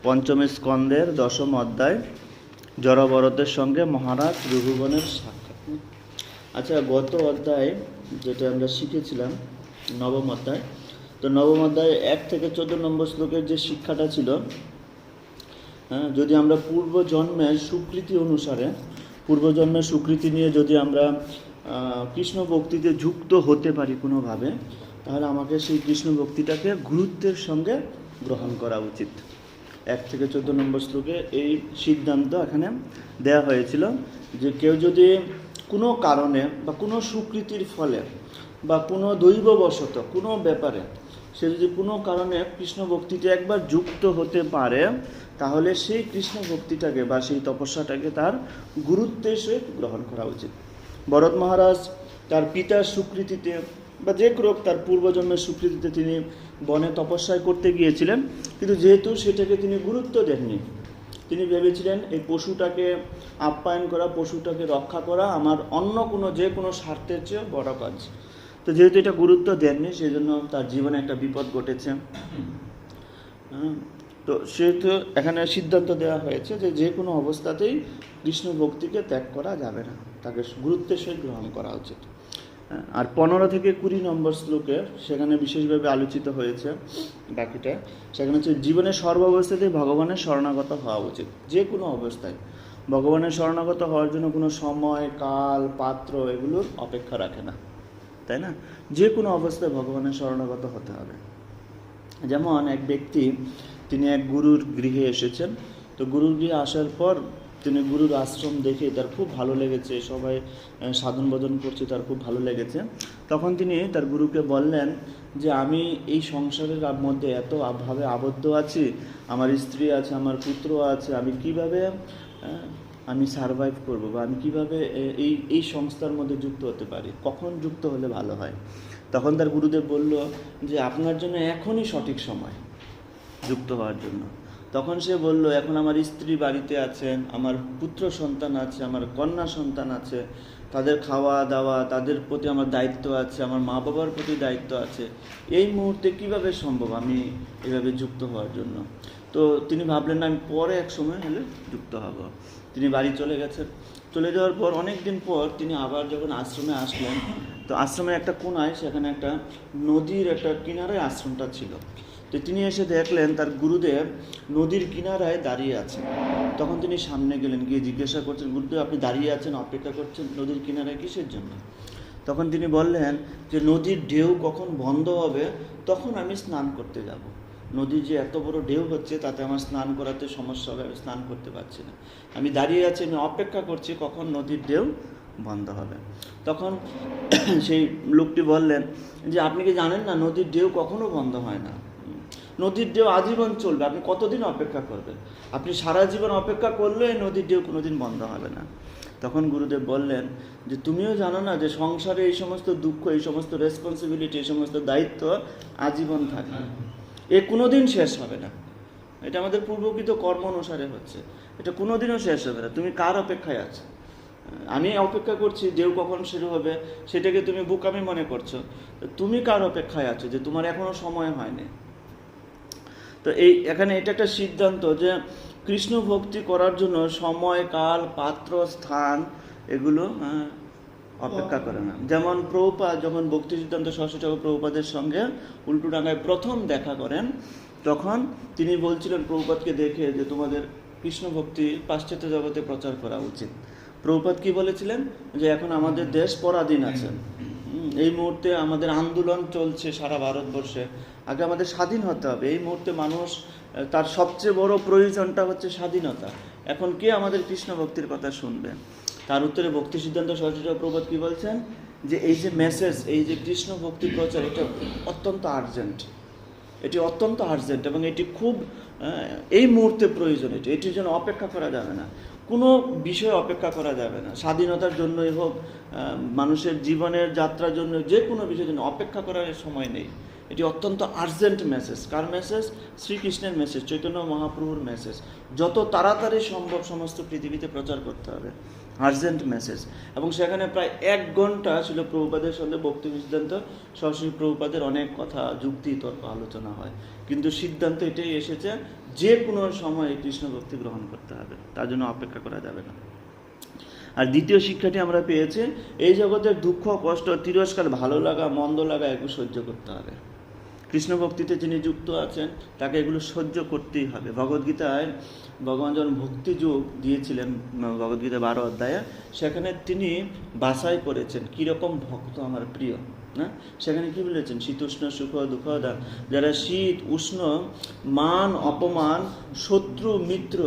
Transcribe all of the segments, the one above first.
পঞ্চম স্কন্দের 10ম অধ্যায়, জড়বরদের সঙ্গে মহারাজ রঘুগণের সাক্ষাৎ। আচ্ছা, গত অধ্যায় যেটা আমরা শিখেছিলাম, নবম অধ্যায়, তো নবম অধ্যায় 1 থেকে 14 নম্বর শ্লোকের যে শিক্ষাটা ছিল, যদি আমরা পূর্বজন্মের স্বীকৃতি অনুসারে, পূর্বজন্মের স্বীকৃতি নিয়ে যদি আমরা কৃষ্ণ ভক্তিতে যুক্ত হতে পারি কোনোভাবে, তাহলে আমাকে সেই কৃষ্ণ ভক্তিটাকে গুরুত্বের সঙ্গে গ্রহণ করা উচিত। 1 থেকে 14 নম্বর শ্লোকে এই সিদ্ধান্ত এখানে দেয়া হয়েছিল যে কেউ যদি কোনো কারণে বা কোনো স্বীকৃতির ফলে বা কোনো দৈববশত কোনো ব্যাপারে সে যদি কোনো কারণে কৃষ্ণ ভক্তিতে একবার যুক্ত হতে পারে, তাহলে সেই কৃষ্ণ ভক্তিটাকে বা সেই তপস্যাটাকে তার গুরুত্বের সহিত গ্রহণ করা উচিত। ভরত মহারাজ তার পিতার স্বীকৃতিতে বা যে হোক তার পূর্বজন্মের স্বীকৃতিতে তিনি বনে তপস্যায় করতে গিয়েছিলেন, কিন্তু যেহেতু সেটাকে তিনি গুরুত্ব দেননি, তিনি ভেবেছিলেন এই পশুটাকে আপ্যায়ন করা, পশুটাকে রক্ষা করা আমার অন্য কোনো যে কোনো স্বার্থের চেয়ে বড় কাজ। তো যেহেতু এটা গুরুত্ব দেননি, সেই জন্য তার জীবনে একটা বিপদ ঘটেছে। তো সেহেতু এখানে সিদ্ধান্ত দেওয়া হয়েছে যে যে কোনো অবস্থাতেই কৃষ্ণ ভক্তিকে ত্যাগ করা যাবে না, তাকে গুরুত্বের সহিত গ্রহণ করা উচিত। আর 15 থেকে 20 নম্বর শ্লোকে সেখানে বিশেষভাবে আলোচিত হয়েছে বাকিটা, সেখানে হচ্ছে জীবনের সর্বাবস্থাতেই ভগবানের শরণাগত হওয়া উচিত। যে কোনো অবস্থায় ভগবানের শরণাগত হওয়ার জন্য কোনো সময়, কাল, পাত্র এগুলোর অপেক্ষা রাখে না, তাই না? যে কোনো অবস্থায় ভগবানের শরণাগত হতে হবে। যেমন এক ব্যক্তি, তিনি এক গুরুর গৃহে এসেছেন, তো গুরুর গৃহে আসার পর তিনি গুরুর আশ্রম দেখে তার খুব ভালো লেগেছে, সবাই সাধন ভজন করছে, তার খুব ভালো লেগেছে। তখন তিনি তার গুরুকে বললেন যে আমি এই সংসারের মধ্যে এত ভাবে আবদ্ধ আছি, আমার স্ত্রী আছে, আমার পুত্র আছে, আমি কিভাবে আমি সারভাইভ করব বা আমি কিভাবে এই সংস্থার মধ্যে যুক্ত হতে পারি, কখন যুক্ত হলে ভালো হয়। তখন তার গুরুদেব বলল যে আপনার জন্য এখনই সঠিক সময় যুক্ত হওয়ার জন্য। তখন সে বলল, এখন আমার স্ত্রী বাড়িতে আছেন, আমার পুত্র সন্তান আছে, আমার কন্যা সন্তান আছে, তাদের খাওয়া দাওয়া, তাদের প্রতি আমার দায়িত্ব আছে, আমার মা বাবার প্রতি দায়িত্ব আছে, এই মুহূর্তে কিভাবে সম্ভব আমি এভাবে যুক্ত হওয়ার জন্য। তো তিনি ভাবলেন না, আমি পরে এক সময় হলে যুক্ত হব। তিনি বাড়ি চলে গেছেন। চলে যাওয়ার পর অনেক দিন পর তিনি আবার যখন আশ্রমে আসলেন, তো আশ্রমের একটা কোণায় সেখানে একটা নদীর একটা কিনারায় আশ্রমটা ছিল। তো তিনি এসে দেখলেন তার গুরুদেব নদীর কিনারায় দাঁড়িয়ে আছেন। তখন তিনি সামনে গেলেন, গিয়ে জিজ্ঞাসা করছেন, গুরুদেব আপনি দাঁড়িয়ে আছেন, অপেক্ষা করছেন নদীর কিনারায় কিসের জন্য? তখন তিনি বললেন যে নদীর ঢেউ কখন বন্ধ হবে তখন আমি স্নান করতে যাব। নদীর যে এত বড় ঢেউ হচ্ছে তাতে আমার স্নান করাতে সমস্যা হবে, আমি স্নান করতে পারছি না, আমি দাঁড়িয়ে আছি, আমি অপেক্ষা করছি কখন নদীর ঢেউ বন্ধ হবে। তখন সেই লোকটি বললেন যে আপনি কি জানেন না, নদীর ঢেউ কখনো বন্ধ হয় না, নদীর ঢেউ আজীবন চলবে, আপনি কতদিন অপেক্ষা করবেন? আপনি সারা জীবন অপেক্ষা করলে নদীর ঢেউ কোনোদিন বন্ধ হবে না। তখন গুরুদেব বললেন যে তুমিও জানো না যে সংসারে এই সমস্ত দুঃখ, এই সমস্ত রেসপন্সিবিলিটি, এই সমস্ত দায়িত্ব আজীবন থাকে, এ কোনোদিন শেষ হবে না। এটা আমাদের পূর্বকৃত কর্ম অনুসারে হচ্ছে, এটা কোনোদিনও শেষ হবে না। তুমি কার অপেক্ষায় আছো? আমি অপেক্ষা করছি ঢেউ কখন শুরু হবে, সেটাকে তুমি বোকামি মনে করছো। তুমি কার অপেক্ষায় আছো যে তোমার এখনো সময় হয়নি? তো এখানে এটা একটা সিদ্ধান্ত যে কৃষ্ণ ভক্তি করার জন্য সময়, কাল, পাত্র, স্থান এগুলো অপেক্ষা করে না। যেমন প্রভুপাদ যখন ভক্তি সিদ্ধান্ত সরস্বতী ঠাকুর প্রভুপাদের সঙ্গে উল্টুডাঙ্গায় প্রথম দেখা করেন, তখন তিনি বলছিলেন প্রভুপাদকে দেখে যে তোমাদের কৃষ্ণ ভক্তি পাশ্চাত্য জগতে প্রচার করা উচিত। প্রভুপাদ কি বলেছিলেন যে এখন আমাদের দেশ পরাধীন আছে, এই মুহূর্তে আমাদের আন্দোলন চলছে সারা ভারতবর্ষে, আগে আমাদের স্বাধীন হতে হবে। এই মুহূর্তে মানুষ তার সবচেয়ে বড় প্রয়োজনটা হচ্ছে স্বাধীনতা। এখন কে আমাদের কৃষ্ণ ভক্তির কথা শুনবে? তার উত্তরে ভক্তি সিদ্ধান্ত সরস্বতী প্রভুপাদ কি বলছেন যে এই যে মেসেজ, এই যে কৃষ্ণ ভক্তি প্রচার, এটা অত্যন্ত আর্জেন্ট, এটি অত্যন্ত আর্জেন্ট এবং এটি খুব এই মুহূর্তে প্রয়োজন। এটির জন্য অপেক্ষা করা যাবে না, কোনো বিষয়ে অপেক্ষা করা যাবে না। স্বাধীনতার জন্যই হোক, মানুষের জীবনের যাত্রার জন্য, যে কোনো বিষয়ের জন্য অপেক্ষা করার সময় নেই। এটি অত্যন্ত আর্জেন্ট মেসেজ। কার মেসেজ? শ্রীকৃষ্ণের মেসেজ, চৈতন্য মহাপ্রভুর মেসেজ। যত তাড়াতাড়ি সম্ভব সমস্ত পৃথিবীতে প্রচার করতে হবে। আর্জেন্ট মেসেজ, এবং সেখানে প্রায় 1 ঘন্টা ছিল প্রভুপাদের সঙ্গে ভক্তি সিদ্ধান্ত সরাসরি প্রভুপাদের অনেক কথা যুক্তি তর্ক আলোচনা হয়, কিন্তু সিদ্ধান্ত এটাই এসেছে যে কোনো সময় কৃষ্ণ ভক্তি গ্রহণ করতে হবে, তার জন্য অপেক্ষা করা যাবে না। আর দ্বিতীয় শিক্ষাটি আমরা পেয়েছি, এই জগতের দুঃখ কষ্ট তিরস্কার ভালো লাগা মন্দ লাগা এগুলো সহ্য করতে হবে। কৃষ্ণ ভক্তিতে যিনি যুক্ত আছেন তাকে এগুলো সহ্য করতেই হবে। ভগবদ্গীতায় ভগবান যখন ভক্তি যোগ দিয়েছিলেন ভগবদ্গীতা 12 অধ্যায়ে, সেখানে তিনি বাছাই করেছেন কীরকম ভক্ত আমার প্রিয়। না, সেখানে কি বলেছেন, শীতোষ্ণ সুখ দুঃখ যারা শীত উষ্ণ মান অপমান শত্রু মিত্র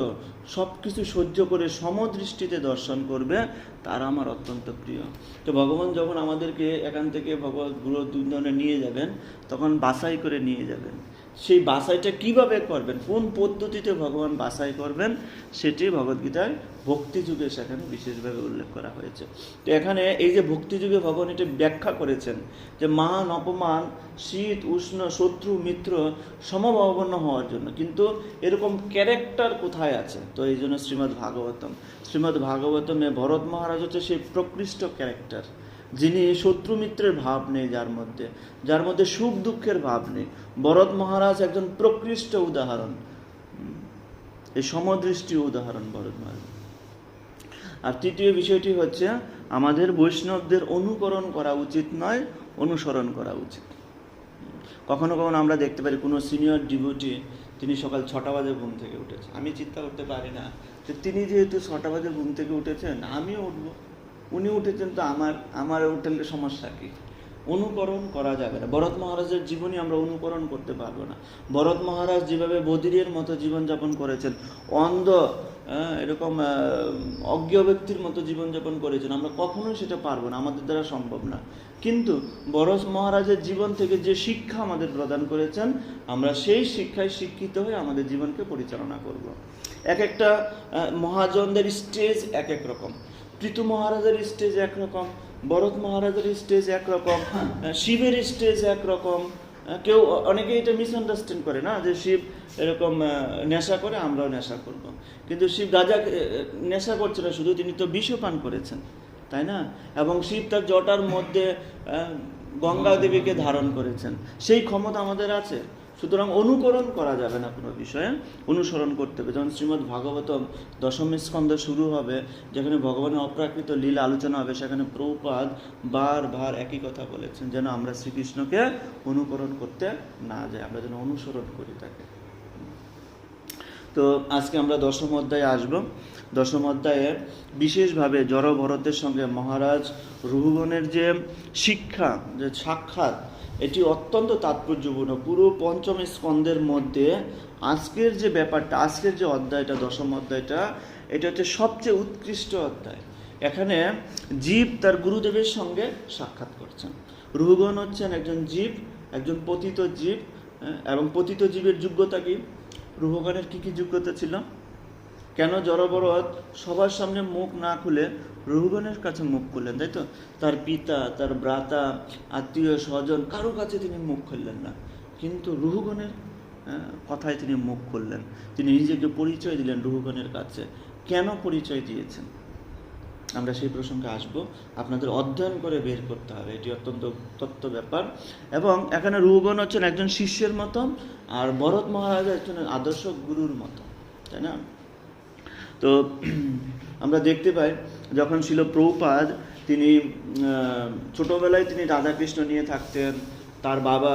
সব কিছু সহ্য করে সমদৃষ্টিতে দর্শন করবে, তারা আমার অত্যন্ত প্রিয়। তো ভগবান যখন আমাদেরকে এখান থেকে ভগবত গুরু দুজনে নিয়ে যাবেন, তখন বাছাই করে নিয়ে যাবেন। সেই বাছাইটা কিভাবে করবেন, কোন পদ্ধতিতে ভগবান বাছাই করবেন, সেটি ভগবদ্গীতায় ভক্তিযুগে সেখানে বিশেষভাবে উল্লেখ করা হয়েছে। তো এখানে এই যে ভক্তিযুগে ভগবান এটি ব্যাখ্যা করেছেন যে মান অপমান শীত উষ্ণ শত্রু মিত্র সমভাবাপন্ন হওয়ার জন্য, কিন্তু এরকম ক্যারেক্টার কোথায় আছে? তো এই জন্য শ্রীমদ্ ভাগবতমে ভরত মহারাজ হচ্ছে সেই প্রকৃষ্ট ক্যারেক্টার, যিনি শত্রু মিত্রের ভাব নেই, যার মধ্যে সুখ দুঃখের ভাব নেই। ভরত মহারাজ একজন প্রকৃষ্ট উদাহরণ, এই সমদৃষ্টি উদাহরণ ভরত মহারাজ। আর তৃতীয় বিষয়টি হচ্ছে, আমাদের বৈষ্ণবদের অনুকরণ করা উচিত নয়, অনুসরণ করা উচিত। কখনো কখনো আমরা দেখতে পারি কোনো সিনিয়র ডিভোটি, তিনি সকাল 6টা বাজে ঘুম থেকে উঠেছে। আমি চিন্তা করতে পারি না যে তিনি যেহেতু 6টা বাজে ঘুম থেকে উঠেছেন, আমিও উঠবো। উনি উঠেছেন তো আমার উঠলে সমস্যা কি? অনুকরণ করা যাবে না। ভরত মহারাজের জীবনী আমরা অনুকরণ করতে পারবো না। ভরত মহারাজ যেভাবে বধিরের মতো জীবনযাপন করেছেন, অন্ধ এরকম অজ্ঞ ব্যক্তির মতো জীবনযাপন করেছেন, আমরা কখনোই সেটা পারবো না, আমাদের দ্বারা সম্ভব না। কিন্তু ভরত মহারাজের জীবন থেকে যে শিক্ষা আমাদের প্রদান করেছেন, আমরা সেই শিক্ষায় শিক্ষিত হয়ে আমাদের জীবনকে পরিচালনা করব। এক একটা মহাজনদের স্টেজ এক এক রকম। পৃথু মহারাজের স্টেজ একরকম, ভরত মহারাজের স্টেজ একরকম, শিবের স্টেজ একরকম। কেউ অনেকে এটা মিসআন্ডারস্ট্যান্ড করে না, যে শিব এরকম নেশা করে, আমরাও নেশা করব। কিন্তু শিব গাঁজা নেশা করছে না শুধু, তিনি তো বিষও পান করেছেন, তাই না? এবং শিব তার জটার মধ্যে গঙ্গা দেবীকে ধারণ করেছেন, সেই ক্ষমতা আমাদের আছে। সুতরাং অনুকরণ করা যাবে না, কোনো বিষয়ে অনুসরণ করতে হবে। যেমন শ্রীমদ্ ভাগবতম 10ম স্কন্ধ শুরু হবে, যেখানে ভগবানের অপ্রাকৃত লীলা আলোচনা হবে, সেখানে প্রভুপাদ বারবার একই কথা বলেছেন, যেন আমরা শ্রীকৃষ্ণকে অনুকরণ করতে না যাই, আমরা যেন অনুসরণ করি তাকে। তো আজকে আমরা 10ম অধ্যায়ে আসব। 10ম অধ্যায়ে বিশেষভাবে জড় ভরতের সঙ্গে মহারাজ রঘুগণের যে শিক্ষা, যে সাক্ষাৎ, এটি অত্যন্ত তাৎপর্যপূর্ণ। পুরো 5ম স্কন্ধের মধ্যে আজকের যে ব্যাপারটা, আজকের যে অধ্যায়টা 10ম অধ্যায়টা, এটা হচ্ছে সবচেয়ে উৎকৃষ্ট অধ্যায়। এখানে জীব তার গুরুদেবের সঙ্গে সাক্ষাৎ করছেন। রঘুগণ হচ্ছেন একজন জীব, একজন পতিত জীব, এবং পতিত জীবের যোগ্যতা কি? রঘুগণের কী কী যোগ্যতা ছিল? কেন জড়ভরত সবার সামনে মুখ না খুলে রঘুগণের কাছে মুখ খুললেন, তাই তো? তার পিতা, তার ভ্রাতা, আত্মীয় স্বজন, কারো কাছে তিনি মুখ খুললেন না, কিন্তু রঘুগণের কথায় তিনি মুখ খুললেন। তিনি নিজেকে পরিচয় দিলেন রঘুগণের কাছে। কেন পরিচয় দিয়েছেন, আমরা সেই প্রসঙ্গে আসব। আপনাদের অধ্যয়ন করে বের করতে হবে, এটি অত্যন্ত তত্ত্ব ব্যাপার। এবং এখানে রঘুগণ হচ্ছেন একজন শিষ্যের মতো, আর ভরত মহারাজ একজন আদর্শ গুরুর মতো, তাই না? তো আমরা দেখতে পাই, যখন ছিল প্রভুপাদ, তিনি ছোটোবেলায় তিনি রাধাকৃষ্ণ নিয়ে থাকতেন। তার বাবা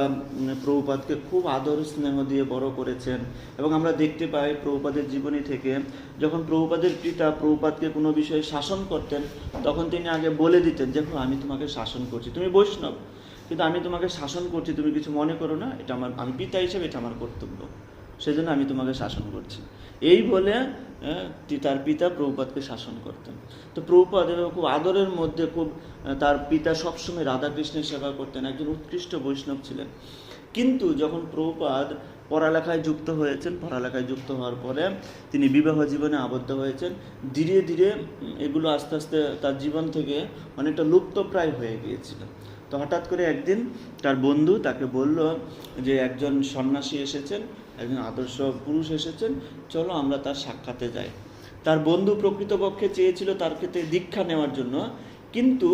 প্রভুপাদকে খুব আদর স্নেহ দিয়ে বড় করেছেন। এবং আমরা দেখতে পাই প্রভুপাদের জীবনী থেকে, যখন প্রভুপাদের পিতা প্রভুপাদকে কোনো বিষয়ে শাসন করতেন, তখন তিনি আগে বলে দিতেন, দেখো আমি তোমাকে শাসন করছি, তুমি বৈষ্ণব, কিন্তু আমি তোমাকে শাসন করছি, তুমি কিছু মনে করো না, এটা আমি পিতা হিসেবে এটা আমার কর্তব্য, সেজন্য আমি তোমাকে শাসন করছি। এই বলে তার পিতা প্রভুপাদকে শাসন করতেন। তো প্রভুপাদ খুব আদরের মধ্যে, খুব তার পিতা সবসময় রাধাকৃষ্ণের সেবা করতেন, একজন উৎকৃষ্ট বৈষ্ণব ছিলেন। কিন্তু যখন প্রভুপাদ পড়ালেখায় যুক্ত হয়েছেন, পড়ালেখায় যুক্ত হওয়ার পরে তিনি বিবাহ জীবনে আবদ্ধ হয়েছেন। ধীরে ধীরে এগুলো আস্তে আস্তে তার জীবন থেকে অনেকটা লুপ্তপ্রায় হয়ে গিয়েছিল। তো হঠাৎ করে একদিন তার বন্ধু তাকে বলল যে একজন সন্ন্যাসী এসেছেন, একজন আদর্শ পুরুষ এসেছেন, চলো আমরা তার সাক্ষাতে যাই। তার বন্ধু প্রকৃতপক্ষে চেয়েছিল তার ক্ষেত্রে দীক্ষা নেওয়ার জন্য, কিন্তু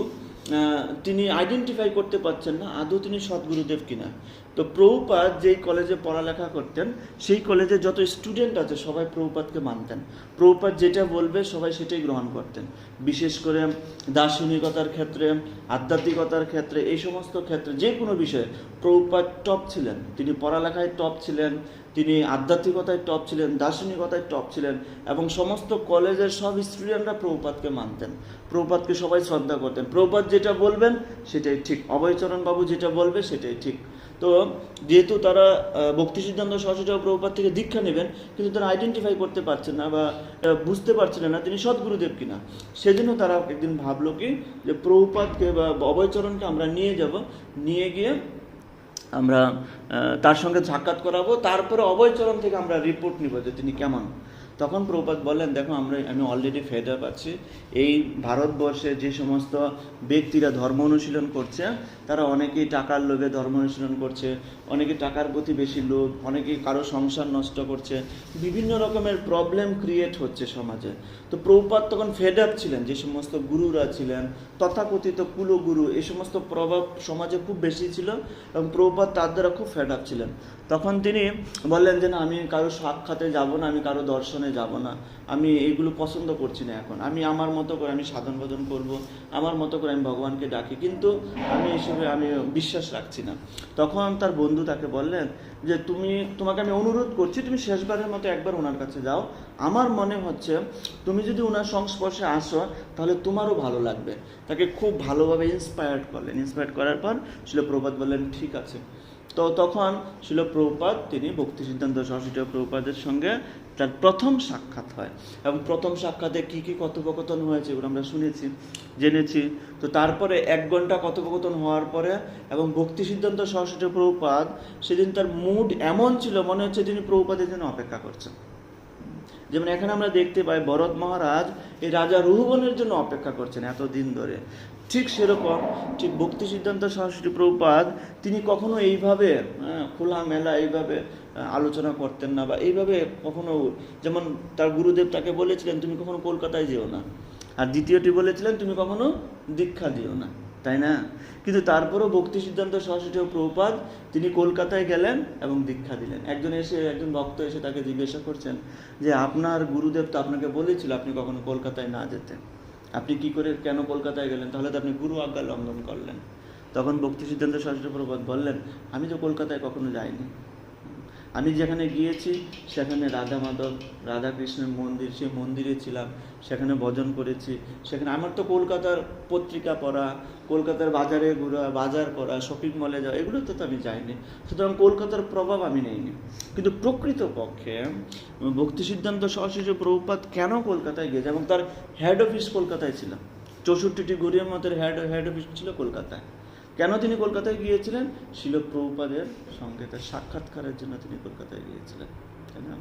তিনি আইডেন্টিফাই করতে পারছেন না আদৌ তিনি সদ্গুরুদেব কিনা। তো প্রভুপাদ যেই কলেজে পড়ালেখা করতেন সেই কলেজে যত স্টুডেন্ট আছে সবাই প্রভুপাদকে মানতেন, প্রভুপাদ যেটা বলবে সবাই সেটাই গ্রহণ করতেন। বিশেষ করে দার্শনিকতার ক্ষেত্রে, আধ্যাত্মিকতার ক্ষেত্রে, এই সমস্ত ক্ষেত্রে যে কোনো বিষয়ে প্রভুপাদ টপ ছিলেন। তিনি পড়ালেখায় টপ ছিলেন, তিনি আধ্যাত্মিকতায় টপ ছিলেন, দার্শনিকতায় টপ ছিলেন, এবং সমস্ত কলেজের সব স্টুডেন্টরা প্রভুপাদকে মানতেন, প্রভুপাদকে সবাই শ্রদ্ধা করতেন। প্রভুপাদ যেটা বলবেন সেটাই ঠিক, অভয়চরণ বাবু যেটা বলবে সেটাই ঠিক। তো যেহেতু তারা ভক্তি সিদ্ধান্ত সরস্বতী প্রভুপাদ থেকে দীক্ষা নেবেন, কিন্তু তারা আইডেন্টিফাই করতে পারছেন না বা বুঝতে পারছিলেন না তিনি সদ্গুরুদেব কিনা, সেজন্য তারা একদিন ভাবলো কি যে প্রভুপাদকে বা অভয়চরণকে আমরা নিয়ে যাব, নিয়ে গিয়ে আমরা তার সঙ্গে সাক্ষাৎ করাবো, তারপরে অভয়চরণ থেকে আমরা রিপোর্ট নিব যে তিনি কেমন। তখন প্রভুপাদ বললেন, দেখো আমি অলরেডি ফেড আপ আছি। এই ভারতবর্ষে যে সমস্ত ব্যক্তিরা ধর্ম অনুশীলন করছে তারা অনেকেই টাকার লোভে ধর্ম অনুশীলন করছে, অনেকে টাকার প্রতি বেশি লোভ, অনেকেই কারো সংসার নষ্ট করছে, বিভিন্ন রকমের প্রবলেম ক্রিয়েট হচ্ছে সমাজে। তো প্রভুপাদ তখন ফেড আপ ছিলেন, যে সমস্ত গুরুরা ছিলেন তথাকথিত কুলগুরু, এই সমস্ত প্রভাব সমাজে খুব বেশি ছিল এবং প্রভুপাদ তার দ্বারা খুব ফেড আপ ছিলেন। তখন তিনি বললেন যে না, আমি কারো সাক্ষাতে যাব না, আমি কারো দর্শনে যাব না, আমি এইগুলো পছন্দ করছি না। এখন আমি আমার মতো করে আমি সাধন ভজন করব, আমার মতো করে আমি ভগবানকে ডাকি, কিন্তু আমি এসবে আমি বিশ্বাস রাখছি না। তখন তার বন্ধু তাকে বললেন যে তোমাকে আমি অনুরোধ করছি, তুমি শেষবারের মতো একবার ওনার কাছে যাও, আমার মনে হচ্ছে তুমি যদি ওনার সংস্পর্শে আসো তাহলে তোমারও ভালো লাগবে। তাকে খুব ভালোভাবে ইন্সপায়ার্ড করলেন। ইন্সপায়ার্ড করার পর শিল প্রভুপাদ বললেন ঠিক আছে। তো তখন শিল প্রভুপাদ তিনি ভক্তি সিদ্ধান্ত সরস্বতী প্রভুপাদের সঙ্গে তার প্রথম সাক্ষাৎ হয়, এবং প্রথম সাক্ষাতে কী কী কথোপকথন হয়েছে এগুলো আমরা শুনেছি, জেনেছি। তো তারপরে 1 ঘন্টা কথোপকথন হওয়ার পরে এবং ভক্তি সিদ্ধান্ত সরস্বতী প্রভুপাদ সেদিন তার মুড এমন ছিল মনে হচ্ছে তিনি প্রভুপাদের জন্য অপেক্ষা করছেন। যেমন এখানে আমরা দেখতে পাই ভরত মহারাজ এই রাজা রুহুগণের জন্য অপেক্ষা করছেন এতদিন ধরে, ঠিক সেরকম ঠিক ভক্তি সিদ্ধান্ত সরস্বতী প্রভুপাদ তিনি কখনো এইভাবে খোলামেলা এইভাবে আলোচনা করতেন না, বা এইভাবে কখনো, যেমন তার গুরুদেব তাকে বলেছিলেন তুমি কখনো কলকাতায় যেও না, আর দ্বিতীয়টি বলেছিলেন তুমি কখনো দীক্ষা দিও না, তাই না? কিন্তু তারপরও ভক্তি সিদ্ধান্ত সরস্বতী প্রভুপাদ তিনি কলকাতায় গেলেন এবং দীক্ষা দিলেন। একজন ভক্ত এসে তাকে জিজ্ঞাসা করছেন যে আপনার গুরুদেব তো আপনাকে বলেছিল আপনি কখনো কলকাতায় না যেতে, আপনি কি করে কেন কলকাতায় গেলেন? তাহলে তো আপনি গুরু আজ্ঞা লঙ্ঘন করলেন। তখন ভক্তি সিদ্ধান্ত সরস্বতী প্রভুপাদ বললেন আমি তো কলকাতায় কখনো যাইনি, আমি যেখানে গিয়েছি সেখানে রাধা মাধব রাধা কৃষ্ণের মন্দির, সেই মন্দিরে ছিলাম, সেখানে ভজন করেছি, সেখানে আমার তো কলকাতার পত্রিকা পড়া, কলকাতার বাজারে ঘোরা, বাজার করা, শপিং মলে যাওয়া, এগুলো তো আমি যাইনি, সুতরাং কলকাতার প্রভাব আমি নেইনি। কিন্তু প্রকৃতপক্ষে ভক্তি সিদ্ধান্ত সরস্বতী প্রভুপাদ কেন কলকাতায় গিয়েছে, এবং তার হেড অফিস কলকাতায় ছিল, 64টি গৌড়ীয় মতের হেড অফিস ছিল কলকাতায়। কেন তিনি কলকাতায় গিয়েছিলেন? শিল প্রভুপাদের সঙ্গে তার সাক্ষাৎকারের জন্য তিনি কলকাতায় গিয়েছিলেন, তাই না?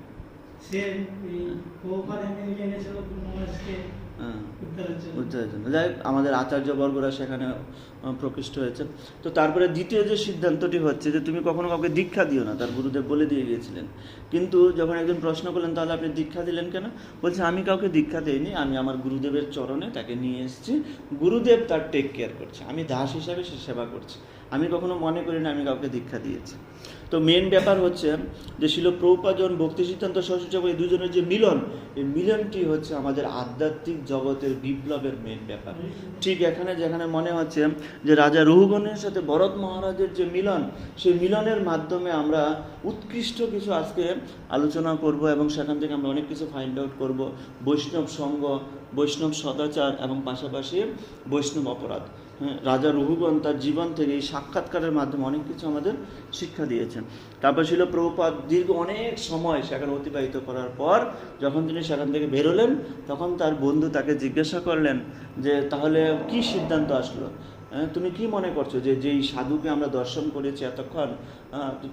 উদ্ধারের জন্য। যাই হোক, আমাদের আচার্যবর্গরা সেখানে প্রকৃষ্ট হয়েছেন। তো তারপরে দ্বিতীয় যে সিদ্ধান্তটি হচ্ছে যে তুমি কখনো কাউকে দীক্ষা দিও না, তার গুরুদেব বলে দিয়ে গিয়েছিলেন। কিন্তু যখন একজন প্রশ্ন করলেন তাহলে আপনি দীক্ষা দিলেন কেন, বলছে আমি কাউকে দীক্ষা দেইনি, আমি আমার গুরুদেবের চরণে তাকে নিয়ে এসেছি, গুরুদেব তার টেক কেয়ার করছে, আমি দাস হিসাবে সে সেবা করছি, আমি কখনো মনে করি না আমি কাউকে দীক্ষা দিয়েছি। তো মেন ব্যাপার হচ্ছে যে শিল প্রভুপাদ যখন ভক্তি সিদ্ধান্ত সরস্বতী এই দুজনের যে মিলন, এই মিলনটি হচ্ছে আমাদের আধ্যাত্মিক জগতের বিপ্লবের মেন ব্যাপার। ঠিক এখানে যেখানে মনে হচ্ছে যে রাজা রুহুগণের সাথে ভরত মহারাজের যে মিলন, সেই মিলনের মাধ্যমে আমরা উৎকৃষ্ট কিছু আজকে আলোচনা করব এবং সেখান থেকে আমরা অনেক কিছু ফাইন্ড আউট করব, বৈষ্ণব সঙ্গ, বৈষ্ণব সদাচার এবং পাশাপাশি বৈষ্ণব অপরাধ। রাজা রুহুগণ তার জীবন থেকে এই সাক্ষাৎকারের মাধ্যমে অনেক কিছু আমাদের শিক্ষা দিয়েছেন। তারপর ছিল প্রভুপাদ দীর্ঘ অনেক সময় সেখানে অতিবাহিত করার পর যখন তিনি সেখান থেকে বেরোলেন, তখন তার বন্ধু তাকে জিজ্ঞাসা করলেন যে তাহলে কি সিদ্ধান্ত আসলো, তুমি কি মনে করছো যে যেই সাধুকে আমরা দর্শন করেছি এতক্ষণ,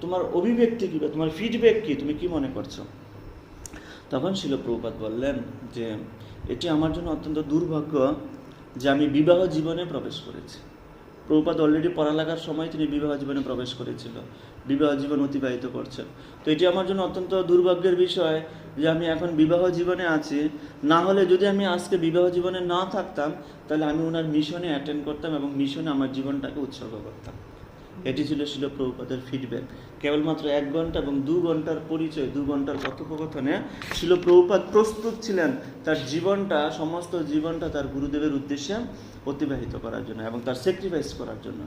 তোমার অভিব্যক্তি কী বা তোমার ফিডব্যাক কী, তুমি কি মনে করছো? তখন শিল প্রভুপাদ বললেন যে এটি আমার জন্য অত্যন্ত দুর্ভাগ্য যে আমি বিবাহ জীবনে প্রবেশ করেছি। প্রভুপাদ অলরেডি পড়ালেখার সময় তিনি বিবাহ জীবনে প্রবেশ করেছিল, বিবাহ জীবন অতিবাহিত করছেন। তো এটি আমার জন্য অত্যন্ত দুর্ভাগ্যের বিষয় যে আমি এখন বিবাহ জীবনে আছি। না হলে যদি আমি আজকে বিবাহ জীবনে না থাকতাম, তাহলে আমি ওনার মিশনে অ্যাটেন্ড করতাম এবং মিশনে আমার জীবনটাকে উৎসর্গ করতাম। এটি ছিল প্রভুপাদের ফিডব্যাক। কেবলমাত্র 1 ঘন্টা এবং 2 ঘন্টার পরিচয়, 2 ঘন্টার কথোপকথনে প্রভুপাদ প্রস্তুত ছিলেন তার জীবনটা, সমস্ত জীবনটা তার গুরুদেবের উদ্দেশ্যে অতিবাহিত করার জন্য এবং তার স্যাক্রিফাইস করার জন্য।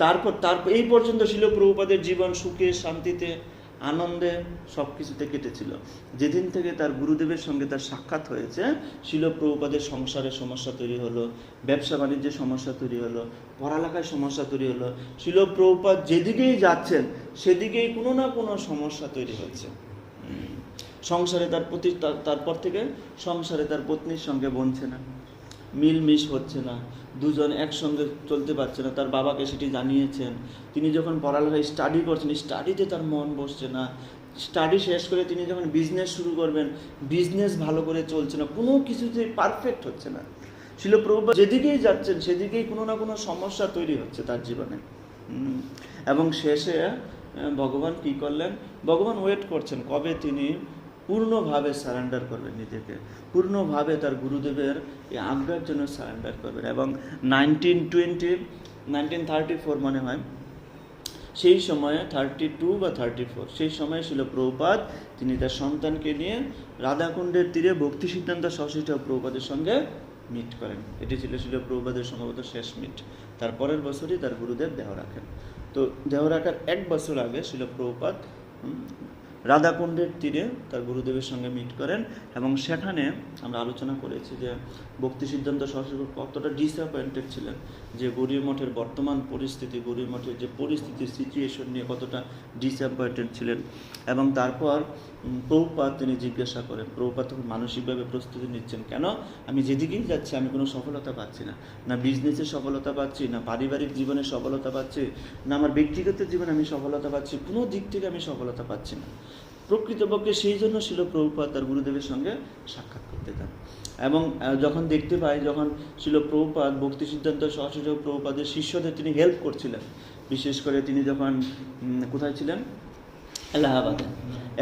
তারপর এই পর্যন্ত প্রভুপাদের জীবন সুখে, শান্তিতে, আনন্দে সব কিছুতে কেটেছিল। যেদিন থেকে তার গুরুদেবের সঙ্গে তার সাক্ষাৎ হয়েছে, প্রভুপাদের সংসারের সমস্যা তৈরি হলো, ব্যবসা বাণিজ্যের সমস্যা তৈরি হলো, পড়ালেখায় সমস্যা তৈরি হলো। প্রভুপাদ যেদিকেই যাচ্ছেন সেদিকেই কোনো না কোনো সমস্যা তৈরি হচ্ছে। সংসারে তারপর থেকে সংসারে তার পত্নীর সঙ্গে বনছে না, মিলমিশ হচ্ছে না, দুজন একসঙ্গে চলতে পারছে না। তার বাবাকে সেটি জানিয়েছেন। তিনি যখন পড়ালেখায় স্টাডি করছেন, স্টাডিতে তার মন বসছে না। স্টাডি শেষ করে তিনি যখন বিজনেস শুরু করবেন, বিজনেস ভালো করে চলছে না, কোনো কিছুতেই পারফেক্ট হচ্ছে না। প্রভুপাদ যেদিকেই যাচ্ছেন সেদিকেই কোনো না কোনো সমস্যা তৈরি হচ্ছে তার জীবনে। এবং শেষে ভগবান কি করলেন? ভগবান ওয়েট করছেন কবে তিনি পূর্ণভাবে সারেন্ডার করবেন নিজেকে, পূর্ণভাবে তার গুরুদেবের এই আজ্ঞার জন্য সারেন্ডার করবেন। এবং 1934 মনে হয়, সেই সময়ে 32 বা 34, সেই সময় প্রভুপাদ তিনি তার সন্তানকে নিয়ে রাধাকুণ্ডের তীরে ভক্তি সিদ্ধান্ত সরস্বতী প্রভুপাদের সঙ্গে মিট করেন। এটি ছিল প্রভুপাদের সম্ভবত শেষ মিট। তারপরের বছরই তার গুরুদেব দেহ রাখেন। তো দেহ রাখার 1 বছর আগে প্রভুপাদ রাধাকুণ্ডের তীরে তার গুরুদেবের সঙ্গে মিট করেন। এবং সেখানে আমরা আলোচনা করেছি যে ভক্তি সিদ্ধান্ত সরস্বতী কতটা ডিসঅ্যাপয়েন্টেড ছিলেন, যে গৌরী মঠের বর্তমান পরিস্থিতি, গৌরী মঠের যে পরিস্থিতি, সিচুয়েশন নিয়ে কতটা ডিসঅ্যাপয়েন্টেড ছিলেন। এবং তারপর প্রভুপাদ তিনি জিজ্ঞাসা করেন, প্রভুপাদ তখন মানসিকভাবে প্রস্তুতি নিচ্ছেন, কেন আমি যেদিকেই যাচ্ছি আমি কোনো সফলতা পাচ্ছি না, না বিজনেসে সফলতা পাচ্ছি, না পারিবারিক জীবনে সফলতা পাচ্ছি, না আমার ব্যক্তিগত জীবনে আমি সফলতা পাচ্ছি, কোনো দিক থেকে আমি সফলতা পাচ্ছি না। প্রকৃতপক্ষে সেই জন্য প্রভুপাদ তার গুরুদেবের সঙ্গে সাক্ষাৎ করতে যান। এবং যখন দেখতে পাই, যখন প্রভুপাদ ভক্তি সিদ্ধান্ত সরস্বতী প্রভুপাদের শিষ্যদের তিনি হেল্প করছিলেন, বিশেষ করে তিনি যখন কোথায় ছিলেন,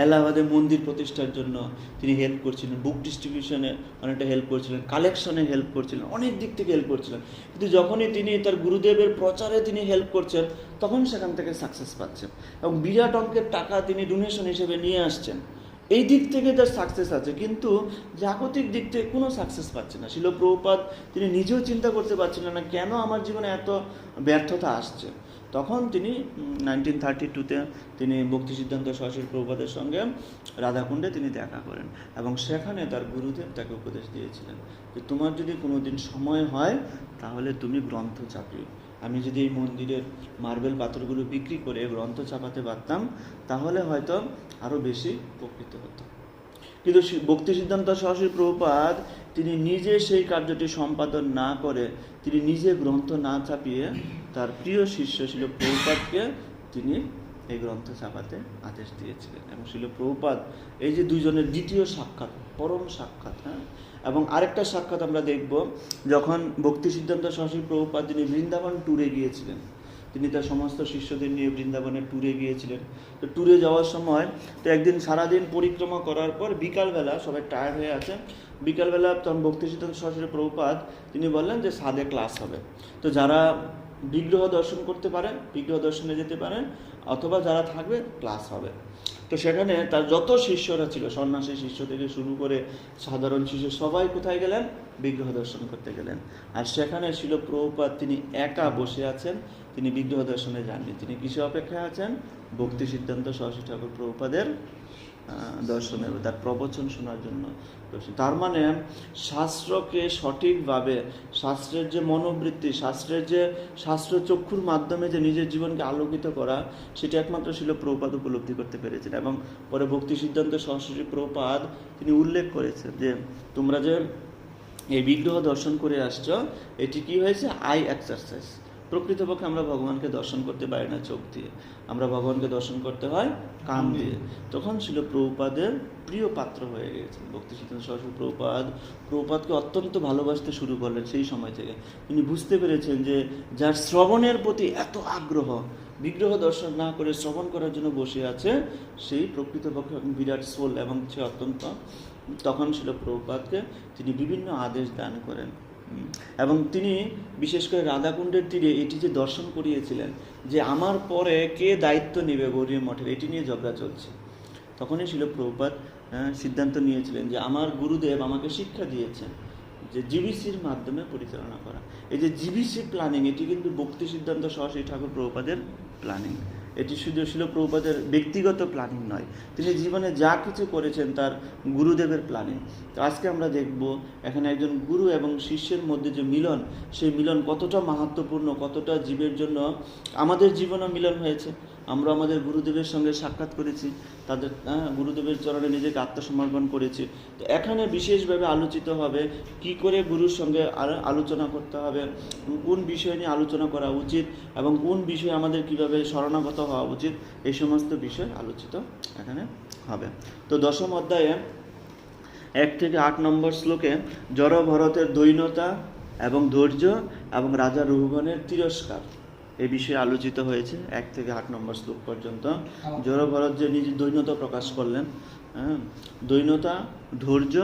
এলাহাবাদে মন্দির প্রতিষ্ঠার জন্য তিনি হেল্প করছিলেন, বুক ডিস্ট্রিবিউশনে অনেকটা হেল্প করছিলেন, কালেকশনে হেল্প করছিলেন, অনেক দিক থেকে হেল্প করছিলেন। কিন্তু যখনই তিনি তার গুরুদেবের প্রচারে তিনি হেল্প করছেন, তখন সেখান থেকে সাকসেস পাচ্ছেন এবং বিরাট অঙ্কের টাকা তিনি ডোনেশন হিসেবে নিয়ে আসছেন। এই দিক থেকে তার সাকসেস আছে, কিন্তু জাগতিক দিক থেকে কোনো সাকসেস পাচ্ছে না। প্রভুপাদ তিনি নিজেও চিন্তা করতে পারছিলেন না কেন আমার জীবনে এত ব্যর্থতা আসছে। তখন তিনি 1932-তে তিনি ভক্তি সিদ্ধান্ত সরস্বতী প্রভুপাদের সঙ্গে রাধাকুণ্ডে তিনি দেখা করেন এবং সেখানে তার গুরুদেব তাকে উপদেশ দিয়েছিলেন যে তোমার যদি কোনো দিন সময় হয় তাহলে তুমি গ্রন্থ চাপিও। আমি যদি এই মন্দিরের মার্বেল পাথরগুলো বিক্রি করে গ্রন্থ চাপাতে পারতাম তাহলে হয়তো আরও বেশি উপকৃত হতো। কিন্তু ভক্তি সিদ্ধান্ত সরস্বতী প্রভুপাদ তিনি নিজে সেই কার্যটি সম্পাদন না করে, তিনি নিজে গ্রন্থ না ছাপিয়ে তার প্রিয় শিষ্য প্রভুপাদকে তিনি এই গ্রন্থ ছাপাতে আদেশ দিয়েছিলেন। এবং প্রভুপাদ এই যে দুইজনের দ্বিতীয় সাক্ষাৎ, পরম সাক্ষাৎ। এবং আরেকটা সাক্ষাৎ আমরা দেখব, যখন ভক্তি সিদ্ধান্ত সরস্বতী প্রভুপাদ তিনি বৃন্দাবন ট্যুরে গিয়েছিলেন, তিনি তার সমস্ত শিষ্যদের নিয়ে বৃন্দাবনের ট্যুরে গিয়েছিলেন। তো ট্যুরে যাওয়ার সময় তো একদিন সারাদিন পরিক্রমা করার পর বিকালবেলা সবাই টায়ার্ড হয়ে আছে, বিকালবেলা তখন ভক্তি সিদ্ধান্ত সরস্বতী প্রভুপাদ তিনি বললেন যে ছাদে ক্লাস হবে। তো যারা বিগ্রহ দর্শন করতে পারেন বিগ্রহ দর্শনে যেতে পারেন, অথবা যারা থাকবে ক্লাস হবে। তো সেখানে তার যত শিষ্যরা ছিল, সন্ন্যাসী শিষ্য থেকে শুরু করে সাধারণ শিষ্য, সবাই কোথায় গেলেন? বিগ্রহ দর্শন করতে গেলেন। আর সেখানে প্রভুপাদ তিনি একা বসে আছেন, তিনি বিগ্রহ দর্শনে যাননি। তিনি কিসে অপেক্ষায় আছেন? ভক্তি সিদ্ধান্ত সরস্বতী ঠাকুর প্রভুপাদের দর্শনের, তার প্রবচন শোনার জন্য। তার মানে শাস্ত্রকে সঠিকভাবে, শাস্ত্রের যে মনোবৃত্তি, শাস্ত্রের যে শাস্ত্র চক্ষুর মাধ্যমে যে নিজের জীবনকে আলোকিত করা, সেটা একমাত্র প্রভুপাদ উপলব্ধি করতে পেরেছেন। এবং পরে ভক্তি সিদ্ধান্ত সরস্বতী প্রভুপাদ তিনি উল্লেখ করেছেন যে তোমরা যে এই বিগ্রহ দর্শন করে আসছো, এটি কি হয়েছে? আই এক্সারসাইজ, প্রকৃতপক্ষে আমরা ভগবানকে দর্শন করতে পারি না চোখ দিয়ে, আমরা ভগবানকে দর্শন করতে হয় কান দিয়ে। তখন ছিল প্রভুপাদের প্রিয় পাত্র হয়ে গেছেন ভক্তি সিদ্ধান্ত সরস্বতী প্রভুপাদকে অত্যন্ত ভালোবাসতে শুরু করলেন সেই সময় থেকে। তিনি বুঝতে পেরেছেন যে যার শ্রবণের প্রতি এত আগ্রহ, বিগ্রহ দর্শন না করে শ্রবণ করার জন্য বসে আছে, সেই প্রকৃতপক্ষে বিরাট সোল, এবং সে অত্যন্ত, তখন ছিল প্রভুপাদকে তিনি বিভিন্ন আদেশ দান করেন। এবং তিনি বিশেষ করে রাধাকুণ্ডের তীরে এটি যে দর্শন করিয়েছিলেন যে আমার পরে কে দায়িত্ব নেবে গৌরী মঠের, এটি নিয়ে ঝগড়া চলছে। তখনই ছিল প্রভুপাদ সিদ্ধান্ত নিয়েছিলেন যে আমার গুরুদেব আমাকে শিক্ষা দিয়েছেন যে জিবিসির মাধ্যমে পরিচালনা করা। এই যে জিবিসি প্ল্যানিং, এটি কিন্তু ভক্তি সিদ্ধান্ত সরস্বতী ঠাকুর প্রভুপাদের প্ল্যানিং। এটি শুধু ছিল প্রভুপাদের ব্যক্তিগত প্ল্যানিং নয়, তিনি জীবনে যা কিছু করেছেন তার গুরুদেবের প্ল্যানিং। তো আজকে আমরা দেখব এখানে একজন গুরু এবং শিষ্যের মধ্যে যে মিলন, সেই মিলন কতটা মাহাত্ম্যপূর্ণ, কতটা জীবের জন্য। আমাদের জীবনও মিলন হয়েছে, আমরা আমাদের গুরুদেবের সঙ্গে সাক্ষাৎ করেছি, তাদের গুরুদেবের চরণে নিজেকে আত্মসমর্পণ করেছি। তো এখানে বিশেষভাবে আলোচিত হবে কি করে গুরুর সঙ্গে আলোচনা করতে হবে, কোন বিষয় নিয়ে আলোচনা করা উচিত, এবং কোন বিষয়ে আমাদের কিভাবে শরণাগত হওয়া উচিত, এই সমস্ত বিষয় আলোচিত এখানে হবে। তো দশম অধ্যায়ে 1 থেকে 8 নম্বর শ্লোকে জড় ভরতের দৈন্যতা এবং ধৈর্য এবং রাজা রঘুগণের তিরস্কার এই বিষয়ে আলোচিত হয়েছে 1 থেকে 8 নম্বর শ্লোক পর্যন্ত। জড় ভরত যে নিজের দৈন্যতা প্রকাশ করলেন, দৈন্যতা, ধৈর্য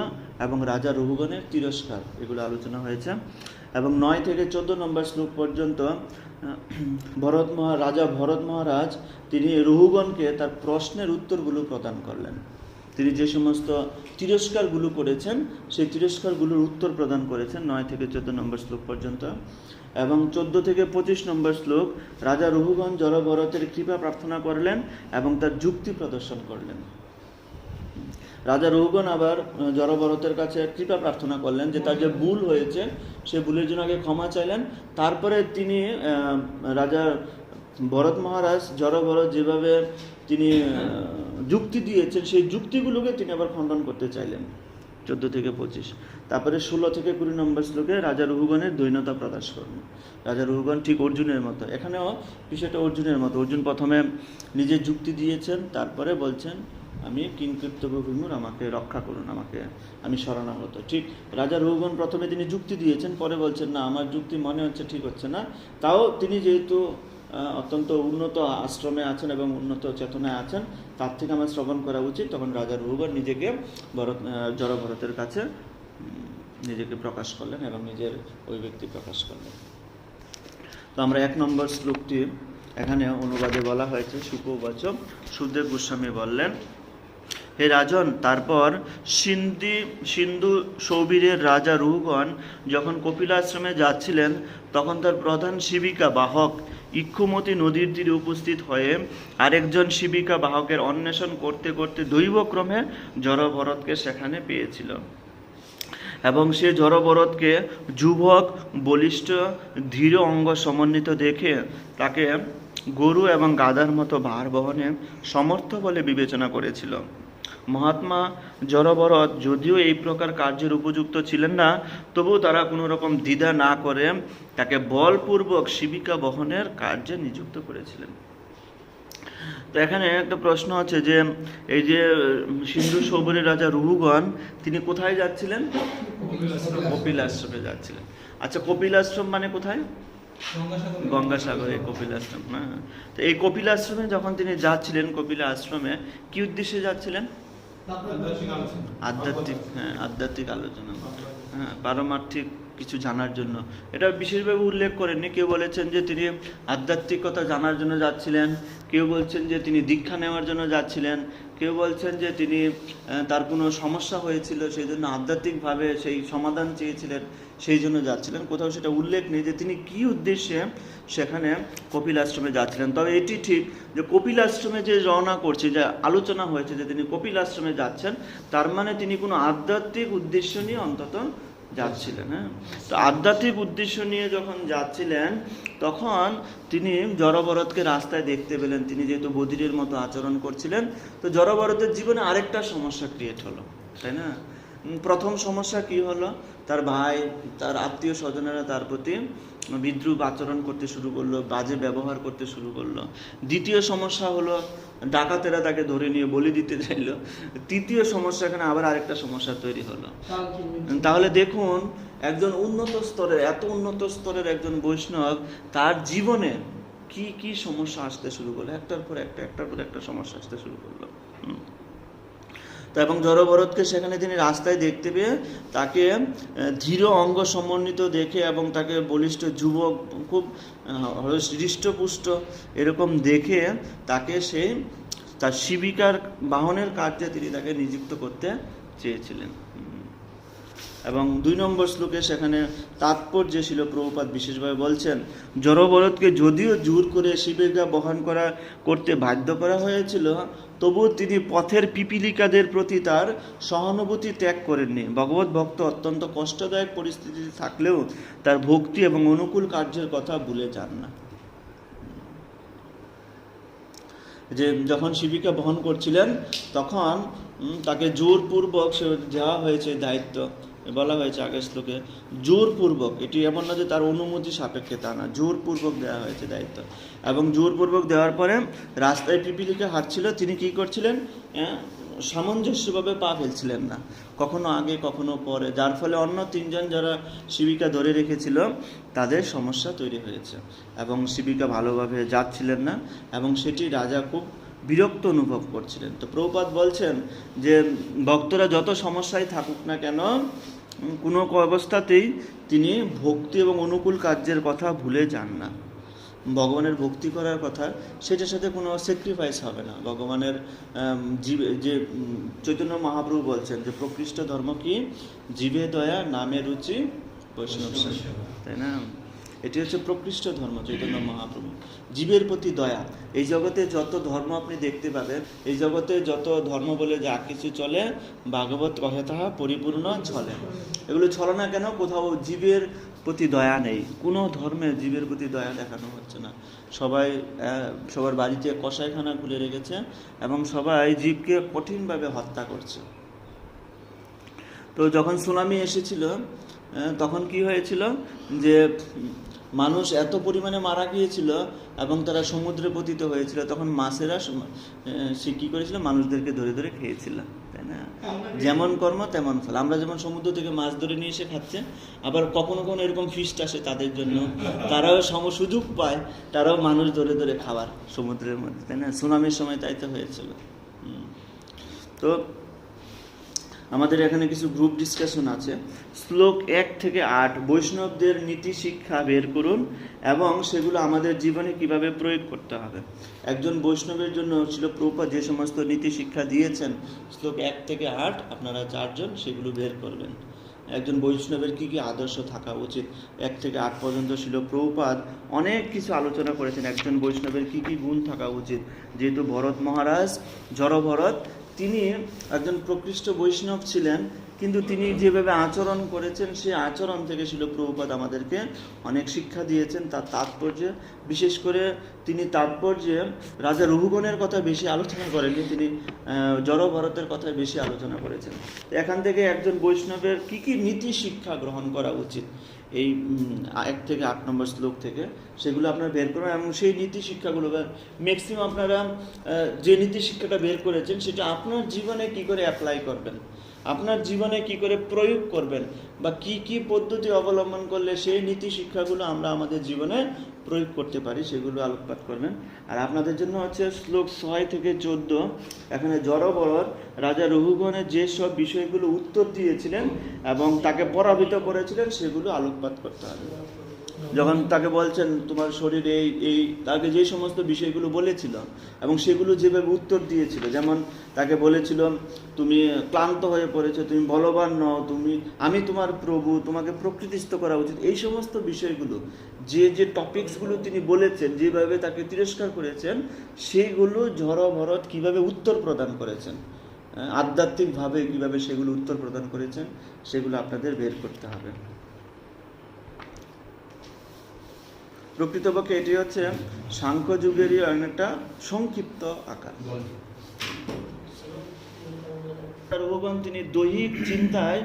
এবং রাজা রঘুগণের তিরস্কার, এগুলো আলোচনা হয়েছে। এবং 9 থেকে 14 নম্বর শ্লোক পর্যন্ত রাজা ভরত মহারাজ তিনি রঘুগণকে তার প্রশ্নের উত্তরগুলো প্রদান করলেন। তিনি যে সমস্ত তিরস্কারগুলো করেছেন সেই তিরস্কারগুলোর উত্তর প্রদান করেছেন 9 থেকে 14 নম্বর শ্লোক পর্যন্ত। এবং 14 থেকে 25 নম্বর শ্লোক রাজা রঘুগণ জড় ভরতের কৃপা প্রার্থনা করলেন এবং তার যুক্তি প্রদর্শন করলেন। রাজা রঘুগণ আবার জড় ভরতের কাছে কৃপা প্রার্থনা করলেন যে তার যে ভুল হয়েছে সেই ভুলের জন্য আগে ক্ষমা চাইলেন। তারপরে তিনি রাজা ভরত মহারাজ জড় ভরত যেভাবে তিনি যুক্তি দিয়েছেন সেই যুক্তিগুলোকে তিনি আবার খণ্ডন করতে চাইলেন 14 থেকে 25। তারপরে 16 থেকে 20 নম্বর শ্লোকে রাজা রঘুগণের দৈন্যতা প্রকাশ করলেন। রাজা রঘুগণ ঠিক অর্জুনের মতো, এখানেও বিষয়টা অর্জুনের মতো। অর্জুন প্রথমে নিজের যুক্তি দিয়েছেন, তারপরে বলছেন আমি কিংকৃতব্য বিমূঢ়, আমাকে রক্ষা করুন, আমি শরণাগত। ঠিক রাজা রঘুগণ প্রথমে তিনি যুক্তি দিয়েছেন, পরে বলছেন না আমার যুক্তি মনে হচ্ছে ঠিক হচ্ছে না। তাও তিনি যেহেতু অত্যন্ত উন্নত আশ্রমে আছেন এবং উন্নত চেতনায় আছেন, তার থেকে আমার শ্রবণ করা উচিত। তখন রাজা রঘুগণ নিজেকে জড় ভরতের কাছে নিজেকে প্রকাশ করলেন এবং নিজের অভিব্যক্তি প্রকাশ করলেন। তো আমরা 1 নম্বর শ্লোকটি এখানে অনুবাদে বলা হয়েছে সুকৌবাচ। সুখদেব গোস্বামী বললেন, হে রাজন, তারপর সিন্ধু সৌবীরের রাজা রঘুগণ যখন কপিলাশ্রমে যাচ্ছিলেন তখন তার প্রধান শিবিকা বাহক ইক্ষুমতী নদীর তীরে উপস্থিত হয়ে আরেকজন শিবিকা বাহকের অন্বেষণ করতে করতে দৈবক্রমে জড় ভরতকে সেখানে পেয়েছিল। এবং সে জড় ভরতকে যুবক, বলিষ্ঠ, ধীর অঙ্গ সমন্বিত দেখে তাকে গরু এবং গাধার মতো ভার বহনে সমর্থ বলে বিবেচনা করেছিল। মহাত্মা জড় ভরত যদিও এই প্রকার কার্যের উপযুক্ত ছিলেন না, তবুও তারা কোনো রকম দ্বিধা না করে তাকে বলপূর্বক শিবিকা বহনের কার্যে নিযুক্ত করেছিলেন। তো এখানে একটা প্রশ্ন আছে যে এই যে সিন্ধু সৌবরের রাজা রঘুগণ তিনি কোথায় যাচ্ছিলেন? কপিলাশ্রমে যাচ্ছিলেন। আচ্ছা, কপিলাশ্রম মানে কোথায়? গঙ্গাসাগরে কপিলাশ্রম না। তো এই কপিলাশ্রমে যখন তিনি যাচ্ছিলেন, কপিলা আশ্রমে কি উদ্দেশ্যে যাচ্ছিলেন? আধ্যাত্মিক আলোচনা, পারমার্থিক কিছু জানার জন্য। এটা বিশেষভাবে উল্লেখ করেননি। কেউ বলেছেন যে তিনি আধ্যাত্মিকতা জানার জন্য যাচ্ছিলেন, কেউ বলছেন যে তিনি দীক্ষা নেওয়ার জন্য যাচ্ছিলেন, কেউ বলছেন যে তিনি তার কোনো সমস্যা হয়েছিল সেই জন্য আধ্যাত্মিকভাবে সেই সমাধান চেয়েছিলেন, সেই জন্য যাচ্ছিলেন। কোথাও সেটা উল্লেখ নেই যে তিনি কী উদ্দেশ্যে সেখানে কপিল আশ্রমে যাচ্ছিলেন। তবে এটি ঠিক যে কপিল আশ্রমে যে রওনা করছে, যে আলোচনা হয়েছে যে তিনি কপিল আশ্রমে যাচ্ছেন, তার মানে তিনি কোনো আধ্যাত্মিক উদ্দেশ্য নিয়ে অন্তত যাচ্ছিলেন। তো আধ্যাত্মিক উদ্দেশ্য নিয়ে যখন যাচ্ছিলেন তখন তিনি জড় ভরতকে রাস্তায় দেখতে পেলেন। তিনি যেহেতু বধিরের মতো আচরণ করছিলেন, তো জড় ভরতের জীবনে আরেকটা সমস্যা ক্রিয়েট হলো, তাই না? প্রথম সমস্যা কি হলো? তার ভাই, তার আত্মীয় স্বজনেরা তার প্রতি বিদ্রূপ আচরণ করতে শুরু করলো, বাজে ব্যবহার করতে শুরু করলো। দ্বিতীয় সমস্যা হলো ডাকাতেরা তাকে ধরে নিয়ে বলি দিতে চাইলো। তৃতীয় সমস্যা, এখানে আবার আরেকটা সমস্যা তৈরি হলো। তাহলে দেখুন, একজন এত উন্নত স্তরের একজন বৈষ্ণব, তার জীবনে কি কি সমস্যা আসতে শুরু করলো, একটার পর একটা সমস্যা আসতে শুরু করলো। তো এবং জড়ভরতকে সেখানে তিনি রাস্তায় দেখতে পেয়ে তাকে ধীর অঙ্গ সমন্বিত দেখে এবং তাকে বলিষ্ঠ যুবক, খুব হৃষ্টপুষ্ট এরকম দেখে তাকে সেই তার শিবিকার বাহনের কার্যে তিনি তাকে নিযুক্ত করতে চেয়েছিলেন। এবং 2 নম্বর শ্লোকে সেখানে তাৎপর্য ছিল, প্রভুপাদ বিশেষভাবে বলছেন, জড়ভরতকে যদিও জোর করে শিবিকা বহন করতে বাধ্য করা হয়েছিল, তবুও তিনি পথের পিপিলিকাদের প্রতি তার সহানুভূতি ত্যাগ করেননি। ভগবত ভক্ত অত্যন্ত কষ্টদায়ক পরিস্থিতিতে থাকলেও তার ভক্তি এবং অনুকূল কার্যের কথা ভুলে যান না। যে যখন শিবিকা বহন করছিলেন তখন তাকে জোরপূর্বক দেওয়া হয়েছে দায়িত্ব, বলা হয়েছে আগের শ্লোকে, জোরপূর্বক। এটি এমন না যে তার অনুমতি সাপেক্ষে, তা না, জোরপূর্বক দেওয়া হয়েছে দায়িত্ব। এবং জোরপূর্বক দেওয়ার পরে রাস্তায় পিপিলিকা হাঁটছিল, তিনি কি করছিলেন, সামঞ্জস্যভাবে পা ফেলছিলেন না, কখনো আগে কখনো পরে, যার ফলে অন্য 3 জন যারা শিবিকা ধরে রেখেছিল তাদের সমস্যা তৈরি হয়েছে এবং শিবিকা ভালোভাবে যাচ্ছিলেন না, এবং সেটি রাজা খুব বিরক্ত অনুভব করছিলেন। তো প্রভুপাদ বলছেন যে ভক্তরা যত সমস্যায় থাকুক না কেন, কোনো অবস্থাতেই তিনি ভক্তি এবং অনুকূল কার্যের কথা ভুলে যান না। ভগবানের ভক্তি করার কথা, সেটার সাথে কোনো স্যাক্রিফাইস হবে না। ভগবানের যে চৈতন্য মহাপ্রভু বলছেন যে প্রকৃষ্ট ধর্ম কি, জীবে দয়া, নামে রুচি, বৈষ্ণব সেবা, তাই না? এটি হচ্ছে প্রকৃষ্ট ধর্ম, চৈতন্য মহাপ্রভু। জীবের প্রতি দয়া। এই জগতে যত ধর্ম আপনি দেখতে পাবেন, এই জগতে যত ধর্ম বলে যা কিছু চলে, ভাগবত কহে তাহা পরিপূর্ণ চলে। এগুলো চলে না কেন? কোথাও জীবের প্রতি দয়া নেই, কোনো ধর্মে জীবের প্রতি দয়া দেখানো হচ্ছে না। সবার বাড়িতে কসাইখানা খুলে রেখেছে এবং সবাই জীবকে কঠিনভাবে হত্যা করছে। তো যখন সুনামি এসেছিল তখন কি হয়েছিল, যে মানুষ এত পরিমাণে মারা গিয়েছিল এবং তারা সমুদ্রে পতিত হয়েছিল, তখন মাছেরা সে কী করেছিল, মানুষদেরকে ধরে ধরে খেয়েছিল, তাই না? যেমন কর্ম তেমন ফল। আমরা যেমন সমুদ্র থেকে মাছ ধরে নিয়ে এসে খাচ্ছে, আবার কখনো কখনো এরকম ফিস্ট আসে তাদের জন্য, তারাও সুযোগ পায়, তারাও মানুষ ধরে ধরে খাবার সমুদ্রের মধ্যে, তাই না? সুনামির সময় তাই তো হয়েছিল। তো আমাদের এখানে কিছু গ্রুপ ডিসকাশন আছে। শ্লোক 1 থেকে 8 বৈষ্ণবদের নীতি শিক্ষা বের করুন এবং সেগুলো আমাদের জীবনে কিভাবে প্রয়োগ করতে হবে। একজন বৈষ্ণবের জন্য ছিল প্রভুপাদ যে সমস্ত নীতি শিক্ষা দিয়েছেন, শ্লোক 1 থেকে 8 আপনারা 4 জন সেগুলো বের করবেন। একজন বৈষ্ণবের কি কি আদর্শ থাকা উচিত, 1 থেকে 8 পর্যন্ত ছিল প্রভুপাদ অনেক কিছু আলোচনা করেছেন। একজন বৈষ্ণবের কি কি গুণ থাকা উচিত, যেহেতু ভরত মহারাজ, জড়ভরত, তিনি একজন প্রকৃষ্ট বৈষ্ণব ছিলেন, কিন্তু তিনি যেভাবে আচরণ করেছেন সেই আচরণ থেকে ছিল প্রভুপাদ আমাদেরকে অনেক শিক্ষা দিয়েছেন। তার তাৎপর্য, বিশেষ করে তিনি তাৎপর্যে রাজা রঘুগণের কথা বেশি আলোচনা করেননি, তিনি জড়ভরতের কথা বেশি আলোচনা করেছেন। এখান থেকে একজন বৈষ্ণবের কি কি নীতি শিক্ষা গ্রহণ করা উচিত, এই 1 থেকে 8 নম্বর শ্লোক থেকে সেগুলো আপনারা বের করবেন এবং সেই নীতি শিক্ষাগুলো ম্যাক্সিমাম আপনারা যে নীতি শিক্ষাটা বের করেছেন সেটা আপনার জীবনে কি করে অ্যাপ্লাই করবেন, আপনার জীবনে কি করে প্রয়োগ করবেন, বা কি কি পদ্ধতি অবলম্বন করলে সেই নীতি শিক্ষাগুলো আমরা আমাদের জীবনে প্রয়োগ করতে পারি, সেগুলো আলোকপাত করবেন। আর আপনাদের জন্য হচ্ছে শ্লোক 6 থেকে 14, এখানে জড়ভরত রাজা রঘুগণের যেসব বিষয়গুলো উত্তর দিয়েছিলেন এবং তাকে পরাজিত করেছিলেন সেগুলো আলোকপাত করতে হবে। যখন তাকে বলছেন তোমার শরীরে এই তাকে যে সমস্ত বিষয়গুলো বলেছিল এবং সেগুলো যেভাবে উত্তর দিয়েছিল, যেমন তাকে বলেছিল তুমি ক্লান্ত হয়ে পড়েছো, তুমি বলবান নও, আমি তোমার প্রভু, তোমাকে প্রকৃতিস্থ করা উচিত, এই সমস্ত বিষয়গুলো যে টপিকসগুলো তিনি বলেছেন, যেভাবে তাকে তিরস্কার করেছেন, সেইগুলো জড়ভরত কিভাবে উত্তর প্রদান করেছেন, আধ্যাত্মিকভাবে কিভাবে সেগুলো উত্তর প্রদান করেছেন, সেগুলো আপনাদের বের করতে হবে। প্রকৃতপক্ষে এটি হচ্ছে সাংখ্য যুগেরই অনেকটা সংক্ষিপ্ত আকার। রঘুগণ তিনি দৈহিক চিন্তায়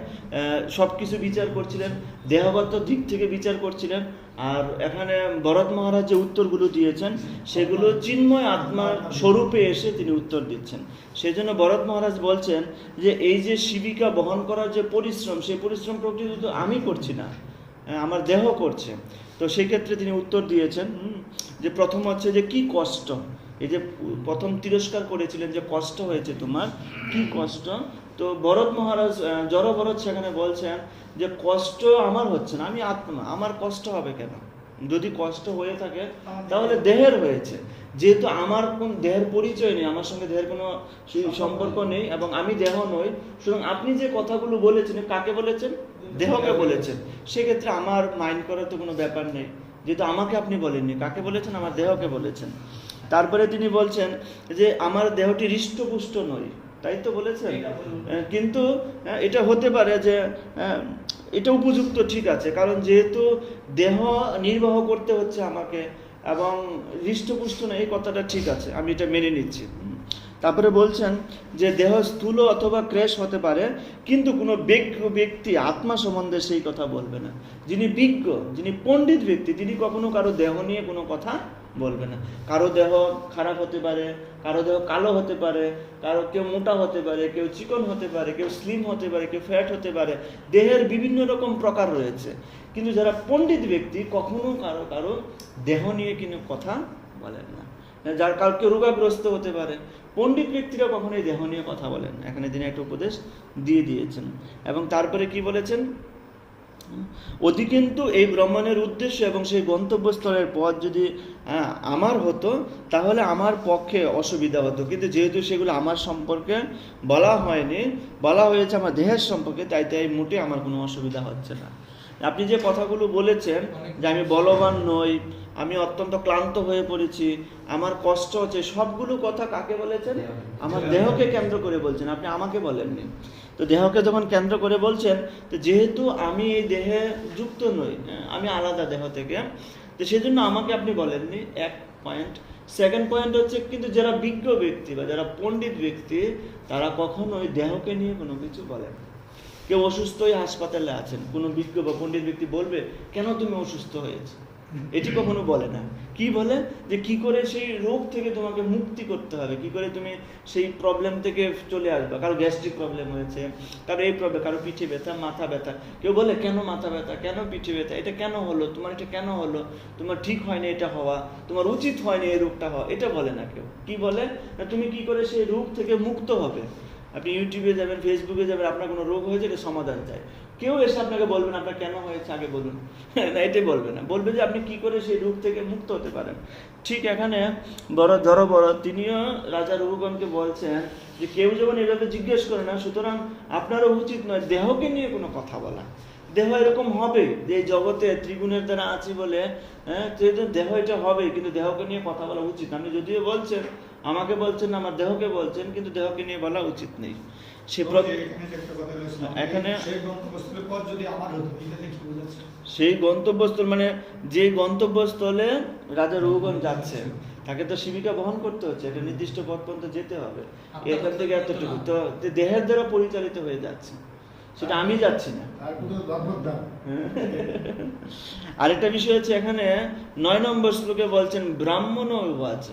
সব কিছু বিচার করছিলেন, দেহগত দিক থেকে বিচার করছিলেন। আর এখানে ভরত মহারাজ যে উত্তরগুলো দিয়েছেন সেগুলো চিন্ময় আত্মার স্বরূপে এসে তিনি উত্তর দিচ্ছেন। সেই জন্য ভরত মহারাজ বলছেন যে এই যে শিবিকা বহন করার যে পরিশ্রম, সেই পরিশ্রম প্রকৃত তো আমি করছি না, আমার দেহ করছে। তো সেই ক্ষেত্রে তিনি উত্তর দিয়েছেন যে প্রথম হচ্ছে যে কি কষ্ট, এই যে প্রথম তিরস্কার করেছিলেন যে কষ্ট হয়েছে তোমার, কি কষ্ট। তো ভরত মহারাজ জড় ভরত সেখানে বলছেন যে কষ্ট আমার হচ্ছে না, আমি আত্মা, আমার কষ্ট হবে কেন? যদি কষ্ট হয়ে থাকে তাহলে দেহের হয়েছে, যেহেতু আমার কোন দেহের পরিচয় নেই, আমার সঙ্গে দেহের কোনো সম্পর্ক নেই এবং আমি দেহ নই, সুতরাং আপনি যে কথাগুলো বলেছেন কাকে বলেছেন? দেহকে বলেছেন। সেক্ষেত্রে আমার মাইন্ড করার তো কোনো ব্যাপার নেই, যেহেতু আমাকে আপনি বলেননি, কাকে বলেছেন? আমার দেহকে বলেছেন। তারপরে তিনি বলছেন যে আমার দেহটি হৃষ্টপুষ্ট নয়, তাই তো বলেছেন, কিন্তু এটা হতে পারে যে এটা উপযুক্ত, ঠিক আছে, কারণ যেহেতু দেহ নির্বাহ করতে হচ্ছে আমাকে এবং হৃষ্টপুষ্ট নয়, এই কথাটা ঠিক আছে, আমি এটা মেনে নিচ্ছি। তারপরে বলছেন যে দেহ স্থূল অথবা ক্লেশ হতে পারে, কিন্তু কোনো বিজ্ঞ ব্যক্তি আত্মা সম্বন্ধে সেই কথা বলবে না। যিনি বিজ্ঞ, যিনি পণ্ডিত ব্যক্তি, তিনি কখনো কারো দেহ নিয়ে কোনো কথা বলবে না। কারো দেহ খারাপ হতে পারে, কারো দেহ কালো হতে পারে, কেউ মোটা হতে পারে, কেউ চিকন হতে পারে, কেউ স্লিম হতে পারে, কেউ ফ্যাট হতে পারে, দেহের বিভিন্ন রকম প্রকার রয়েছে। কিন্তু যারা পণ্ডিত ব্যক্তি কখনো কারো দেহ নিয়ে কোনো কথা বলেন না। যার কাউকে রোগাগ্রস্ত হতে পারে, পণ্ডিত ব্যক্তিরা কখনোই দেহ নিয়ে কথা বলেন না। এখানে তিনি একটা উপদেশ দিয়ে দিয়েছেন। এবং তারপরে কি বলেছেন? অতি কিন্তু এই ভ্রমণের উদ্দেশ্য এবং সেই গন্তব্যস্থলের পথ যদি আমার হতো তাহলে আমার পক্ষে অসুবিধা হতো, কিন্তু যেহেতু সেগুলো আমার সম্পর্কে বলা হয়নি, বলা হয়েছে আমার দেহের সম্পর্কে, তাই মোটে আমার কোনো অসুবিধা হচ্ছে না। আপনি যে কথাগুলো বলেছেন যে আমি বলবান নই, আমি অত্যন্ত ক্লান্ত হয়ে পড়েছি, আমার কষ্ট হচ্ছে, সবগুলো কথা কাকে বলেছেন? আমার দেহকে কেন্দ্র করে বলছেন, আপনি আমাকে বলেননি। তো দেহকে যখন কেন্দ্র করে বলছেন, তো যেহেতু আমি এই দেহে যুক্ত নই, আমি আলাদা দেহ থেকে, তো সেই জন্য আমাকে আপনি বলেননি, এক পয়েন্ট। সেকেন্ড পয়েন্ট হচ্ছে, কিন্তু যারা বিজ্ঞ ব্যক্তি বা যারা পণ্ডিত ব্যক্তি তারা কখনোই দেহকে নিয়ে কোনো কিছু বলেন না। কেউ অসুস্থ হয়ে হাসপাতালে আছেন, কোনো বিজ্ঞ বা পণ্ডিত ব্যক্তি বলবে কেন তুমি অসুস্থ হয়েছে? এটি কখনো বলে না। কি বলে? যে কি করে সেই রোগ থেকে তোমাকে মুক্তি করতে হবে, কি করে তুমি সেই প্রবলেম থেকে চলে আসবে। কারো গ্যাস্ট্রিক প্রবলেম হয়েছে, কারো এই প্রবলেম, কারো পিঠে ব্যথা, মাথা ব্যথা। কেউ বলে কেন মাথা ব্যথা, কেন পিঠে ব্যথা, এটা কেন হলো তোমার, এটা কেন হলো, তোমার ঠিক হয়নি এটা হওয়া, তোমার উচিত হয়নি এই রোগটা হওয়া, এটা বলে না কেউ। কি বলে? তুমি কি করে সেই রোগ থেকে মুক্ত হবে। আপনি ইউটিউবে যাবেন, ফেসবুকে যাবেন, আপনার কোনো রোগ হয়েছে, এটা সমাধান চাই, কেউ এসে আপনাকে বলবেন আপনার কেন হয়েছে আগে বলুন, না এটাই বলবে না, বলবে যে আপনি কি করে সেই রোগ থেকে মুক্ত হতে পারেন। ঠিক এখানে বড় তিনিও রাজা রঘুগণকে বলছেন যে কেউ যেমন এভাবে জিজ্ঞেস করে না, সুতরাং আপনারও উচিত নয় দেহকে নিয়ে কোনো কথা বলা। দেহ এরকম হবে যে এই জগতে ত্রিগুণের দ্বারা আছি বলে দেহ এটা হবে, কিন্তু দেহকে নিয়ে কথা বলা উচিত। আপনি যদিও বলছেন, আমাকে বলছেন না, আমার দেহকে বলছেন, কিন্তু দেহকে নিয়ে বলা উচিত নেই। এখানে সেই গন্তব্যস্থল মানে যে গন্তব্যস্থলে রাজা রঘুগণ যাচ্ছেন তাকে তো শিবিকা বহন করতে হচ্ছে, একটা নির্দিষ্ট পথ পর্যন্ত যেতে হবে, এখান থেকে এতটুকু তো দেহের দ্বারা পরিচালিত হয়ে যাচ্ছে, সেটা আমি যাচ্ছি না। আরেকটা বিষয় হচ্ছে এখানে 9 নম্বর শ্লোকে বলছেন ব্রাহ্মণ উবাচ।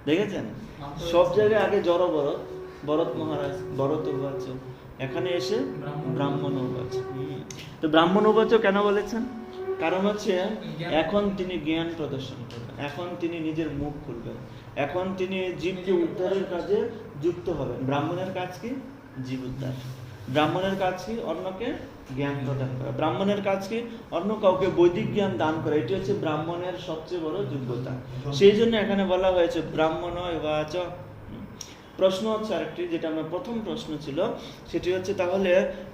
দেখেছেন সব জায়গায় আগে ভরত মহারাজ ভরত উবাচ, এখানে এসে ব্রাহ্মণ উবাচ। তো ব্রাহ্মণ উবাচ কেন বলেছেন? কারণ হচ্ছে এখন তিনি জ্ঞান প্রদর্শন করবেন, এখন তিনি নিজের মুখ খুলবেন, এখন তিনি জীবকে উদ্ধারের কাজে যুক্ত হবেন। ব্রাহ্মণের কাজ কি? জীব উদ্ধার। ব্রাহ্মণের কাজ কি? অন্যকে জ্ঞান প্রদান করা। ব্রাহ্মণের কাজ কি? অন্য কাউকে বৈদিক জ্ঞান দান করা। এটি হচ্ছে ব্রাহ্মণের সবচেয়ে বড় যোগ্যতা। সেই জন্য এখানে বলা হয়েছে ব্রাহ্মণ উবাচ। প্রশ্ন হচ্ছে আরেকটি, যেটা আমার প্রথম প্রশ্ন ছিল, সেটি হচ্ছে তাহলে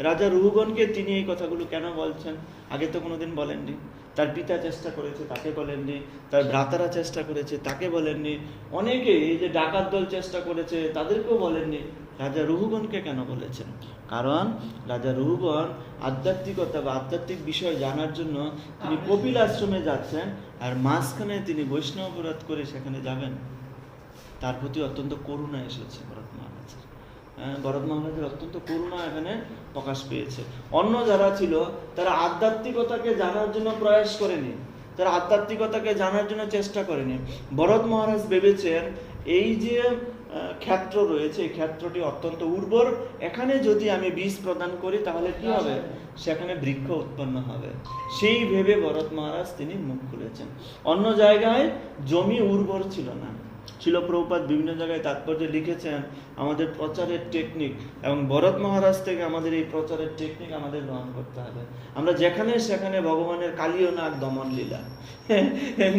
রাজা রঘুগণকে তিনি এই কথাগুলো কেন বলছেন? আগে তো কোনোদিন বলেননি। তার পিতা চেষ্টা করেছে, তাকে বলেননি। তার ভ্রাতারা চেষ্টা করেছে, তাকে বলেননি। অনেকে এই যে ডাকাত দল চেষ্টা করেছে, তাদেরকেও বলেননি। রাজা রঘুগণকে কেন বলেছেন? কারণ রাজা রঘুগণ আধ্যাত্মিকতা বা আধ্যাত্মিক বিষয় জানার জন্য তিনি কপিল আশ্রমে যাচ্ছেন, আর মাঝখানে তিনি বৈষ্ণব অপরাধ করে সেখানে যাবেন। তার প্রতি অত্যন্ত করুণা এসেছে ভরত মহারাজের। ভরত মহারাজের অত্যন্ত করুণা এখানে প্রকাশ পেয়েছে। অন্য যারা ছিল তারা আধ্যাত্মিকতাকে জানার জন্য প্রয়াস করেনি, তারা আধ্যাত্মিকতাকে জানার জন্য চেষ্টা করেনি। ভরত মহারাজ ভেবেছেন এই যে ক্ষেত্র রয়েছে, এই ক্ষেত্রটি অত্যন্ত উর্বর, এখানে যদি আমি বীজ প্রদান করি তাহলে কি হবে, সেখানে বৃক্ষ উৎপন্ন হবে। সেই ভেবে ভরত মহারাজ তিনি মুখ খুলেছেন। অন্য জায়গায় জমি উর্বর ছিল না। শিল প্রভুপাদ বিভিন্ন জায়গায় তাৎপর্যে লিখেছেন আমাদের প্রচারের টেকনিক, এবং ভরত মহারাজ থেকে আমাদের এই প্রচারের টেকনিক আমাদের গ্রহণ করতে হবে। আমরা যেখানে সেখানে ভগবানের কালীয় নাগ দমন লীলা,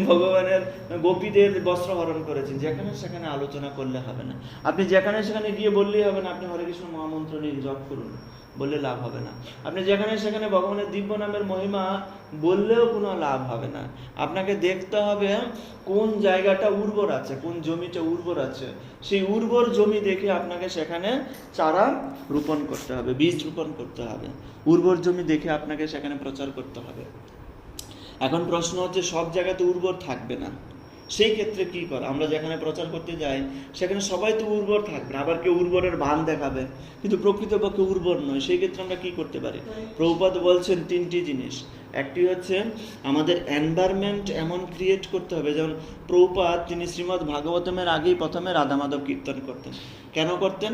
ভগবানের গোপীদের বস্ত্রহরণ করেছেন, যেখানে সেখানে আলোচনা করলে হবে না। আপনি যেখানে সেখানে গিয়ে বললেই হবে না আপনি হরে কৃষ্ণ মহামন্ত্র নিয়ে জপ করুন, বললে লাভ হবে না। আপনি যেখানে সেখানে ভগবানের দিব্য নামের মহিমা বললেও কোনো লাভ হবে না। আপনাকে দেখতে হবে কোন জায়গাটা উর্বর আছে, কোন জমিটা উর্বর আছে, সেই উর্বর জমি দেখে আপনাকে সেখানে চারা রোপণ করতে হবে, বীজ রোপণ করতে হবে। উর্বর জমি দেখে আপনাকে সেখানে প্রচার করতে হবে। এখন প্রশ্ন হচ্ছে সব জায়গাতে উর্বর থাকবে না, সেই ক্ষেত্রে কি করা? আমরা যেখানে প্রচার করতে যাই সেখানে সবাই তো উর্বর থাকবে না, আবার কেউ উর্বরের ভান দেখাবে কিন্তু প্রকৃতপক্ষে উর্বর নয়। সেই ক্ষেত্রে আমরা কি করতে পারি? প্রভুপাদ বলছেন তিনটি জিনিস। একটি হচ্ছে আমাদের এনভায়রনমেন্ট এমন ক্রিয়েট করতে হবে, যেমন প্রভুপাদ তিনি শ্রীমদ্ ভাগবতমের আগেই প্রথমে রাধা মাধব কীর্তন করতেন। কেন করতেন?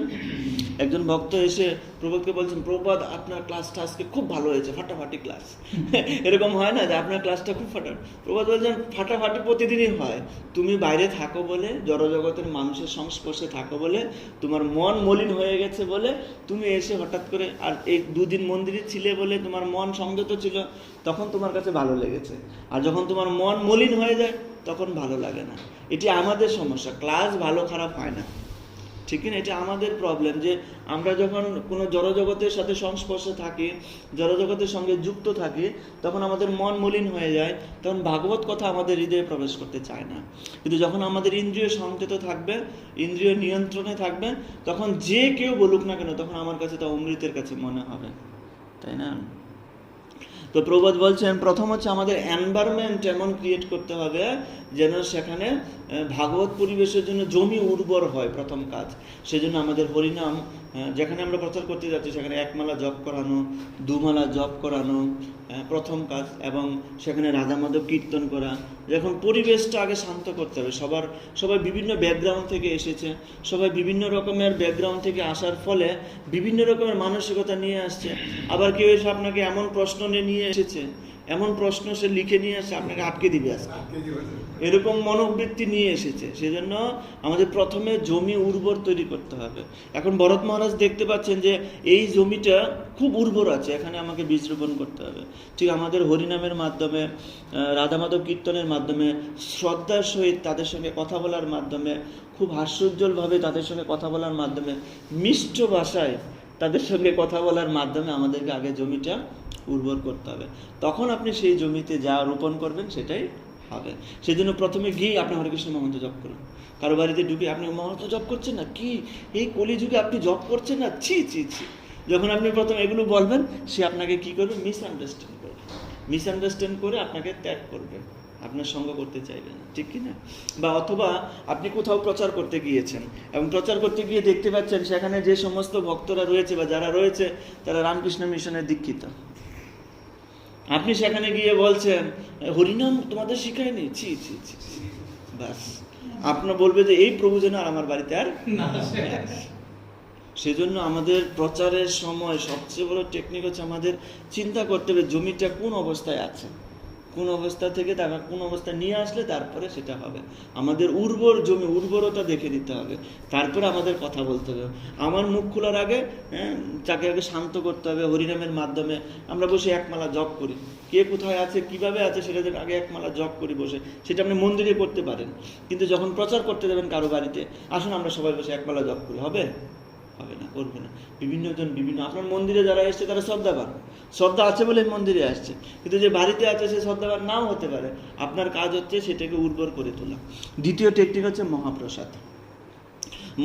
একজন ভক্ত এসে প্রভুপাদকে বলছেন, প্রভুপাদ আপনার ক্লাসটা আজকে খুব ভালো হয়েছে, ফাটাফাটি ক্লাস। এরকম হয় না যে আপনার ক্লাসটা খুব ফাটাফাটি? প্রভুপাদ বলছেন ফাটাফাটি প্রতিদিনই হয়, তুমি বাইরে থাকো বলে, জড়জগতের মানুষের সংস্পর্শে থাকো বলে, তোমার মন মলিন হয়ে গেছে বলে তুমি এসে হঠাৎ করে, আর এই দুদিন মন্দিরে ছিলে বলে তোমার মন সংযত ছিল, তখন তোমার কাছে ভালো লেগেছে। আর যখন তোমার মন মলিন হয়ে যায় তখন ভালো লাগে না। এটি আমাদের সমস্যা, ক্লাস ভালো খারাপ হয় না, ঠিক না? এটা আমাদের প্রবলেম যে আমরা যখন কোনো জড়জগতের সাথে সংস্পর্শে থাকি, জড়জগতের সঙ্গে যুক্ত থাকি, তখন আমাদের মন মলিন হয়ে যায়, তখন ভাগবত কথা আমাদের হৃদয়ে প্রবেশ করতে চায় না। কিন্তু যখন আমাদের ইন্দ্রিয় সংযত থাকবে, ইন্দ্রিয় নিয়ন্ত্রণে থাকবে, তখন যে কেউ বলুক না কেন তখন আমার কাছে তা অমৃতের কাছে মনে হবে, তাই না? তো প্রভুপাদ বলছেন প্রথম হচ্ছে আমাদের এনভায়রনমেন্ট এমন ক্রিয়েট করতে হবে যেন সেখানে ভাগবত পরিবেশের জন্য জমি উর্বর হয়, প্রথম কাজ। সেজন্য আমাদের হরিনাম যেখানে আমরা প্রচার করতে যাচ্ছি সেখানে একমালা জপ করানো, দুমালা জপ করানো প্রথম কাজ, এবং সেখানে রাধা মাধব কীর্তন করা। যখন পরিবেশটা আগে শান্ত করতে হবে, সবাই বিভিন্ন ব্যাকগ্রাউন্ড থেকে এসেছে, সবাই বিভিন্ন রকমের ব্যাকগ্রাউন্ড থেকে আসার ফলে বিভিন্ন রকমের মানসিকতা নিয়ে আসছে। আবার কেউ এসে আপনাকে এমন প্রশ্ন নিয়ে এসেছে, এমন প্রশ্ন সে লিখে নিয়ে আসছে আপনাকে আটকে দিবে আজকে, এরকম মনোবৃত্তি নিয়ে এসেছে। সেজন্য আমাদের প্রথমে জমি উর্বর তৈরি করতে হবে। এখন ভরত মহারাজ দেখতে পাচ্ছেন যে এই জমিটা খুব উর্বর আছে, এখানে আমাকে বীজ রোপণ করতে হবে। ঠিক আমাদের হরিনামের মাধ্যমে, রাধা মাধব কীর্তনের মাধ্যমে, শ্রদ্ধার সহিত তাদের সঙ্গে কথা বলার মাধ্যমে, খুব হাস্যোজ্জ্বলভাবে তাদের সঙ্গে কথা বলার মাধ্যমে, মিষ্ট ভাষায় তাদের সঙ্গে কথা বলার মাধ্যমে আমাদেরকে আগে জমিটা উর্বর করতে হবে। তখন আপনি সেই জমিতে যা রোপণ করবেন সেটাই হবে। সেই জন্য প্রথমে গিয়ে আপনি হরে কৃষ্ণ মহামন্ত্র জপ করুন। কারো বাড়িতে ঢুকে আপনি মহামন্ত্র জপ করছেন না, কি এই কলিযুগে আপনি জপ করছেন না, ছি ছি ছি। যখন আপনি প্রথম এগুলো বলবেন, সে আপনাকে কি করবে? মিসআন্ডারস্ট্যান্ড করবে। মিসআন্ডারস্ট্যান্ড করে আপনাকে ত্যাগ করবে, আপনার সঙ্গ করতে চাইবে না, ঠিক কি না? বা অথবা আপনি কোথাও প্রচার করতে গিয়েছেন এবং প্রচার করতে গিয়ে দেখতে পাচ্ছেন সেখানে যে সমস্ত ভক্তরা রয়েছে বা যারা রয়েছে তারা রামকৃষ্ণ মিশনের দীক্ষিত। আপনি সেখানে গিয়ে বলছেন হরিনাম তোমাদের শিখায়নি, ছি ছি ছি, ব্যাস আপনার বলবে যে এই প্রভু যেন আর আমার বাড়িতে আর না। সেজন্য আমাদের প্রচারের সময় সবচেয়ে বড় টেকনিক হচ্ছে আমাদের চিন্তা করতে হবে জমিটা কোন অবস্থায় আছে, কোন অবস্থা থেকে তাকে কোন অবস্থা নিয়ে আসলে তারপরে সেটা হবে। আমাদের উর্বর জমি, উর্বরতা দেখে দিতে হবে, তারপরে আমাদের কথা বলতে হবে। আমার মুখ খোলার আগে তাকে আগে শান্ত করতে হবে। হরিনামের মাধ্যমে আমরা বসে একমালা জপ করি, কে কোথায় আছে কিভাবে আছে সেটা আগে একমালা জপ করি বসে, সেটা আপনি মন্দিরে করতে পারেন। কিন্তু যখন প্রচার করতে যাবেন কারো বাড়িতে, আসুন আমরা সবাই বসে একমালা জপ করি, হবে? হবে না, করবে না। বিভিন্নজন বিভিন্ন, আপনার মন্দিরে যারা এসছে তারা শ্রদ্ধাবান, শ্রদ্ধা আছে বলে মন্দিরে আসছে, কিন্তু যে বাড়িতে আছে সে শ্রদ্ধাবান নাও হতে পারে। আপনার কাজ হচ্ছে সেটাকে উর্বর করে তোলা। দ্বিতীয় টেকনিক হচ্ছে মহাপ্রসাদ।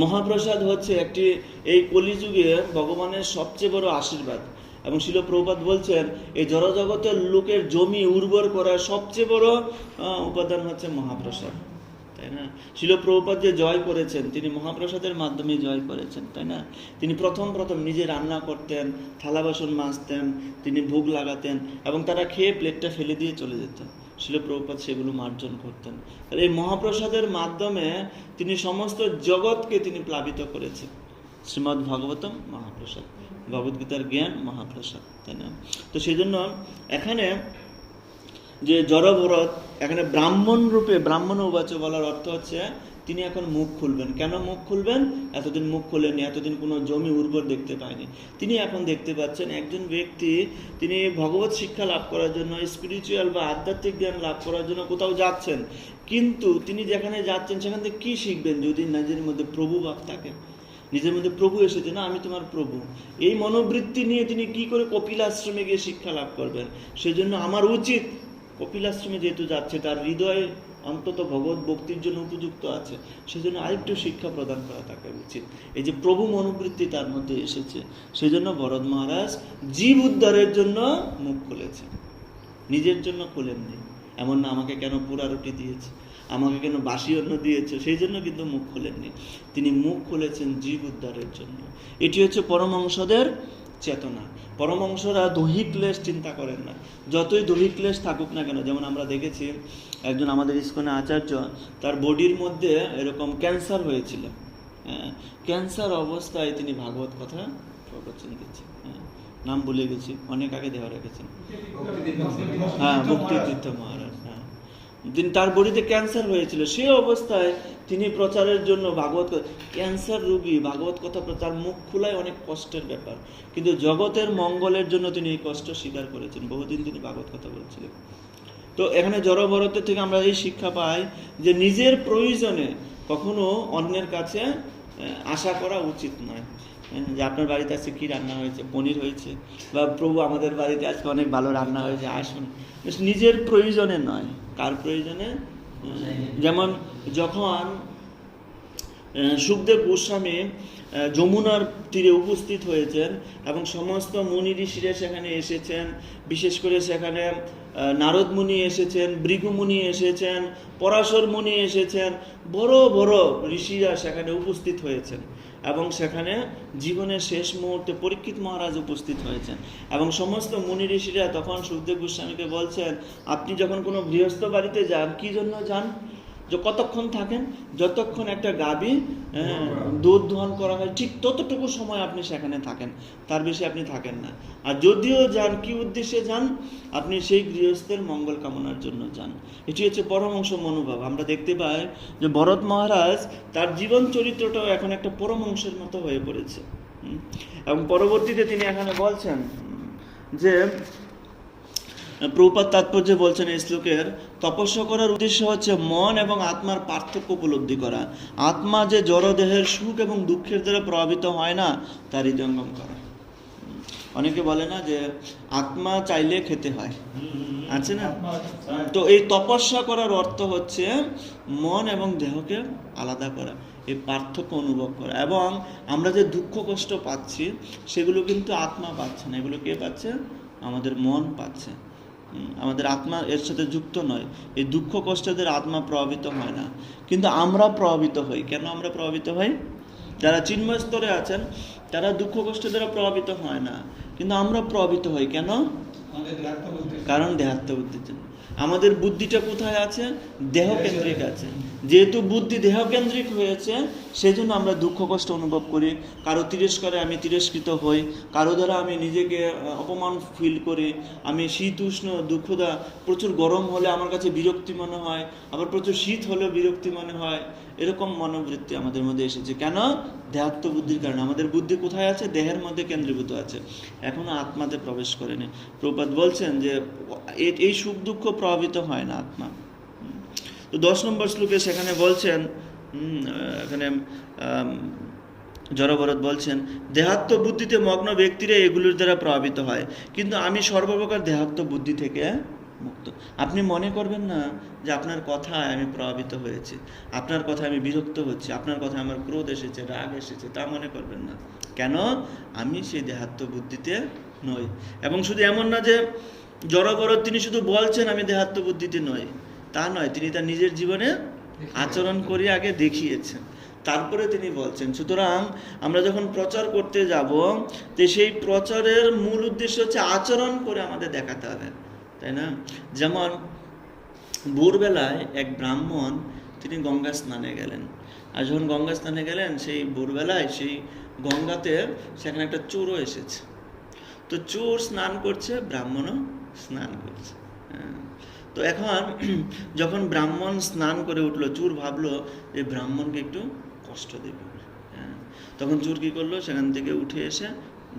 মহাপ্রসাদ হচ্ছে একটি এই কলিযুগে ভগবানের সবচেয়ে বড় আশীর্বাদ। এবং শিল প্রভুপাদ বলছেন এই জড়জগতের লোকের জমি উর্বর করার সবচেয়ে বড় উপাদান হচ্ছে মহাপ্রসাদ। তাই না? শিল প্রভুপাদ যে জয় করেছেন তিনি মহাপ্রসাদের মাধ্যমে জয় করেছেন, তাই না? তিনি প্রথম নিজে রান্না করতেন, থালা বাসন মাজতেন, তিনি ভোগ লাগাতেন এবং তারা খেয়ে প্লেটটা ফেলে দিয়ে চলে যেতেন। শিল প্রভুপাদ সেগুলো মার্জন করতেন। আর এই মহাপ্রসাদের মাধ্যমে তিনি সমস্ত জগৎকে তিনি প্লাবিত করেছেন। শ্রীমদ্ ভাগবতম মহাপ্রসাদ, ভগবদ্গীতার জ্ঞান মহাপ্রসাদ, তাই না? তো সেই জন্য এখানে যে জড়ভরত এখানে ব্রাহ্মণ রূপে, ব্রাহ্মণ উবাচ বলার অর্থ হচ্ছে তিনি এখন মুখ খুলবেন। কেন মুখ খুলবেন? এতদিন মুখ খোলেননি, এতদিন কোনো জমি উর্বর দেখতে পায়নি। তিনি এখন দেখতে পাচ্ছেন একজন ব্যক্তি তিনি ভগবত শিক্ষা লাভ করার জন্য, স্পিরিচুয়াল বা আধ্যাত্মিক জ্ঞান লাভ করার জন্য কোথাও যাচ্ছেন, কিন্তু তিনি যেখানে যাচ্ছেন সেখান থেকে কী শিখবেন যদি নিজের মধ্যে প্রভু ভাব থাকে, নিজের মধ্যে প্রভু এসেছে, না আমি তোমার প্রভু, এই মনোবৃত্তি নিয়ে তিনি কি করে কপিল আশ্রমে গিয়ে শিক্ষা লাভ করবেন? সেই জন্য আমার উচিত কপিল আশ্রমে যেহেতু যাচ্ছে তার হৃদয়ে অন্তত ভগবত ভক্তির জন্য উপযুক্ত আছে, সেজন্য আরেকটু শিক্ষা প্রদান করা তাকে উচিত। এই যে প্রভু মনোবৃত্তি তার মধ্যে এসেছে, সেজন্য ভরত মহারাজ জীব উদ্ধারের জন্য মুখ খুলেছেন, নিজের জন্য খুলেননি। এমন না আমাকে কেন পোড়া রুটি দিয়েছে, আমাকে কেন বাসি অন্ন দিয়েছে, সেই জন্য কিন্তু মুখ খোলেননি। তিনি মুখ খুলেছেন জীব উদ্ধারের জন্য। এটি হচ্ছে পরমহংসদের চেতনা। পরমহংসরা দৈহিক ক্লেশ চিন্তা করেন না, যতই দৈহিক ক্লেশ থাকুক না কেন। যেমন আমরা দেখেছি একজন আমাদের ইস্কনে আচার্য, তার বডির মধ্যে এরকম ক্যান্সার হয়েছিল, ক্যান্সার অবস্থায় তিনি ভাগবত কথা প্রবচন দিচ্ছেন। নাম ভুলে গেছি, অনেক আগে দেওয়া রেখেছেন, হ্যাঁ ভক্তিতীর্থ মহারাজ। হ্যাঁ, তিনি তার বডিতে ক্যান্সার হয়েছিল, সেই অবস্থায় তিনি প্রচারের জন্য ভাগবত, ক্যান্সার রোগী ভাগবত কথা প্রচার, মুখ খোলাই অনেক কষ্টের ব্যাপার, কিন্তু জগতের মঙ্গলের জন্য তিনি এই কষ্ট স্বীকার করেছেন, বহুদিন তিনি ভাগবত কথা বলছিলেন। তো এখানে জড়ভরতের থেকে আমরা এই শিক্ষা পাই যে নিজের প্রয়োজনে কখনো অন্যের কাছে আশা করা উচিত নয়। যে আপনার বাড়িতে আজকে কী রান্না হয়েছে, পনির হয়েছে, বা প্রভু আমাদের বাড়িতে আজকে অনেক ভালো রান্না হয়েছে, আসুন। নিজের প্রয়োজনে নয়, কার প্রয়োজনে? যেমন যখন সুখদেব গোস্বামী যমুনার তীরে উপস্থিত হয়েছেন এবং সমস্ত মুনি ঋষিরা সেখানে এসেছেন, বিশেষ করে সেখানে নারদ মুনি এসেছেন, ভৃগু মুনি এসেছেন, পরাশর মুনি এসেছেন, বড় বড় ঋষিরা সেখানে উপস্থিত হয়েছেন এবং সেখানে জীবনের শেষ মুহূর্তে পরীক্ষিত মহারাজ উপস্থিত হয়েছেন এবং সমস্ত মুনি ঋষিরা তখন সুখদেব গোস্বামীকে বলছেন, আপনি যখন কোনো গৃহস্থ বাড়িতে যান, কী জন্য যান? যে কতক্ষণ থাকেন? যতক্ষণ একটা গাভী দুধ দোহন করা হয় ঠিক ততটুকু সময় আপনি সেখানে থাকেন, তার বেশি আপনি থাকেন না। আর যদিও যান, কি উদ্দেশ্যে যান? আপনি সেই গৃহস্থের মঙ্গল কামনার জন্য যান। এটি হচ্ছে পরমহংস মনোভাব। আমরা দেখতে পাই যে ভরত মহারাজ তার জীবন চরিত্রটাও এখন একটা পরমহংসের মতো হয়ে পড়েছে। এবং পরবর্তীতে তিনি এখানে বলছেন যে প্রভুপাদ তাৎপর্য বলছেন এই শ্লোকের, তপস্যা করার উদ্দেশ্য হচ্ছে মন এবং আত্মার পার্থক্য উপলব্ধি করা। আত্মা যে জড়দেহের সুখ এবং দুঃখের দ্বারা প্রভাবিত হয় না, তার হৃদয়ঙ্গম করা। অনেকে বলে না যে আত্মা চাইলে খেতে হয়, আছে না? তো এই তপস্যা করার অর্থ হচ্ছে মন এবং দেহকে আলাদা করা, এই পার্থক্য অনুভব করা। এবং আমরা যে দুঃখ কষ্ট পাচ্ছি সেগুলো কিন্তু আত্মা পাচ্ছে না, এগুলো কে পাচ্ছে? আমাদের মন পাচ্ছে। আমাদের আত্মা এর সাথে যুক্ত নয়। এই দুঃখ কষ্টের আত্মা প্রভাবিত হয় না, কিন্তু আমরা প্রভাবিত হই। কেন আমরা প্রভাবিত হই? যারা চিন্ময় স্তরে আছেন তারা দুঃখ কষ্ট দ্বারা প্রভাবিত হয় না, কিন্তু আমরা প্রভাবিত হই। কেন? কারণ দেহাত্ম বুদ্ধির জন্য। আমাদের বুদ্ধিটা কোথায় আছে? দেহকেন্দ্রিক আছে। যেহেতু বুদ্ধি দেহকেন্দ্রিক হয়েছে, সেজন্য আমরা দুঃখ কষ্ট অনুভব করি। কারো তিরস্কারে আমি তিরস্কৃত হই, কারো দ্বারা আমি নিজেকে অপমান ফিল করি, আমি শীত উষ্ণ দুঃখদা, প্রচুর গরম হলে আমার কাছে বিরক্তি মনে হয়, আবার প্রচুর শীত হলেও বিরক্তি মনে হয়। এরকম মনোবৃত্তি আমাদের মধ্যে এসেছে। কেন? দেহাত্ম বুদ্ধির কারণে। আমাদের বুদ্ধি কোথায় আছে? দেহের মধ্যে কেন্দ্রীভূত আছে, এখনো আত্মাতে প্রবেশ করেনি। প্রভুপাদ বলছেন যে এই সুখ দুঃখ প্রভাবিত হয় না আত্মা। তো 10 নম্বর শ্লোকে সেখানে বলছেন, এখানে জড়ভরত বলছেন, দেহাত্ম বুদ্ধিতে মগ্ন ব্যক্তিরা এগুলোর দ্বারা প্রভাবিত হয়, কিন্তু আমি সর্বপ্রকার দেহাত্ম বুদ্ধি থেকে মুক্ত। আপনি মনে করবেন না যে আপনার কথায় আমি প্রভাবিত হয়েছি, আপনার কথায় আমি বিরক্ত হচ্ছি, আপনার কথায় আমার ক্রোধ এসেছে, রাগ এসেছে, তা মনে করবেন না। কেন? আমি সেই দেহাত্ম বুদ্ধিতে নই। এবং শুধু এমন না যে জড়ভরত তিনি শুধু বলছেন আমি দেহাত্ম বুদ্ধিতে নই, তা নয়, তিনি তার নিজের জীবনে আচরণ করে আগে দেখিয়েছেন, তারপরে তিনি বলছেন। সুতরাং আমরা যখন প্রচার করতে যাব, তো সেই প্রচারের মূল উদ্দেশ্য হচ্ছে আচরণ করে আমাদের দেখাতে হবে, তাই না? যেমন ভোরবেলায় এক ব্রাহ্মণ তিনি গঙ্গা স্নানে গেলেন, আর যখন গঙ্গা স্নানে গেলেন সেই ভোরবেলায় সেই গঙ্গাতে সেখানে একটা চোরও এসেছে। তো চোর স্নান করছে, ব্রাহ্মণও স্নান করছে। তো এখন যখন ব্রাহ্মণ স্নান করে উঠলো, চোর ভাবলো যে ব্রাহ্মণকে একটু কষ্ট দেবে। তখন চোর কী করলো, সেখান থেকে উঠে এসে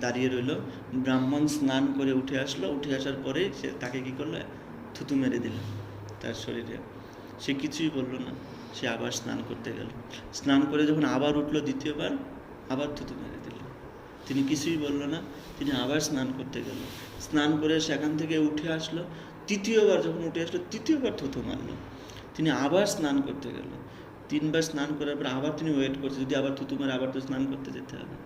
দাঁড়িয়ে রইল। ব্রাহ্মণ স্নান করে উঠে আসলো, উঠে আসার পরে সে তাকে কী করলো, থুতু মেরে দিল তার শরীরে। সে কিছুই বললো না, সে আবার স্নান করতে গেল। স্নান করে যখন আবার উঠলো দ্বিতীয়বার, আবার থুতু মেরে দিল। তিনি কিছুই বললো না, তিনি আবার স্নান করতে গেল। স্নান করে সেখান থেকে উঠে আসলো, তৃতীয়বার যখন উঠে আসলো তৃতীয়বার থুতু মারলো। তিনি আবার স্নান করতে গেল। 3 বার স্নান করার পর আবার তিনি ওয়েট করছে, যদি আবার থুতু মারে আবার তো স্নান করতে যেতে হবে,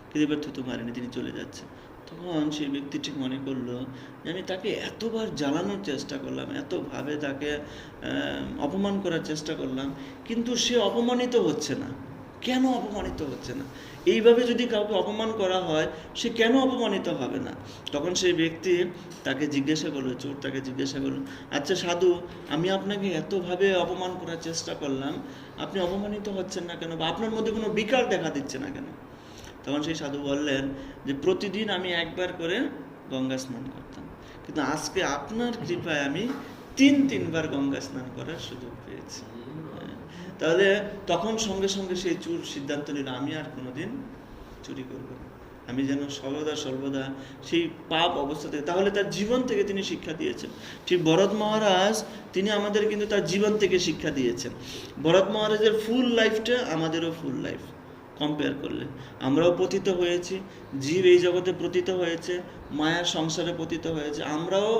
কিন্তু এবার থুতু মারেনি, তিনি চলে যাচ্ছে। তখন সেই ব্যক্তি ঠিক মনে করলো যে আমি তাকে এতবার জ্বালানোর চেষ্টা করলাম, এতভাবে তাকে অপমান করার চেষ্টা করলাম, কিন্তু সে অপমানিত হচ্ছে না। কেন অপমানিত হচ্ছে না? এইভাবে যদি কাউকে অপমান করা হয়, সে কেন অপমানিত হবে না? তখন সেই ব্যক্তি তাকে জিজ্ঞাসা করলো, চোর তাকে জিজ্ঞাসা করলো, আচ্ছা সাধু, আমি আপনাকে এতভাবে অপমান করার চেষ্টা করলাম, আপনি অপমানিত হচ্ছেন না কেন, বা আপনার মধ্যে কোনো বিকার দেখা দিচ্ছে না কেন? তখন সেই সাধু বললেন যে প্রতিদিন আমি একবার করে গঙ্গা স্নান করতাম, কিন্তু আজকে আপনার কৃপায় আমি 3 বার গঙ্গা স্নান করার সুযোগ পেয়েছি। তাহলে তখন সঙ্গে সঙ্গে সেই চোর সিদ্ধান্ত নিল, আমি আর কোনোদিন চুরি করবো না, আমি যেন সর্বদা সেই পাপ অবস্থা থেকে। তাহলে তার জীবন থেকে তিনি শিক্ষা দিয়েছেন। ঠিক ভরত মহারাজ তিনি আমাদের কিন্তু তার জীবন থেকে শিক্ষা দিয়েছেন। ভরত মহারাজের ফুল লাইফটা আমাদেরও ফুল লাইফ কম্পেয়ার করলে আমরাও পতিত হয়েছি, জীব এই জগতে পতিত হয়েছে, মায়ার সংসারে পতিত হয়েছে, আমরাও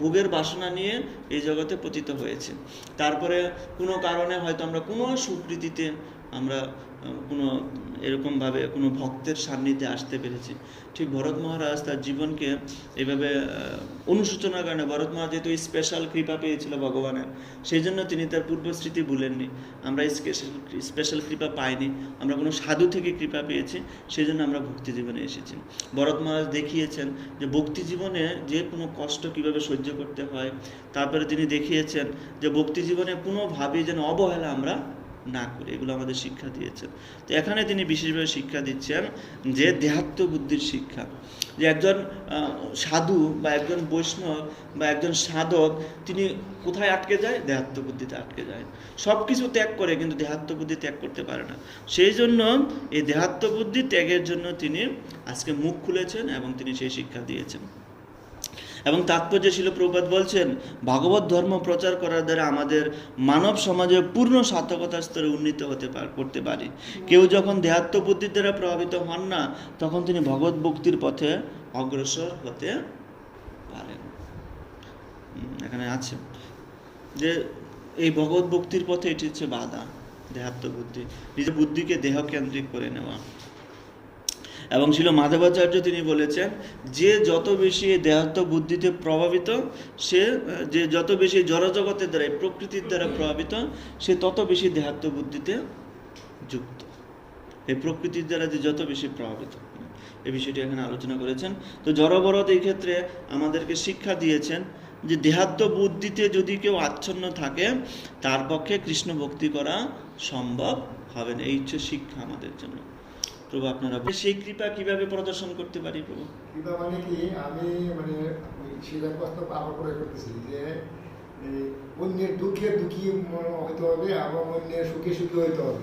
ভোগের বাসনা নিয়ে এই জগতে পতিত হয়েছে। তারপরে কোনো কারণে হয়তো আমরা কোনো সুকৃতিতে আমরা কোনো এরকমভাবে কোনো ভক্তের সান্নিধ্যে আসতে পেরেছি। ঠিক ভরত মহারাজ তার জীবনকে এভাবে অনুসূচনার কারণে, ভরত মহারাজ যেহেতু স্পেশাল কৃপা পেয়েছিল ভগবানের, সেই জন্য তিনি তার পূর্বস্মৃতি ভুলেননি। আমরা স্পেশাল কৃপা পাইনি, আমরা কোনো সাধু থেকে কৃপা পেয়েছি, সেই জন্য আমরা ভক্তি জীবনে এসেছি। ভরত মহারাজ দেখিয়েছেন যে ভক্তি জীবনে যে কোনো কষ্ট কীভাবে সহ্য করতে হয়। তারপরে তিনি দেখিয়েছেন যে ভক্তি জীবনে কোনোভাবেই যেন অবহেলা আমরা না করি, এগুলো আমাদের শিক্ষা দিয়েছেন। তো এখানে তিনি বিশেষভাবে শিক্ষা দিচ্ছেন যে দেহাত্ম বুদ্ধির শিক্ষা, যে একজন সাধু বা একজন বৈষ্ণব বা একজন সাধক তিনি কোথায় আটকে যায়? দেহাত্ম বুদ্ধিতে আটকে যায়। সব কিছু ত্যাগ করে কিন্তু দেহাত্ম বুদ্ধি ত্যাগ করতে পারে না। সেই জন্য এই দেহাত্ম বুদ্ধি ত্যাগের জন্য তিনি আজকে মুখ খুলেছেন এবং তিনি সেই শিক্ষা দিয়েছেন। এবং তাৎপর্য ছিল, প্রভুপাদ বলছেন, ভাগবত ধর্ম প্রচার করার দ্বারা আমাদের মানব সমাজে পূর্ণ সার্থকতার স্তরে উন্নীত করতে পারি। কেউ যখন দেহাত্ম বুদ্ধির দ্বারা প্রভাবিত হন না, তখন তিনি ভগবত ভক্তির পথে অগ্রসর হতে পারেন। এখানে আছে যে এই ভগবত ভক্তির পথে এটি হচ্ছে বাধা, দেহাত্ম বুদ্ধি, নিজের বুদ্ধিকে দেহকেন্দ্রিক করে নেওয়া। এবং ছিল মাধবাচার্য তিনি বলেছেন, যে যত বেশি দেহাত্ম বুদ্ধিতে প্রভাবিত, সে যে যত বেশি জড়জগতের দ্বারা, প্রকৃতির দ্বারা প্রভাবিত, সে তত বেশি দেহাত্ম বুদ্ধিতে যুক্ত। এই প্রকৃতির দ্বারা যে যত বেশি প্রভাবিত, এই বিষয়টি এখানে আলোচনা করেছেন। তো জড়বরদ এই ক্ষেত্রে আমাদেরকে শিক্ষা দিয়েছেন যে দেহাত্ম বুদ্ধিতে যদি কেউ আচ্ছন্ন থাকে, তার পক্ষে কৃষ্ণ ভক্তি করা সম্ভব হবে না। এই হচ্ছে শিক্ষা আমাদের জন্য। প্রভু আপনারা সেই কৃপা কিভাবে প্রদর্শন করতে পারি? প্রভু কৃপা মানে কি, আমি মানে সেটা প্রশ্ন আবার করে করতেছি যে অন্যের দুঃখে দুঃখী হইতে হবে, আমার অন্যের সুখে সুখী হইতে হবে,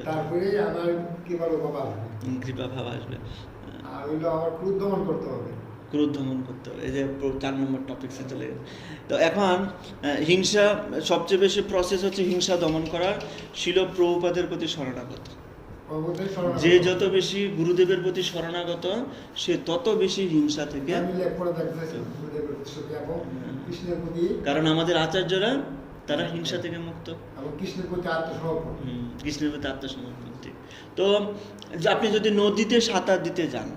তারপরে আমার কৃপা ভাব আসবে, কৃপা ভাব আসবে। আর হইলো আমার ক্রোধ দমন করতে হবে, ক্রোধ দমন করতে হবে। এই যে 4 নম্বর টপিকসে চলে গেছে। তো এখন হিংসা, সবচেয়ে বেশি প্রসেস হচ্ছে হিংসা দমন করার। শিল প্রভুপাদের প্রতি শরণাগত, যে যত বেশি গুরুদেবের প্রতি শরণাগত, সে তত বেশি হিংসা থেকে, কারণ আমাদের আচার্যরা তারা হিংসা থেকে মুক্ত, কৃষ্ণের প্রতি আত্মসমর্পণ, কৃষ্ণের প্রতি আত্মসমর্পণ। তো আপনি যদি নদীতে সাঁতার দিতে যান,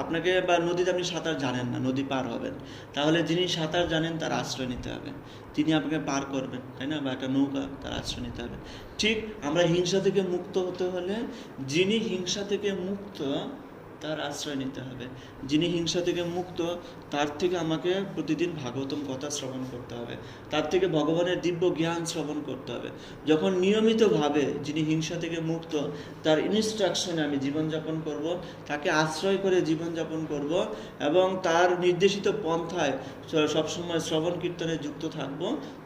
আপনাকে বা নদীতে আপনি সাঁতার জানেন না, নদী পার হবেন, তাহলে যিনি সাঁতার জানেন তার আশ্রয় নিতে হবে, তিনি আপনাকে পার করবেন, তাই না? বা একটা নৌকা, তার আশ্রয় নিতে হবে। ঠিক আমরা হিংসা থেকে মুক্ত হতে হলে যিনি হিংসা থেকে মুক্ত তার আশ্রয় নিতে হবে। যিনি হিংসা থেকে মুক্ত তার থেকে আমাকে প্রতিদিন ভাগবতম কথা শ্রবণ করতে হবে, তার থেকে ভগবানের দিব্য জ্ঞান শ্রবণ করতে হবে। যখন নিয়মিতভাবে যিনি হিংসা থেকে মুক্ত তার ইনস্ট্রাকশনে আমি জীবনযাপন করব, তাকে আশ্রয় করে জীবনযাপন করব এবং তার নির্দেশিত পন্থায় সবসময় শ্রবণ কীর্তনে যুক্ত থাকব,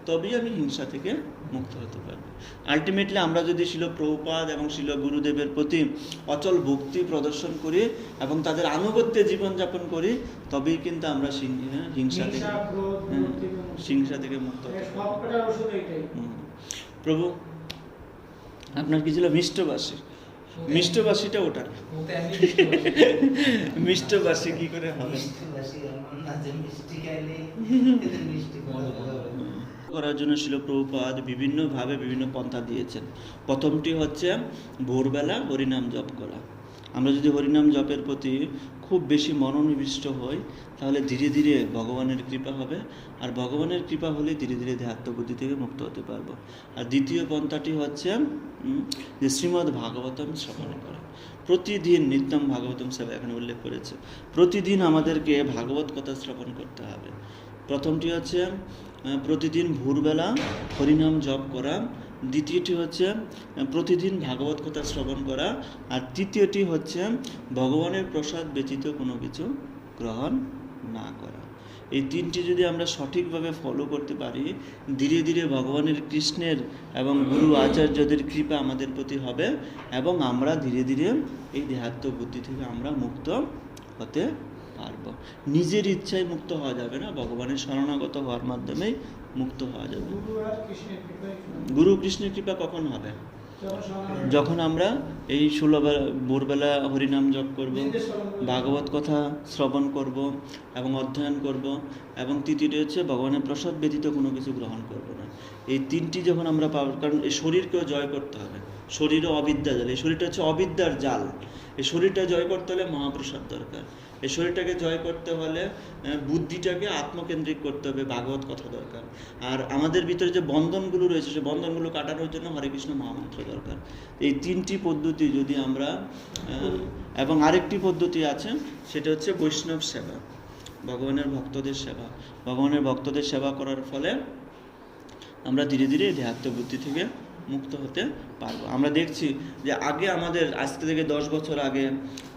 তবেই আমি হিংসা থেকে মুক্ত হতে পারবো। আলটিমেটলি আমরা যদি শিল প্রভুপাদ এবং শিল গুরুদেবের প্রতি অচল ভক্তি প্রদর্শন করি এবং তাদের আনুগত্যে জীবনযাপন করি, তবেই কিন্তু আমরা হিংসা থেকে মুক্ত হতে পারবো। প্রভু আপনার কি ছিল? মিষ্টবাসী। মিষ্টবাসীটা ওটা মিষ্টবাসী কি করে হবে? করার জন্য শিল প্রভুপাদ বিভিন্নভাবে বিভিন্ন পন্থা দিয়েছেন। প্রথমটি হচ্ছে ভোরবেলা হরিনাম জপ করা। আমরা যদি হরিনাম জপের প্রতি খুব বেশি মনোনিবিষ্ট হই, তাহলে ধীরে ধীরে ভগবানের কৃপা হবে, আর ভগবানের কৃপা হলে ধীরে ধীরে দেহাত্মবুদ্ধি থেকে মুক্ত হতে পারবো। আর দ্বিতীয় পন্থাটি হচ্ছে যে শ্রীমদ্ ভাগবতম শ্রবণ করা। প্রতিদিন নিত্যম ভাগবতম সেবা এখানে উল্লেখ করেছে, প্রতিদিন আমাদেরকে ভাগবত কথা শ্রবণ করতে হবে। প্রথমটি হচ্ছে প্রতিদিন ভোরবেলা হরিনাম জপ করা, দ্বিতীয়টি হচ্ছে প্রতিদিন ভাগবত কথা শ্রবণ করা, আর তৃতীয়টি হচ্ছে ভগবানের প্রসাদ ব্যতীত কোনো কিছু গ্রহণ না করা। এই তিনটি যদি আমরা সঠিকভাবে ফলো করতে পারি, ধীরে ধীরে ভগবানের কৃষ্ণের এবং গুরু আচার্যদের কৃপা আমাদের প্রতি হবে এবং আমরা ধীরে ধীরে এই দেহাত্ম বুদ্ধি থেকে আমরা মুক্ত হতে পারবো। নিজের ইচ্ছায় মুক্ত হওয়া যাবে না, ভগবানের শরণাগত হওয়ার মাধ্যমেই মুক্ত হওয়া যাবে। গুরু কৃষ্ণের কৃপা কখন হবে? যখন আমরা এই ভোরবেলা হরিনাম জপ করব, ভাগবত কথা শ্রবণ করব এবং অধ্যয়ন করব, এবং তৃতীয়টি হচ্ছে ভগবানের প্রসাদ ব্যতীত কোনো কিছু গ্রহণ করব না। এই তিনটি যখন আমরা পাবো, কারণ এই শরীরকেও জয় করতে হবে। শরীরও অবিদ্যা জাল, এই শরীরটা হচ্ছে অবিদ্যার জাল। এই শরীরটা জয় করতে হলে মহাপ্রসাদ দরকার। এই শরীরটাকে জয় করতে হলে বুদ্ধিটাকে আত্মকেন্দ্রিক করতে হবে, ভাগবত কথা দরকার। আর আমাদের ভিতরে যে বন্ধনগুলো রয়েছে, সেই বন্ধনগুলো কাটানোর জন্য হরে কৃষ্ণ মহামন্ত্র দরকার। এই তিনটি পদ্ধতি যদি আমরা, এবং আরেকটি পদ্ধতি আছে, সেটা হচ্ছে বৈষ্ণব সেবা, ভগবানের ভক্তদের সেবা। ভগবানের ভক্তদের সেবা করার ফলে আমরা ধীরে ধীরে দেহাত্ম বুদ্ধি থেকে মুক্ত হতে পারবো। আমরা দেখছি যে আগে আমাদের, আজ থেকে 10 বছর আগে,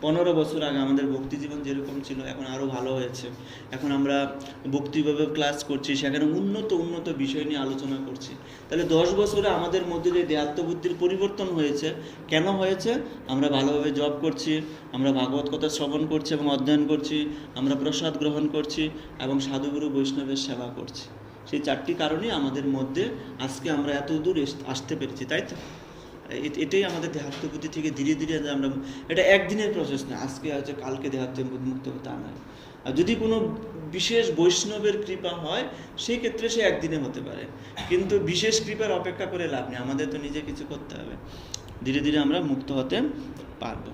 15 বছর আগে আমাদের ভক্তি জীবন যেরকম ছিল, এখন আরও ভালো হয়েছে। এখন আমরা ভক্তিভাবে ক্লাস করছি, সেখানে উন্নত বিষয় নিয়ে আলোচনা করছি। তাহলে 10 বছরে আমাদের মধ্যে যে দেহাত্মবুদ্ধির পরিবর্তন হয়েছে, কেন হয়েছে? আমরা ভালোভাবে জব করছি, আমরা ভাগবত কথা শ্রবণ করছি এবং অধ্যয়ন করছি, আমরা প্রসাদ গ্রহণ করছি এবং সাধুগুরু বৈষ্ণবের সেবা করছি। সেই 4টি কারণেই আমাদের মধ্যে আজকে আমরা এত দূর আসতে পেরেছি, তাই তো? এটাই আমাদের দেহাত্মবুদ্ধি থেকে ধীরে ধীরে আমরা, এটা একদিনের প্রসেস না, আজকে আছে কালকে দেহাত্মবুদ্ধি মুক্ত হবে তা নয়। আর যদি কোনো বিশেষ বৈষ্ণবের কৃপা হয়, সেই ক্ষেত্রে সে একদিনে হতে পারে, কিন্তু বিশেষ কৃপার অপেক্ষা করে লাভ নেই, আমাদের তো নিজে কিছু করতে হবে। ধীরে ধীরে আমরা মুক্ত হতে পারবো।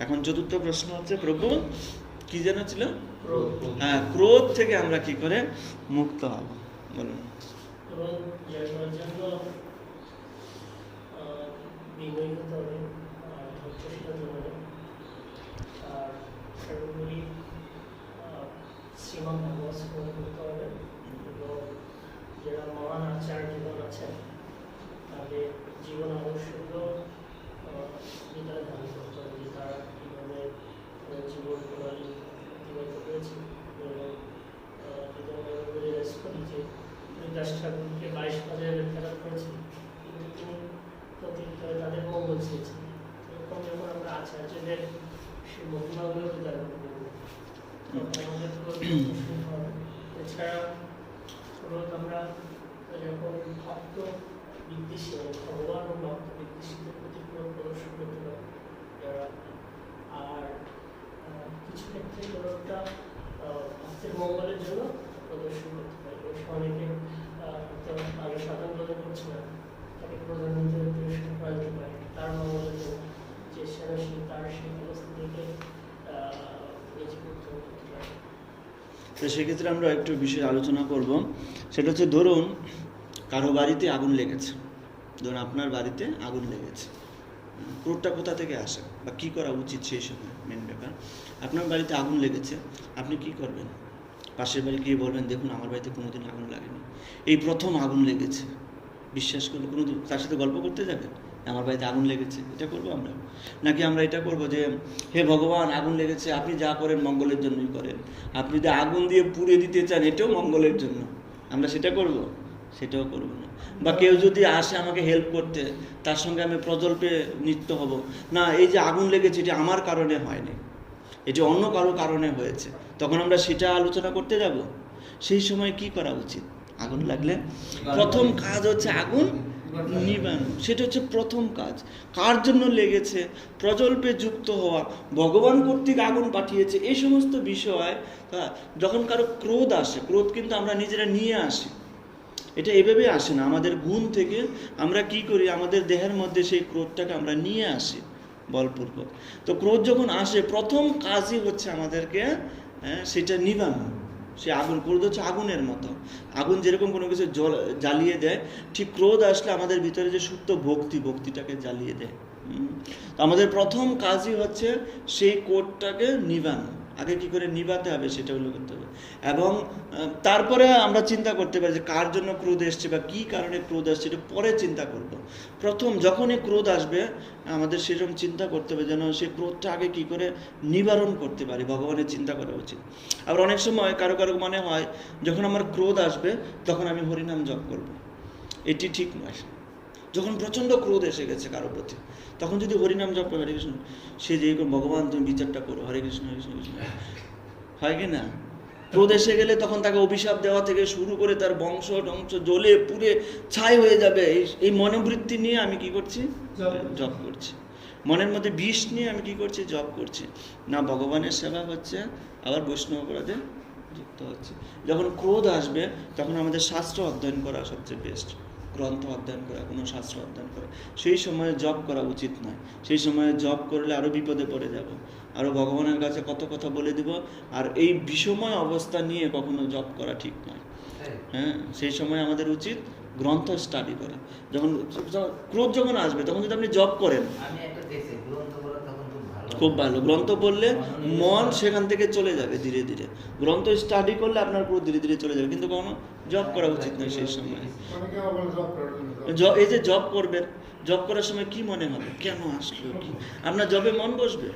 এখন চতুর্থ প্রশ্ন হচ্ছে, প্রভু কি যেন ছিল? হ্যাঁ, ক্রোধ থেকে আমরা কি করে মুক্ত হব বলুন। বিনয়ী হতে হবে, ধৈর্যশীল হতে হবে, আর সর্বোপরি শ্রীমদ্ ভাগবত শ্রবণ করতে হবে। এবং যারা মহান আচার্যগণ আছেন, তাদের জীবন আদর্শগুলো হৃদয় ধারণ করতে হবে, যে তারা কীভাবে জীবন প্রণালী অতিবাহিত করেছে। এবং রিয়েলাইজ করি যে দাস ঠাকুরকে 22,000 ফেরত করেছে, কিন্তু তিনি তাদের মঙ্গল চেয়েছেন। এরকম যখন আমরা আচার্যদের সেই মহিমাগুলো উদাহরণ করবো, তখন আমাদের হবে। এছাড়া ক্রোধ আমরা যখন ভক্ত বিদ্বেষী, ভগবান ও ভক্ত বিদ্বেষীদের প্রতি ক্রোধ প্রদর্শন করতে পারে যারা, আর কিছু ক্ষেত্রে ক্রোধটা ভক্তের মঙ্গলের জন্য প্রদর্শন করতে পারে। অনেকে আগে সাধন প্রদান করছে না, তাকে প্রধানমন্ত্রীর প্রদর্শন করা যেতে পারে তার মঙ্গলের জন্য, যে সেনা তার সেই অবস্থা থেকে করতে পারে? তো সেক্ষেত্রে আমরা একটু বিষয় আলোচনা করব। সেটা হচ্ছে, ধরুন কারো বাড়িতে আগুন লেগেছে, ধরুন আপনার বাড়িতে আগুন লেগেছে, ক্রোধটা কোথা থেকে আসে বা কী করা উচিত সেই সময় মেন ব্যাপার। আপনার বাড়িতে আগুন লেগেছে, আপনি কি করবেন? পাশের বাড়ি গিয়ে বলবেন, দেখুন আমার বাড়িতে কোনোদিন আগুন লাগেনি, এই প্রথম আগুন লেগেছে। বিশ্বাস করলে কোনো তার সাথে গল্প করতে যাবেন, আমার বাড়িতে আগুন লেগেছে, এটা করবো আমরা? নাকি আমরা এটা করব যে, হে ভগবান আগুন লেগেছে, আপনি যা করেন মঙ্গলের জন্যই করেন, আপনি যদি আগুন দিয়ে পুড়িয়ে দিতে চান এটাও মঙ্গলের জন্য, আমরা সেটা করব? সেটাও করব না। বা কেউ যদি আসে আমাকে হেল্প করতে, তার সঙ্গে আমি প্রজল্পে নৃত্য হব না, এই যে আগুন লেগেছে এটা আমার কারণে হয়নি, এটি অন্য কারো কারণে হয়েছে, তখন আমরা সেটা আলোচনা করতে যাব? সেই সময় কি করা উচিত? আগুন লাগলে প্রথম কাজ হচ্ছে আগুন নিবানো, সেটা হচ্ছে প্রথম কাজ। কার জন্য লেগেছে? প্রজল্পে যুক্ত হওয়া, ভগবান কর্তৃক আগুন পাঠিয়েছে, এই সমস্ত বিষয়। যখন কারো ক্রোধ আসে, ক্রোধ কিন্তু আমরা নিজেরা নিয়ে আসি, এটা এভাবে আসে না, আমাদের গুণ থেকে আমরা কি করি, আমাদের দেহের মধ্যে সেই ক্রোধটাকে আমরা নিয়ে আসি বলপূর্বক। তো ক্রোধ যখন আসে, প্রথম কাজই হচ্ছে আমাদেরকে সেটা নিবানো। সে আগুন, ক্রোধ হচ্ছে আগুনের মতো, আগুন যেরকম কোনো কিছু জ্বালিয়ে দেয়, ঠিক ক্রোধ আসলে আমাদের ভিতরে যে সুপ্ত ভক্তিটাকে জ্বালিয়ে দেয়। তো আমাদের প্রথম কাজই হচ্ছে সেই ক্রোধটাকে নিবানো। আগে কি করে নিবাতে হবে সেটা হলো করতে হবে, এবং তারপরে আমরা চিন্তা করতে পারি যে কার জন্য ক্রোধ এসছে বা কী কারণে ক্রোধ আসছে, এটা পরে চিন্তা করব। প্রথম যখনই ক্রোধ আসবে আমাদের সেরকম চিন্তা করতে হবে যেন সেই ক্রোধটা আগে কি করে নিবারণ করতে পারি, ভগবানের চিন্তা করা উচিত। আবার অনেক সময় কারো কারো মনে হয় যখন আমার ক্রোধ আসবে তখন আমি হরিনাম জপ করব, এটি ঠিক নয়। যখন প্রচণ্ড ক্রোধ এসে গেছে কারো প্রতি, তখন যদি হরিনাম জপ করে হরে কৃষ্ণ, সে যে ভগবান তুমি বিচারটা করো, হরে কৃষ্ণ হরে কৃষ্ণ কৃষ্ণ, হয় কি না? ক্রোধ এসে গেলে তখন তাকে অভিশাপ দেওয়া থেকে শুরু করে তার বংশ টংশ জ্বলে পুড়ে ছাই হয়ে যাবে, এই মনোবৃত্তি নিয়ে আমি কি করছি? জপ করছি। মনের মধ্যে বিষ নিয়ে আমি কি করছি? জপ করছি। না ভগবানের সেবা হচ্ছে, আবার বৈষ্ণব অপরাধে যুক্ত হচ্ছে। যখন ক্রোধ আসবে তখন আমাদের শাস্ত্র অধ্যয়ন করা সবচেয়ে বেস্ট, গ্রন্থ অধ্যয়ন করা, কোনো শাস্ত্র অধ্যয়ন করা। সেই সময়ে জপ করা উচিত নয়, সেই সময়ে জপ করলে আরও বিপদে পড়ে যাব, আরও ভগবানের কাছে কত কথা বলে দিব। আর এই বিষময় অবস্থা নিয়ে কখনো জপ করা ঠিক নয়। হ্যাঁ, সেই সময় আমাদের উচিত গ্রন্থ স্টাডি করা। যখন ক্রোধ যখন আসবে তখন যদি আপনি জপ করেন, খুব ভালো, গ্রন্থ পড়লে মন সেখান থেকে চলে যাবে ধীরে ধীরে। গ্রন্থ স্টাডি করলে আপনার ক্রোধ ধীরে ধীরে চলে যাবে, কিন্তু কখনো জপ করা উচিত নয় সেই সময়। এই যে জপ করবেন, জপ করার সময় কি মনে হবে, কেন আসলো, কি আপনার জবে মন বসবে?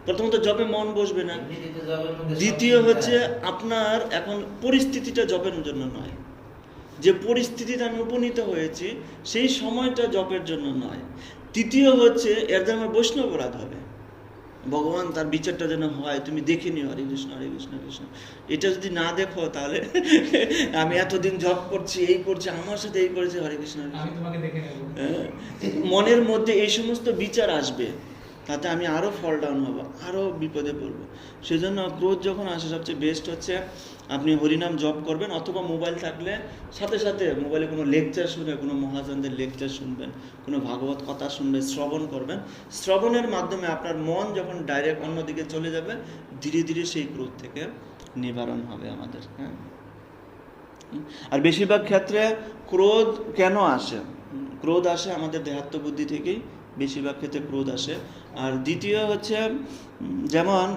প্রথমত জবে মন বসবে না। দ্বিতীয় হচ্ছে আপনার এখন পরিস্থিতিটা জপের জন্য নয়, যে পরিস্থিতিতে আমি উপনীত হয়েছি সেই সময়টা জপের জন্য নয়। তৃতীয় হচ্ছে এর দ্বারা আমার বৈষ্ণব অপরাধ হবে, ভগবান তার বিচারটা যেন হয়, তুমি দেখে নিও হরে কৃষ্ণ কৃষ্ণ। এটা যদি না দেখো তাহলে আমি এতদিন জপ করছি, এই করছি, আমার সাথে এই করেছে, হরে কৃষ্ণ মনের মধ্যে এই সমস্ত বিচার আসবে, তাতে আমি আরও ফল ডাউন হব, আরও বিপদে পড়বো। সেজন্য ক্রোধ যখন আসে সবচেয়ে বেস্ট হচ্ছে আপনি হরিনাম জপ করবেন, অথবা মোবাইল থাকলে সাথে সাথে মোবাইলে কোনো লেকচার শুনে, কোনো মহাজনদের লেকচার শুনবেন, কোনো ভাগবত কথা শুনবেন, শ্রবণ করবেন। শ্রবণের মাধ্যমে আপনার মন যখন ডাইরেক্ট অন্যদিকে চলে যাবে, ধীরে ধীরে সেই ক্রোধ থেকে নিবারণ হবে আমাদের। হ্যাঁ, আর বেশিরভাগ ক্ষেত্রে ক্রোধ কেন আসে? ক্রোধ আসে আমাদের দেহাত্ম বুদ্ধি থেকেই, বেশিরভাগ ক্ষেত্রে ক্রোধ আসে। আর দ্বিতীয় হচ্ছে যেমন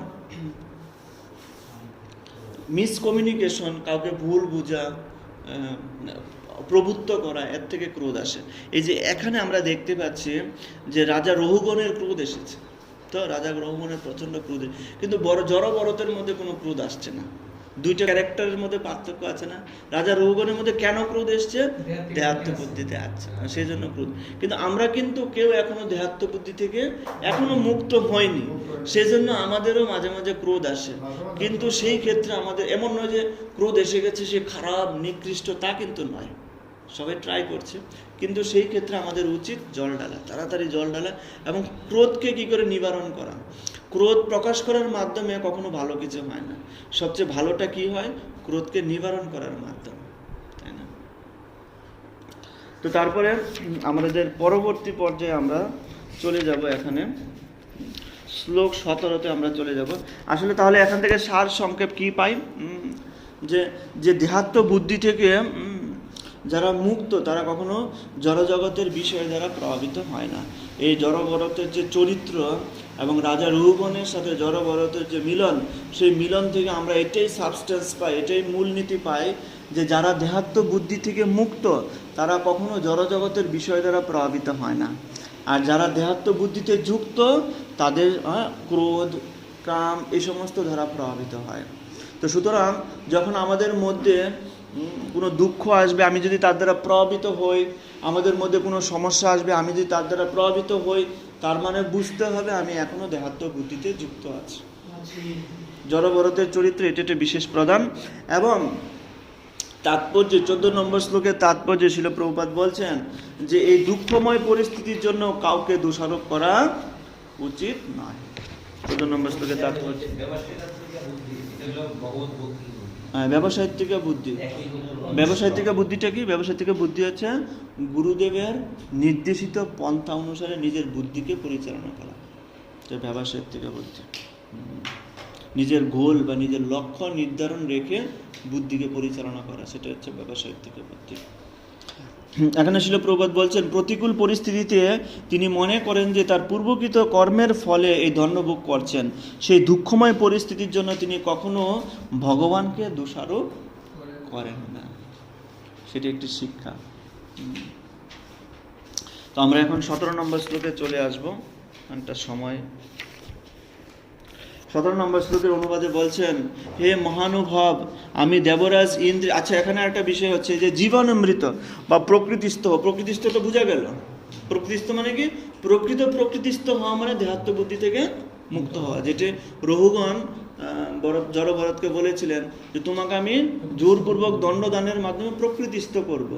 মিসকমিউনিকেশন, কাউকে ভুল বোঝা, প্রভুত্ব করা, এর থেকে ক্রোধ আসে। এই যে এখানে আমরা দেখতে পাচ্ছি যে রাজা রহুগণের ক্রোধ এসেছে, তো রাজা রহুগণের প্রচণ্ড ক্রোধ, কিন্তু জড়বরতের মধ্যে কোনো ক্রোধ আসছে না। দুইটা ক্যারেক্টারের মধ্যে পার্থক্য আছে না? রাজা রহুগণের মধ্যে কেন ক্রোধ এসছে? দেহাত্ম বুদ্ধিতে আছে, সেই জন্য ক্রোধ। কিন্তু আমরা কিন্তু কেউ এখনো দেহাত্ম বুদ্ধি থেকে এখনো মুক্ত হয়নি, সেজন্য আমাদেরও মাঝে মাঝে ক্রোধ আসে। কিন্তু সেই ক্ষেত্রে আমাদের এমন নয় যে ক্রোধ এসে গেছে সে খারাপ নিকৃষ্ট, তা কিন্তু নয়, সবাই ট্রাই করছে। কিন্তু সেই ক্ষেত্রে আমাদের উচিত জল ঢালা, তাড়াতাড়ি জল ঢালা, এবং ক্রোধকে কি করে নিবারণ করা। ক্রোধ প্রকাশ করার মাধ্যমে কখনো ভালো কিছু হয় না, সবচেয়ে ভালোটা কি হয়? ক্রোধকে নিবারণ করার মাধ্যমে, তাই না? তো তারপরে আমাদের পরবর্তী পর্যায়ে আমরা চলে যাব এখানে, শ্লোক 17-তে আমরা চলে যাব। আসলে তাহলে এখান থেকে সার সংক্ষেপ কি পাই, যে যে দেহাত্ম বুদ্ধি থেকে যারা মুক্ত তারা কখনো জড়জগতের বিষয় দ্বারা প্রভাবিত হয় না। এই জড়ভরতের যে চরিত্র এবং রাজা রূপনের সাথে জড়ভরতের যে মিলন, সেই মিলন থেকে আমরা এটাই সাবস্টেন্স পাই, এটাই মূলনীতি পাই, যে যারা দেহাত্ম বুদ্ধি থেকে মুক্ত তারা কখনো জড়জগতের বিষয় দ্বারা প্রভাবিত হয় না। আর যারা দেহাত্ম বুদ্ধিতে যুক্ত তাদের ক্রোধ, কাম এই সমস্ত দ্বারা প্রভাবিত হয়। তো সুতরাং যখন আমাদের মধ্যে কোনো দুঃখ আসবে, আমি যদি তার দ্বারা প্রভাবিত হই, আমাদের মধ্যে কোনো সমস্যা আসবে, আমি যদি তার দ্বারা প্রভাবিত হই, তার মানে বুঝতে হবে আমি এখনো দেহাত্ম বুদ্ধিতে যুক্ত আছি। জড়ভরতের চরিত্রে এটা একটা বিশেষ প্রধান। এবং তাৎপর্য 14 নম্বর শ্লোকের তাৎপর্য ছিল, প্রভুপাদ বলছেন যে এই দুঃখময় পরিস্থিতির জন্য কাউকে দোষারোপ করা উচিত নয়। 14 নম্বর শ্লোকের তাৎপর্য ব্যবসায়িত্তিকা বুদ্ধি। ব্যবসায়িত্তিকা বুদ্ধিটা কি? ব্যবসায়িত্তিকা বুদ্ধি হচ্ছে গুরুদেবের নির্দেশিত পন্থা অনুসারে নিজের বুদ্ধিকে পরিচালনা করা, এটা ব্যবসায়িত্তিকা বুদ্ধি। নিজের গোল বা নিজের লক্ষ্য নির্ধারণ রেখে বুদ্ধিকে পরিচালনা করা, সেটা হচ্ছে ব্যবসায়িত্তিকা বুদ্ধি। এখানে ছিল প্রভুপাদ বলছেন প্রতিকূল পরিস্থিতিতে তিনি মনে করেন যে তার পূর্বকৃত কর্মের ফলে এই দণ্ডভোগ করছেন, সেই দুঃখময় পরিস্থিতির জন্য তিনি কখনো ভগবানকে দোষারোপ করেন না, সেটা একটি শিক্ষা। তো আমরা এখন 17 নম্বর শ্লোকে চলে আসবো, একটা সময়। 17 নম্বর শ্লোকের অনুবাদে বলছেন, হে মহানুভব, আমি দেবরাজ ইন্দ্র। আচ্ছা, এখানে একটা বিষয় হচ্ছে যে জীবনামৃত বা প্রকৃতিস্থ। প্রকৃতিস্থ তো বোঝা গেল। প্রকৃতিস্থ মানে কি? প্রকৃতিস্থ হওয়া মানে দেহাত্ম বুদ্ধি থেকে মুক্ত হওয়া, যেটা রঘুগণ জড়ভরতকে বলেছিলেন যে তোমাকে আমি জোরপূর্বক দণ্ডদানের মাধ্যমে প্রকৃতিস্থ করব,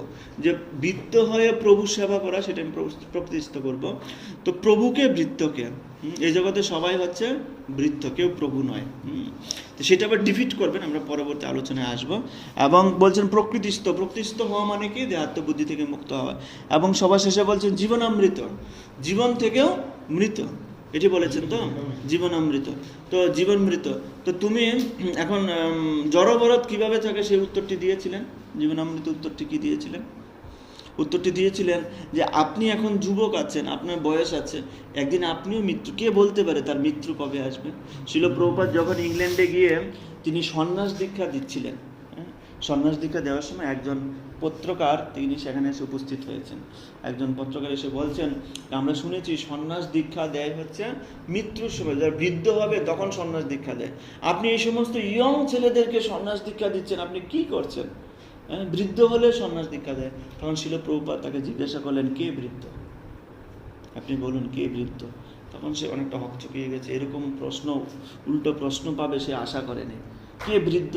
যে বৃত্ত হয়ে প্রভু সেবা করা সেটা আমি প্রকৃতিস্থ করব। তো প্রভুকে বৃত্তকে, এই জগতে সবাই হচ্ছে বৃত্ত, কেউ প্রভু নয়। তো সেটা আবার ডিফিট করবেন, আমরা পরবর্তী আলোচনায় আসব। এবং বলছেন প্রকৃতিস্থ হওয়া মানে কি? দেহাত্ম বুদ্ধি থেকে মুক্ত হওয়া। এবং সবার শেষে বলছেন জীবনামৃত, জীবন থেকেও মৃত, এটি বলেছেন তো, জীবনামৃত। তো জীবনমৃত, তো তুমি এখন জড়ভরত কিভাবে থাকে সেই উত্তরটি দিয়েছিলেন। জীবনামৃত উত্তরটি কি দিয়েছিলেন? উত্তরটি দিয়েছিলেন যে আপনি এখন যুবক আছেন, আপনার বয়স আছে, একদিন আপনিও মৃত্যু, কে বলতে পারে তার মৃত্যু কবে আসবে। শিল প্রভুপাদ যখন ইংল্যান্ডে গিয়ে তিনি সন্ন্যাস দীক্ষা দিচ্ছিলেন, সন্ন্যাস দীক্ষা দেওয়ার সময় একজন পত্রকার তিনি সেখানে এসে উপস্থিত হয়েছেন। একজন পত্রকার এসে বলছেন, আমরা শুনেছি সন্ন্যাস দীক্ষা দেয় হচ্ছে মৃত্যুর সময়, যারা বৃদ্ধ হবে তখন সন্ন্যাস দীক্ষা দেয়। আপনি এই সমস্ত ইয়ং ছেলেদেরকে সন্ন্যাস দীক্ষা দিচ্ছেন, আপনি কি করছেন? বৃদ্ধ হলে সন্ন্যাস দীক্ষা দেয়। তখন শিল প্রভুপাদ তাকে জিজ্ঞাসা করলেন, কে বৃদ্ধ? আপনি বলুন কে বৃদ্ধ? তখন সে অনেকটা হকচকিয়ে গেছে, এরকম প্রশ্ন, উল্টো প্রশ্ন পাবে সে আশা করেনি। কে বৃদ্ধ?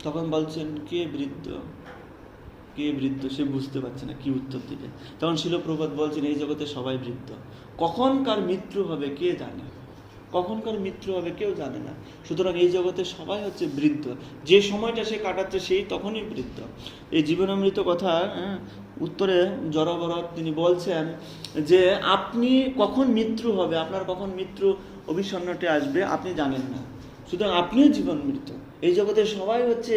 তখন বলছেন কে বৃদ্ধ, কে বৃদ্ধ, সে বুঝতে পারছে না কি উত্তর দিবে। তখন শিল প্রভুপাদ বলছেন এই জগতে সবাই বৃদ্ধ, কখনকার মৃত্যু হবে কে জানে, কখনকার মৃত্যু হবে কেউ জানে না। সুতরাং এই জগতে সবাই হচ্ছে বৃদ্ধ, যে সময়টা সে কাটাচ্ছে সেই তখনই বৃদ্ধ। এই জীবনামৃত কথা উত্তরে জড়ভরত তিনি বলছেন যে আপনি কখন মৃত্যু হবে, আপনার কখন মৃত্যু অভিসন্নটি আসবে আপনি জানেন না, সুতরাং আপনিও জীবন মৃত। এই জগতে সবাই হচ্ছে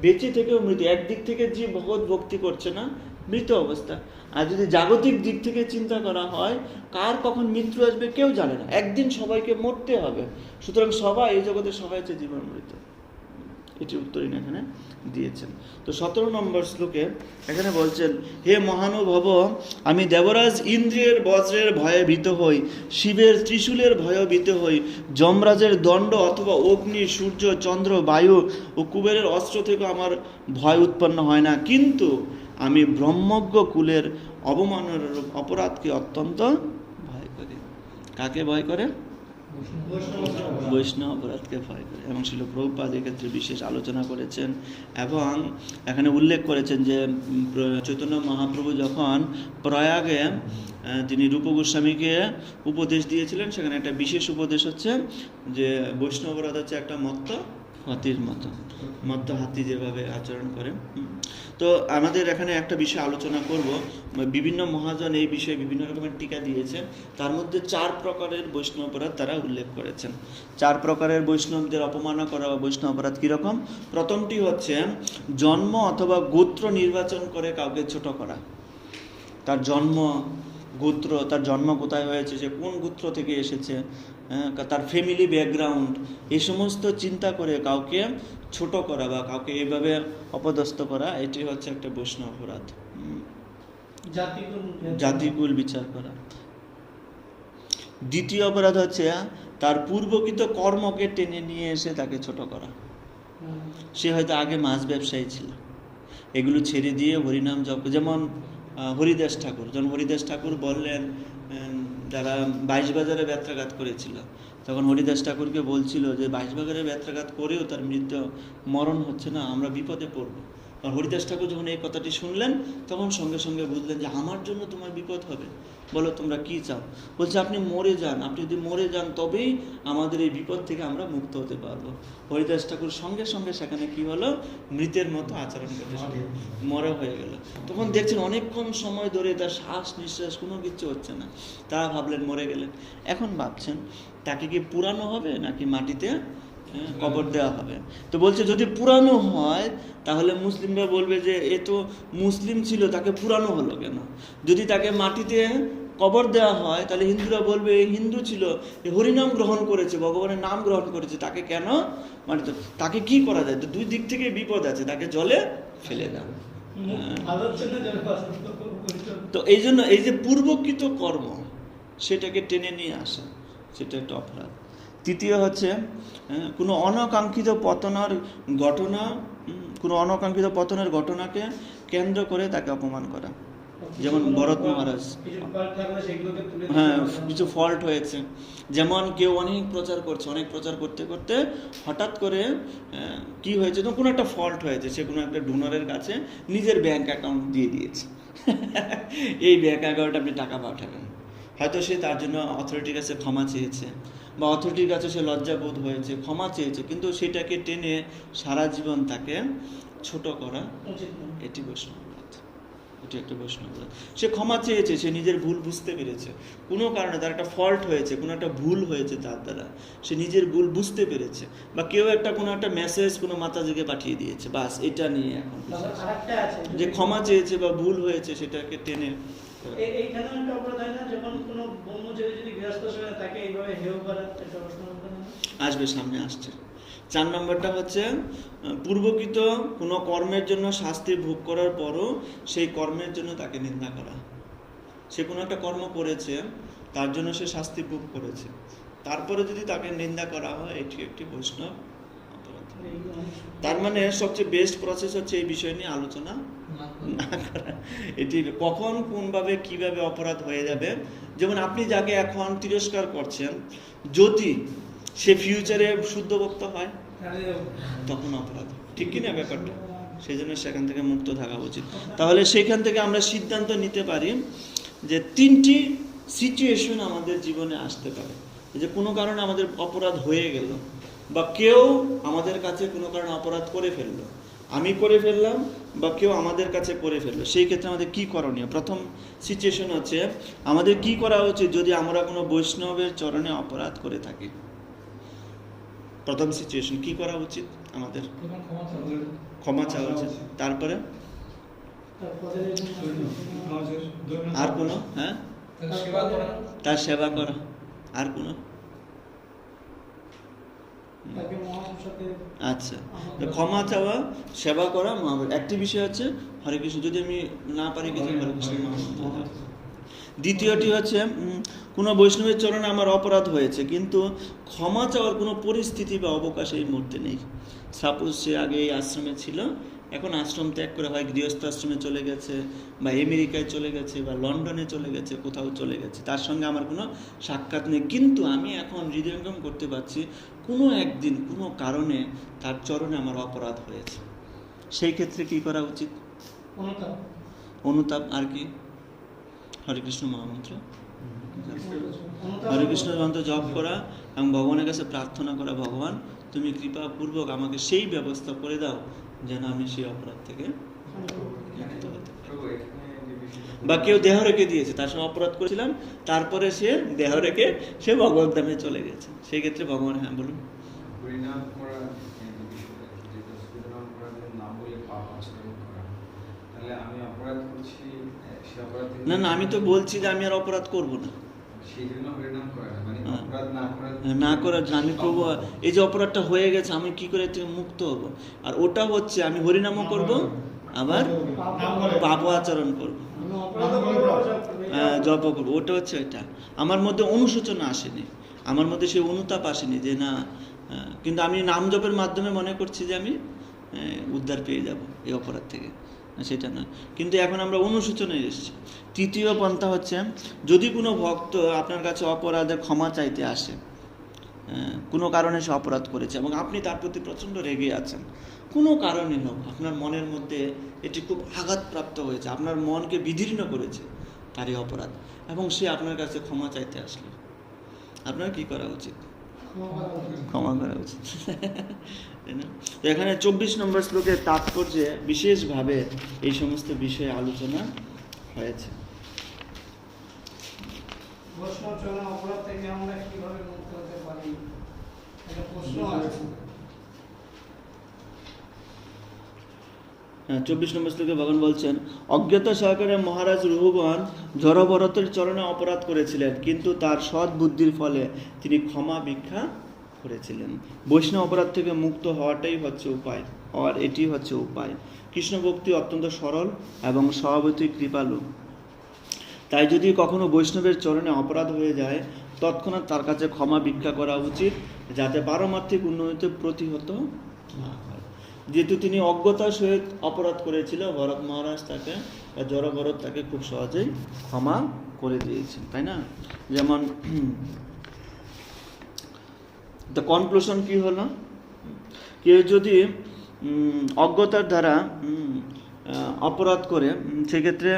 বেঁচে থেকেও মৃত। একদিক থেকে যে ভগবত ভক্তি করছে না, মৃত অবস্থা। আর যদি জাগতিক দিক থেকে চিন্তা করা হয়, কার কখন মৃত্যু আসবে কেউ জানে না, একদিন সবাইকে মরতে হবে। সুতরাং সবাই, এই জগতে সবাই হচ্ছে জীবন মৃত। এটি উত্তরীণ এখানে দিয়েছেন। তো 17 নম্বর শ্লোকে এখানে বলছেন, হে মহানুভব, আমি দেবরাজ ইন্দ্রের বজ্রের ভয়ে ভীত হই, শিবের ত্রিশূলের ভয়ে ভীত হই, যমরাজের দণ্ড অথবা অগ্নি, সূর্য, চন্দ্র, বায়ু ও কুবেরের অস্ত্র থেকে আমার ভয় উৎপন্ন হয় না, কিন্তু আমি ব্রহ্মজ্ঞ কুলের অবমাননার অপরাধকে অত্যন্ত ভয় করি। কাকে ভয় করে? বৈষ্ণব অপরাধকে ভয় করে। এবং শিল প্রভুপাদ এক্ষেত্রে বিশেষ আলোচনা করেছেন এবং এখানে উল্লেখ করেছেন যে চৈতন্য মহাপ্রভু যখন প্রয়াগে তিনি রূপ গোস্বামীকে উপদেশ দিয়েছিলেন, সেখানে একটা বিশেষ উপদেশ হচ্ছে যে বৈষ্ণব অপরাধ হচ্ছে একটা মত্ত হাতির মতো মধ্য হাতি যেভাবে আচরণ করে। তো আমাদের এখানে একটা বিষয় আলোচনা করব। বিভিন্ন মহাজন এই বিষয়ে বিভিন্ন রকমের টিকা দিয়েছে, তার মধ্যে 4 প্রকারের বৈষ্ণব অপরাধ তারা উল্লেখ করেছেন। 4 প্রকারের বৈষ্ণবদের অপমাননা করা বা বৈষ্ণব অপরাধ কীরকম? প্রথমটি হচ্ছে জন্ম অথবা গোত্র নির্বাচন করে কাউকে ছোট করা। তার জন্ম, গোত্র, তার জন্ম কোথায় হয়েছে, সে কোন গোত্র থেকে এসেছে, তার ফ্যামিলি ব্যাকগ্রাউন্ড, এই সমস্ত চিন্তা করে কাউকে ছোট করা বা কাউকে এইভাবে অপদস্থ করা, এটি হচ্ছে একটা বৈষ্ণব অপরাধ। জাতিকুল বিচার করা। দ্বিতীয় অপরাধ হচ্ছে তার পূর্বকৃত কর্মকে টেনে নিয়ে এসে তাকে ছোট করা। সে হয়তো আগে মাছ ব্যবসায়ী ছিল, এগুলো ছেড়ে দিয়ে হরিনাম জপ, যেমন হরিদাস ঠাকুর। যখন হরিদাস ঠাকুর বললেন, যারা 22 বাজারে ব্যত্রাঘাত করেছিল, তখন হরিদাস ঠাকুরকে বলছিল যে 22 বাজারে ব্যত্রাঘাত করেও তার মরণ হচ্ছে না, আমরা বিপদে পড়ব। আর হরিদাস ঠাকুর যখন এই কথাটি শুনলেন, তখন সঙ্গে সঙ্গে বুঝলেন যে আমার জন্য তোমার বিপদ হবে, বলো তোমরা কি চাও? বলছে আপনি মরে যান, আপনি যদি মরে যান তবেই আমাদের এই বিপদ থেকে আমরা মুক্ত হতে পারবো। হরিদাস ঠাকুর সঙ্গে সঙ্গে সেখানে কি হলো, মৃতের মতো আচরণ করতে শুরু, মরে হয়ে গেল। তখন দেখছেন অনেকক্ষণ সময় ধরে তার শ্বাস নিঃশ্বাস কোনো কিছু হচ্ছে না, তারা ভাবলেন মরে গেলেন। এখন ভাবছেন তাকে কি পুরানো হবে নাকি মাটিতে কবর দেওয়া হবে? তো বলছে যদি পুরানো হয় তাহলে মুসলিমরা বলবে যে এ তো মুসলিম ছিল, তাকে পুরানো হলো কেন? যদি তাকে মাটিতে কবর দেওয়া হয় তাহলে হিন্দুরা বলবে এই হিন্দু ছিল, এ হরিনাম গ্রহণ করেছে, ভগবানের নাম গ্রহণ করেছে, তাকে কেন মাটিতে, তাকে কি করা যায়? তো দুই দিক থেকে বিপদ আছে, তাকে জলে ফেলে দাও। তো এই জন্য এই যে পূর্বকৃত কর্ম সেটাকে টেনে নিয়ে আসা, সেটা একটা অপরাধ। তৃতীয় হচ্ছে কোনো অনাকাঙ্ক্ষিত পতনের ঘটনাকে কেন্দ্র করে তাকে অপমান করা। যেমন ভরত মহারাজ, হ্যাঁ কিছু ফল্ট হয়েছে, যেমন কেউ অনেক প্রচার করতে করতে হঠাৎ করে কি হয়েছে, তো কোনো একটা ফল্ট হয়েছে, সে কোনো একটা ডোনারের কাছে নিজের ব্যাংক অ্যাকাউন্ট দিয়ে দিয়েছে, এই ব্যাংক অ্যাকাউন্টে আপনি টাকা পাঠাবেন। হয়তো সে তার জন্য অথরিটির কাছে ক্ষমা চেয়েছে, বা অথরিটির কাছে সে লজ্জাবোধ হয়েছে, ক্ষমা চেয়েছে, কিন্তু সেটাকে টেনে সারা জীবন তাকে ছোট করা, এটি বৈষ্ণব অপরাধ। এটি একটা বৈষ্ণব অপরাধ। সে ক্ষমা চেয়েছে, সে নিজের ভুল বুঝতে পেরেছে, কোনো কারণে তার একটা ফল্ট হয়েছে, কোনো একটা ভুল হয়েছে তার দ্বারা, সে নিজের ভুল বুঝতে পেরেছে, বা কেউ কোনো একটা মেসেজ কোনো মাতাজিকে পাঠিয়ে দিয়েছে, বাস এটা নিয়ে এখন যে ক্ষমা চেয়েছে বা ভুল হয়েছে সেটাকে টেনে এইখানে একটা অপরাধ হয় না, যখন কোনো ব্রহ্মচারী যদি গৃহস্থ হয় তাকে এইভাবে হেয় করা, এটা আসবে, সামনে আসছে। 4 নম্বরটা হচ্ছে পূর্বকৃত কোনো কর্মের জন্য শাস্তি ভোগ করার পরও সেই কর্মের জন্য তাকে নিন্দা করা। সে কোনো একটা কর্ম করেছে, তার জন্য সে শাস্তি ভোগ করেছে, তারপরে যদি তাকে নিন্দা করা হয়, এটি একটি বৈষ্ণব অপরাধ। তার মানে সবচেয়ে বেস্ট প্রসেস হচ্ছে এই বিষয় নিয়ে আলোচনা না করা। এটি কখন কোনভাবে কিভাবে অপরাধ হয়ে যাবে, যেমন আপনি যাকে এখন তিরস্কার করছেন, যদি সে ফিউচারে শুদ্ধ ভক্ত হয় তখন অপরাধ, ঠিক কিনা ব্যাপারটা? সেই জন্য সেখান থেকে মুক্ত থাকা উচিত। তাহলে সেখান থেকে আমরা সিদ্ধান্ত নিতে পারি যে 3টি সিচুয়েশন আমাদের জীবনে আসতে পারে, যে কোনো কারণে আমাদের অপরাধ হয়ে গেল, বা কেউ আমাদের কাছে কোনো কারণে অপরাধ করে ফেললো, আমি করে ফেললাম বা কেউ আমাদের কাছে করে ফেললো। সেই ক্ষেত্রে আমাদের কি করণীয়? প্রথম সিচুয়েশন হচ্ছে আমাদের কি করা উচিত যদি আমরা কোনো বৈষ্ণবের চরণে অপরাধ করে থাকি। প্রথম সিচুয়েশন কি করা উচিত? আমাদের ক্ষমা চাওয়া উচিত। তারপরে আর কোনো, হ্যাঁ, তার সেবা করা। আর কোনো? আচ্ছা, ক্ষমা চাওয়া, সেবা করা, মহাভারত। একটি বিষয় হচ্ছে হরে কৃষ্ণ, যদি আমি না পারি কিছু হরে কৃষ্ণ মহামন্ত্র। দ্বিতীয়টি হচ্ছে কোনো বৈষ্ণবের চরণে আমার অপরাধ হয়েছে, কিন্তু ক্ষমা চাওয়ার কোনো পরিস্থিতি বা অবকাশ এই মুহূর্তে নেই। সাপোজ সে আগে এই আশ্রমে ছিল, এখন আশ্রম ত্যাগ করে হয় গৃহস্থ আশ্রমে চলে গেছে, বা আমেরিকায় চলে গেছে, বা লন্ডনে চলে গেছে, কোথাও চলে গেছে, তার সঙ্গে আমার কোনো সাক্ষাৎ নেই, কিন্তু আমি এখন হৃদয়ঙ্গম করতে পারছি কোনো একদিন কোনো কারণে তার চরণে আমার অপরাধ হয়েছে। সেই ক্ষেত্রে কি করা উচিত? অনুতাপ। আর কি? হরে কৃষ্ণ মহামন্ত্র, হরে কৃষ্ণ মন্ত্র জপ করা এবং ভগবানের কাছে প্রার্থনা করা, ভগবান তুমি কৃপাপূর্বক আমাকে সেই ব্যবস্থা করে দাও যেন আমি সেই অপরাধ থেকে মুক্ত হতে পারি। বা কেউ দেহ রেখে দিয়েছে, তার সঙ্গে অপরাধ করেছিলাম, তারপরে সে দেহ রেখে সে ভগবত ধামে চলে গেছে, সেই ক্ষেত্রে ভগবান, হ্যাঁ বলুন। হরিনাম করা যেটা হরিনাম করা নাম বলে পাপ আচরণ করা, তাহলে আমি অপরাধ করছি, সে অপরাধ না না, আমি তো বলছি যে আমি আর অপরাধ করব না, সেই জন্য হরিনাম করা না, মানে অপরাধ না করার জন্য আমি প্রভু এই যে অপরাধটা হয়ে গেছে আমি কি করে থেকে মুক্ত হব, আর ওটা হচ্ছে আমি হরিনামও করব আবার পাপ আচরণ করব, জপ করবো, ওটা হচ্ছে এটা। আমার মধ্যে অনুশোচনা আসেনি, আমার মধ্যে সেই অনুতাপ আসেনি যে না, কিন্তু আমি নাম জপের মাধ্যমে মনে করছি যে আমি উদ্ধার পেয়ে যাব এই অপরাধ থেকে, সেটা নয়। কিন্তু এখন আমরা অনুশোচনায় এসেছি। তৃতীয় পন্থা হচ্ছে, যদি কোনো ভক্ত আপনার কাছে অপরাধের ক্ষমা চাইতে আসে, কোনো কারণে সে অপরাধ করেছে এবং আপনি তার প্রতি প্রচণ্ড রেগে আছেন, কোনো কারণে হোক আপনার মনের মধ্যে এটি খুব আঘাতপ্রাপ্ত হয়েছে, আপনার মনকে বিদীর্ণ করেছে তারই অপরাধ, এবং সে আপনার কাছে ক্ষমা চাইতে আসলো, আপনার কি করা উচিত? ক্ষমা করা উচিত, তাই না? তো এখানে 24 নম্বর শ্লোকের তাৎপর্যে বিশেষভাবে এই সমস্ত বিষয়ে আলোচনা হয়েছে। বৈষ্ণব চরণ অপরাধ থেকে আমরা কিভাবে মুক্ত হতে পারি, একটা প্রশ্ন আছে। 24 নম্বর শ্লোকে ভগবান বলছেন, অজ্ঞাত সহকারে মহারাজ রঘুগণ জড়ভরতের চরণে অপরাধ করেছিলেন, কিন্তু তার সৎ বুদ্ধির ফলে তিনি ক্ষমা ভিক্ষা করেছিলেন। বৈষ্ণব অপরাধ থেকে মুক্ত হওয়াটাই হচ্ছে উপায়, আর এটি হচ্ছে উপায়। কৃষ্ণ ভক্তি অত্যন্ত সরল এবং স্বভাবতই কৃপালু, তাই যদি কখনো বৈষ্ণবের চরণে অপরাধ হয়ে যায় তৎক্ষণাৎ তার কাছে ক্ষমা ভিক্ষা করা উচিত, যাতে পারমার্থিক উন্নতিতে প্রতিহত না হয়। যেহেতু তিনি অজ্ঞতার সহিত অপরাধ করেছিল, ভরত মহারাজ তাকে, জড়ভরত তাকে খুব সহজেই ক্ষমা করে দিয়েছেন, তাই না? যেমন দ্য কনক্লুশন কি হলো, কেউ যদি অজ্ঞতার দ্বারা অপরাধ করে, সেক্ষেত্রে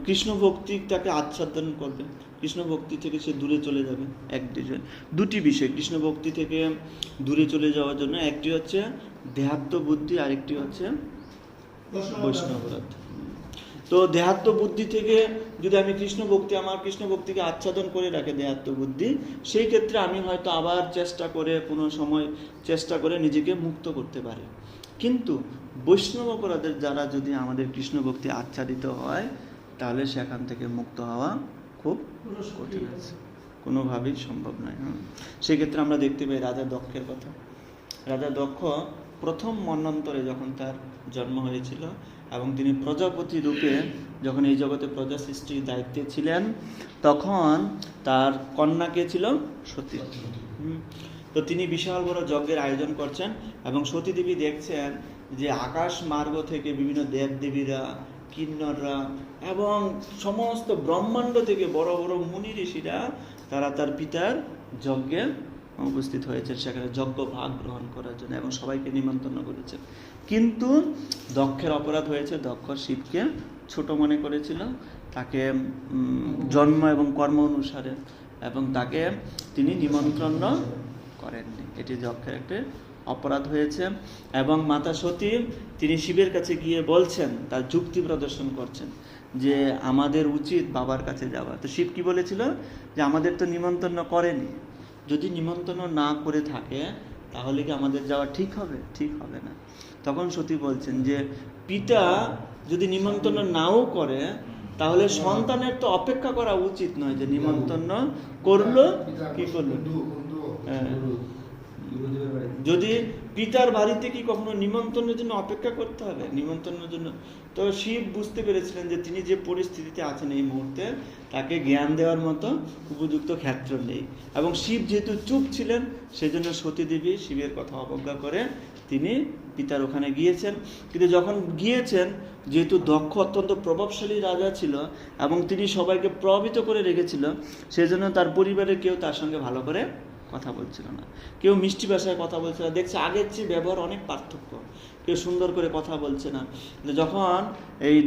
কৃষ্ণ ভক্তি তাকে আচ্ছাদন করবে, কৃষ্ণ ভক্তি থেকে সে দূরে চলে যাবে। দুটি বিষয় কৃষ্ণ ভক্তি থেকে দূরে চলে যাওয়ার জন্য, একটি হচ্ছে দেহাত্ম বুদ্ধি, আরেকটি হচ্ছে বৈষ্ণব অপরাধ। তো দেহাত্ম বুদ্ধি থেকে যদি আমি আমার কৃষ্ণ ভক্তিকে আচ্ছাদন করে রাখে দেহাত্ম বুদ্ধি, সেই ক্ষেত্রে আমি হয়তো আবার কোনো সময় চেষ্টা করে নিজেকে মুক্ত করতে পারি। কিন্তু বৈষ্ণব অপরাধের দ্বারা যদি আমাদের কৃষ্ণ ভক্তি আচ্ছাদিত হয়, তাহলে সেখান থেকে মুক্ত হওয়া খুব কঠিন আছে, কোনোভাবেই সম্ভব নয়। সেক্ষেত্রে আমরা দেখতে পাই রাজা দক্ষের কথা। রাজা দক্ষ প্রথম মন্বন্তরে যখন তার জন্ম হয়েছিল এবং তিনি প্রজাপতি রূপে যখন এই জগতে প্রজা সৃষ্টির দায়িত্বে ছিলেন, তখন তার কন্যা কে ছিল? সতী। তো তিনি বিশাল বড় যজ্ঞের আয়োজন করছেন এবং সতীদেবী দেখছেন যে আকাশ মার্গ থেকে বিভিন্ন দেবদেবীরা, কিন্নররা এবং সমস্ত ব্রহ্মাণ্ড থেকে বড় বড় মুনি ঋষিরা তারা তার পিতার যজ্ঞে উপস্থিত হয়েছেন, সেখানে যজ্ঞ ভাগ গ্রহণ করার জন্য, এবং সবাইকে নিমন্ত্রণ করেছেন। কিন্তু দক্ষের অপরাধ হয়েছে, দক্ষ শিবকে ছোট মনে করেছিল, তাকে জন্ম এবং কর্ম অনুসারে, এবং তাকে তিনি নিমন্ত্রণ করেননি। এটি দক্ষের একটা অপরাধ হয়েছে। এবং মাতা সতী তিনি শিবের কাছে গিয়ে বলছেন, তার যুক্তি প্রদর্শন করছেন যে আমাদের উচিত বাবার কাছে যাওয়া। তো শিব কি বলেছিল যে আমাদের তো নিমন্ত্রণ করেনি, যদি নিমন্ত্রণ না করে থাকে তাহলে কি আমাদের যাওয়া ঠিক হবে? ঠিক হবে না। তখন সতী বলছেন যে পিতা যদি নিমন্ত্রণ নাও করে তাহলে সন্তানের তো অপেক্ষা করা উচিত নয় যে নিমন্ত্রণ করলো কি করলো। যদি পিতার বাড়িতে কি কখনো নিমন্ত্রণের জন্য অপেক্ষা করতে হবে? নিমন্ত্রণের জন্য তো শিব বুঝতে পেরেছিলেন যে তিনি যে পরিস্থিতিতে আছেন এই মুহূর্তে, তাকে জ্ঞান দেওয়ার মতো উপযুক্ত ক্ষেত্র নেই। এবং শিব যেহেতু চুপ ছিলেন, সেই জন্য সতীদেবী শিবের কথা অবজ্ঞা করে তিনি পিতার ওখানে গিয়েছেন। কিন্তু যখন গিয়েছেন, যেহেতু দক্ষ অত্যন্ত প্রভাবশালী রাজা ছিল এবং তিনি সবাইকে প্রভাবিত করে রেখেছিল, সেই জন্য তার পরিবারের কেউ তার সঙ্গে ভালো করে কথা বলছিল না, কেউ মিষ্টি ভাষায় কথা বলছে না, দেখছে আগের চেয়ে ব্যবহার অনেক পার্থক্য, কেউ সুন্দর করে কথা বলছে না। যখন এই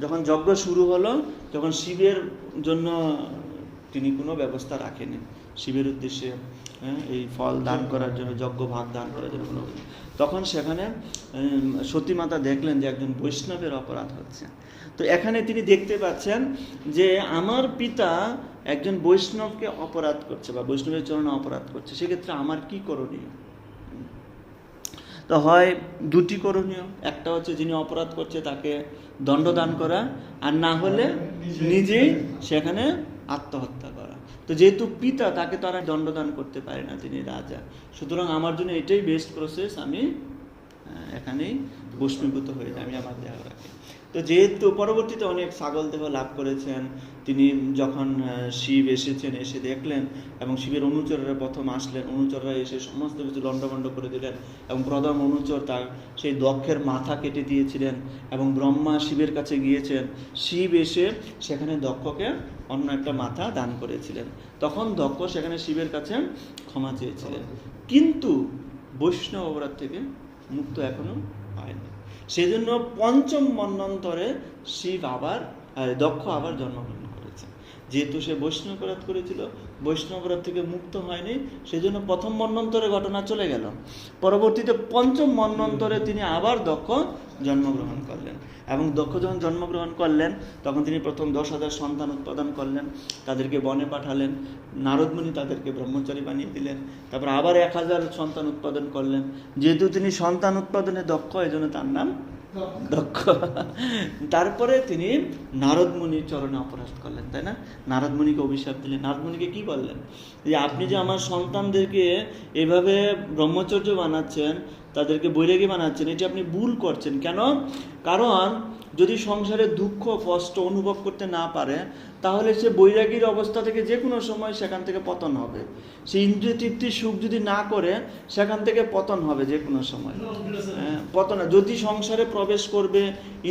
যখন যজ্ঞ শুরু হলো, তখন শিবের জন্য তিনি কোনো ব্যবস্থা রাখেনি, শিবের উদ্দেশ্যে এই ফল দান করার জন্য, যজ্ঞ ভাগ দান করার জন্য কোনো, তখন সেখানে সতীমাতা দেখলেন যে একজন বৈষ্ণবের অপরাধ হচ্ছে। তো এখানে তিনি দেখতে পাচ্ছেন যে আমার পিতা একজন বৈষ্ণবকে অপরাধ করছে বা বৈষ্ণবের চরণে অপরাধ করছে, সেক্ষেত্রে আমার কি করণীয়? তো হয় দুটি করণীয়, একটা হচ্ছে যিনি অপরাধ করছে তাকে দণ্ডদান করা, আর না হলে নিজেই সেখানে আত্মহত্যা করা। তো যেহেতু পিতা, তাকে তো আর দণ্ডদান করতে পারে না, তিনি রাজা, সুতরাং আমার জন্য এটাই বেস্ট প্রসেস, আমি এখানেই ভস্মীভূত হয়ে যাই, আমি আমার দেহ রাখি। তো যেহেতু পরবর্তীতে অনেক ছাগল দেহ লাভ করেছেন তিনি, যখন শিব এসেছেন, এসে দেখলেন এবং শিবের অনুচররা প্রথম আসলেন, অনুচররা এসে সমস্ত কিছু লণ্ডভণ্ড করে দিলেন এবং প্রথম অনুচর তার সেই দক্ষের মাথা কেটে দিয়েছিলেন এবং ব্রহ্মা শিবের কাছে গিয়েছেন, শিব এসে সেখানে দক্ষকে অন্য একটা মাথা দান করেছিলেন। তখন দক্ষ সেখানে শিবের কাছে ক্ষমা চেয়েছিলেন, কিন্তু বৈষ্ণব অপরাধ থেকে মুক্ত এখনো হয়নি। সেই জন্য পঞ্চম মন্বন্তরে দক্ষ আবার জন্মগ্রহণ করেছে। যেহেতু সে বৈষ্ণব অপরাধ করেছিল, বৈষ্ণব অপরাধ থেকে মুক্ত হয়নি, সেই জন্য প্রথম মন্বন্তরে ঘটনা চলে গেল। পরবর্তীতে পঞ্চম মন্বন্তরে তিনি আবার দক্ষ জন্মগ্রহণ করলেন এবং দক্ষ যখন জন্মগ্রহণ করলেন তখন তিনি প্রথম 10,000 সন্তান উৎপাদন করলেন, তাদেরকে বনে পাঠালেন, নারদমুনি তাদেরকে ব্রহ্মচারী বানিয়ে দিলেন, তারপর আবার 1000 সন্তান উৎপাদন করলেন। যেহেতু তিনি সন্তান উৎপাদনে দক্ষ, এই জন্য তার নাম দক্ষ। তারপরে তিনি নারদমুনির চরণে অপরাধ করলেন, তাই না? নারদমুনিকে অভিশাপ দিলেন। নারদমুনিকে কি বললেন? যে আপনি যে আমার সন্তানদেরকে এভাবে ব্রহ্মচর্য বানাচ্ছেন, তাদেরকে বৈরাগী বানাচ্ছেন, এটি আপনি ভুল করছেন। কেন? কারণ যদি সংসারে দুঃখ কষ্ট অনুভব করতে না পারে, তাহলে সে বৈরাগীর অবস্থা থেকে যে কোনো সময় সেখান থেকে পতন হবে। সে ইন্দ্রিয় তৃপ্তির সুখ যদি না করে, সেখান থেকে পতন হবে যে কোনো সময়। পতন যদি সংসারে প্রবেশ করবে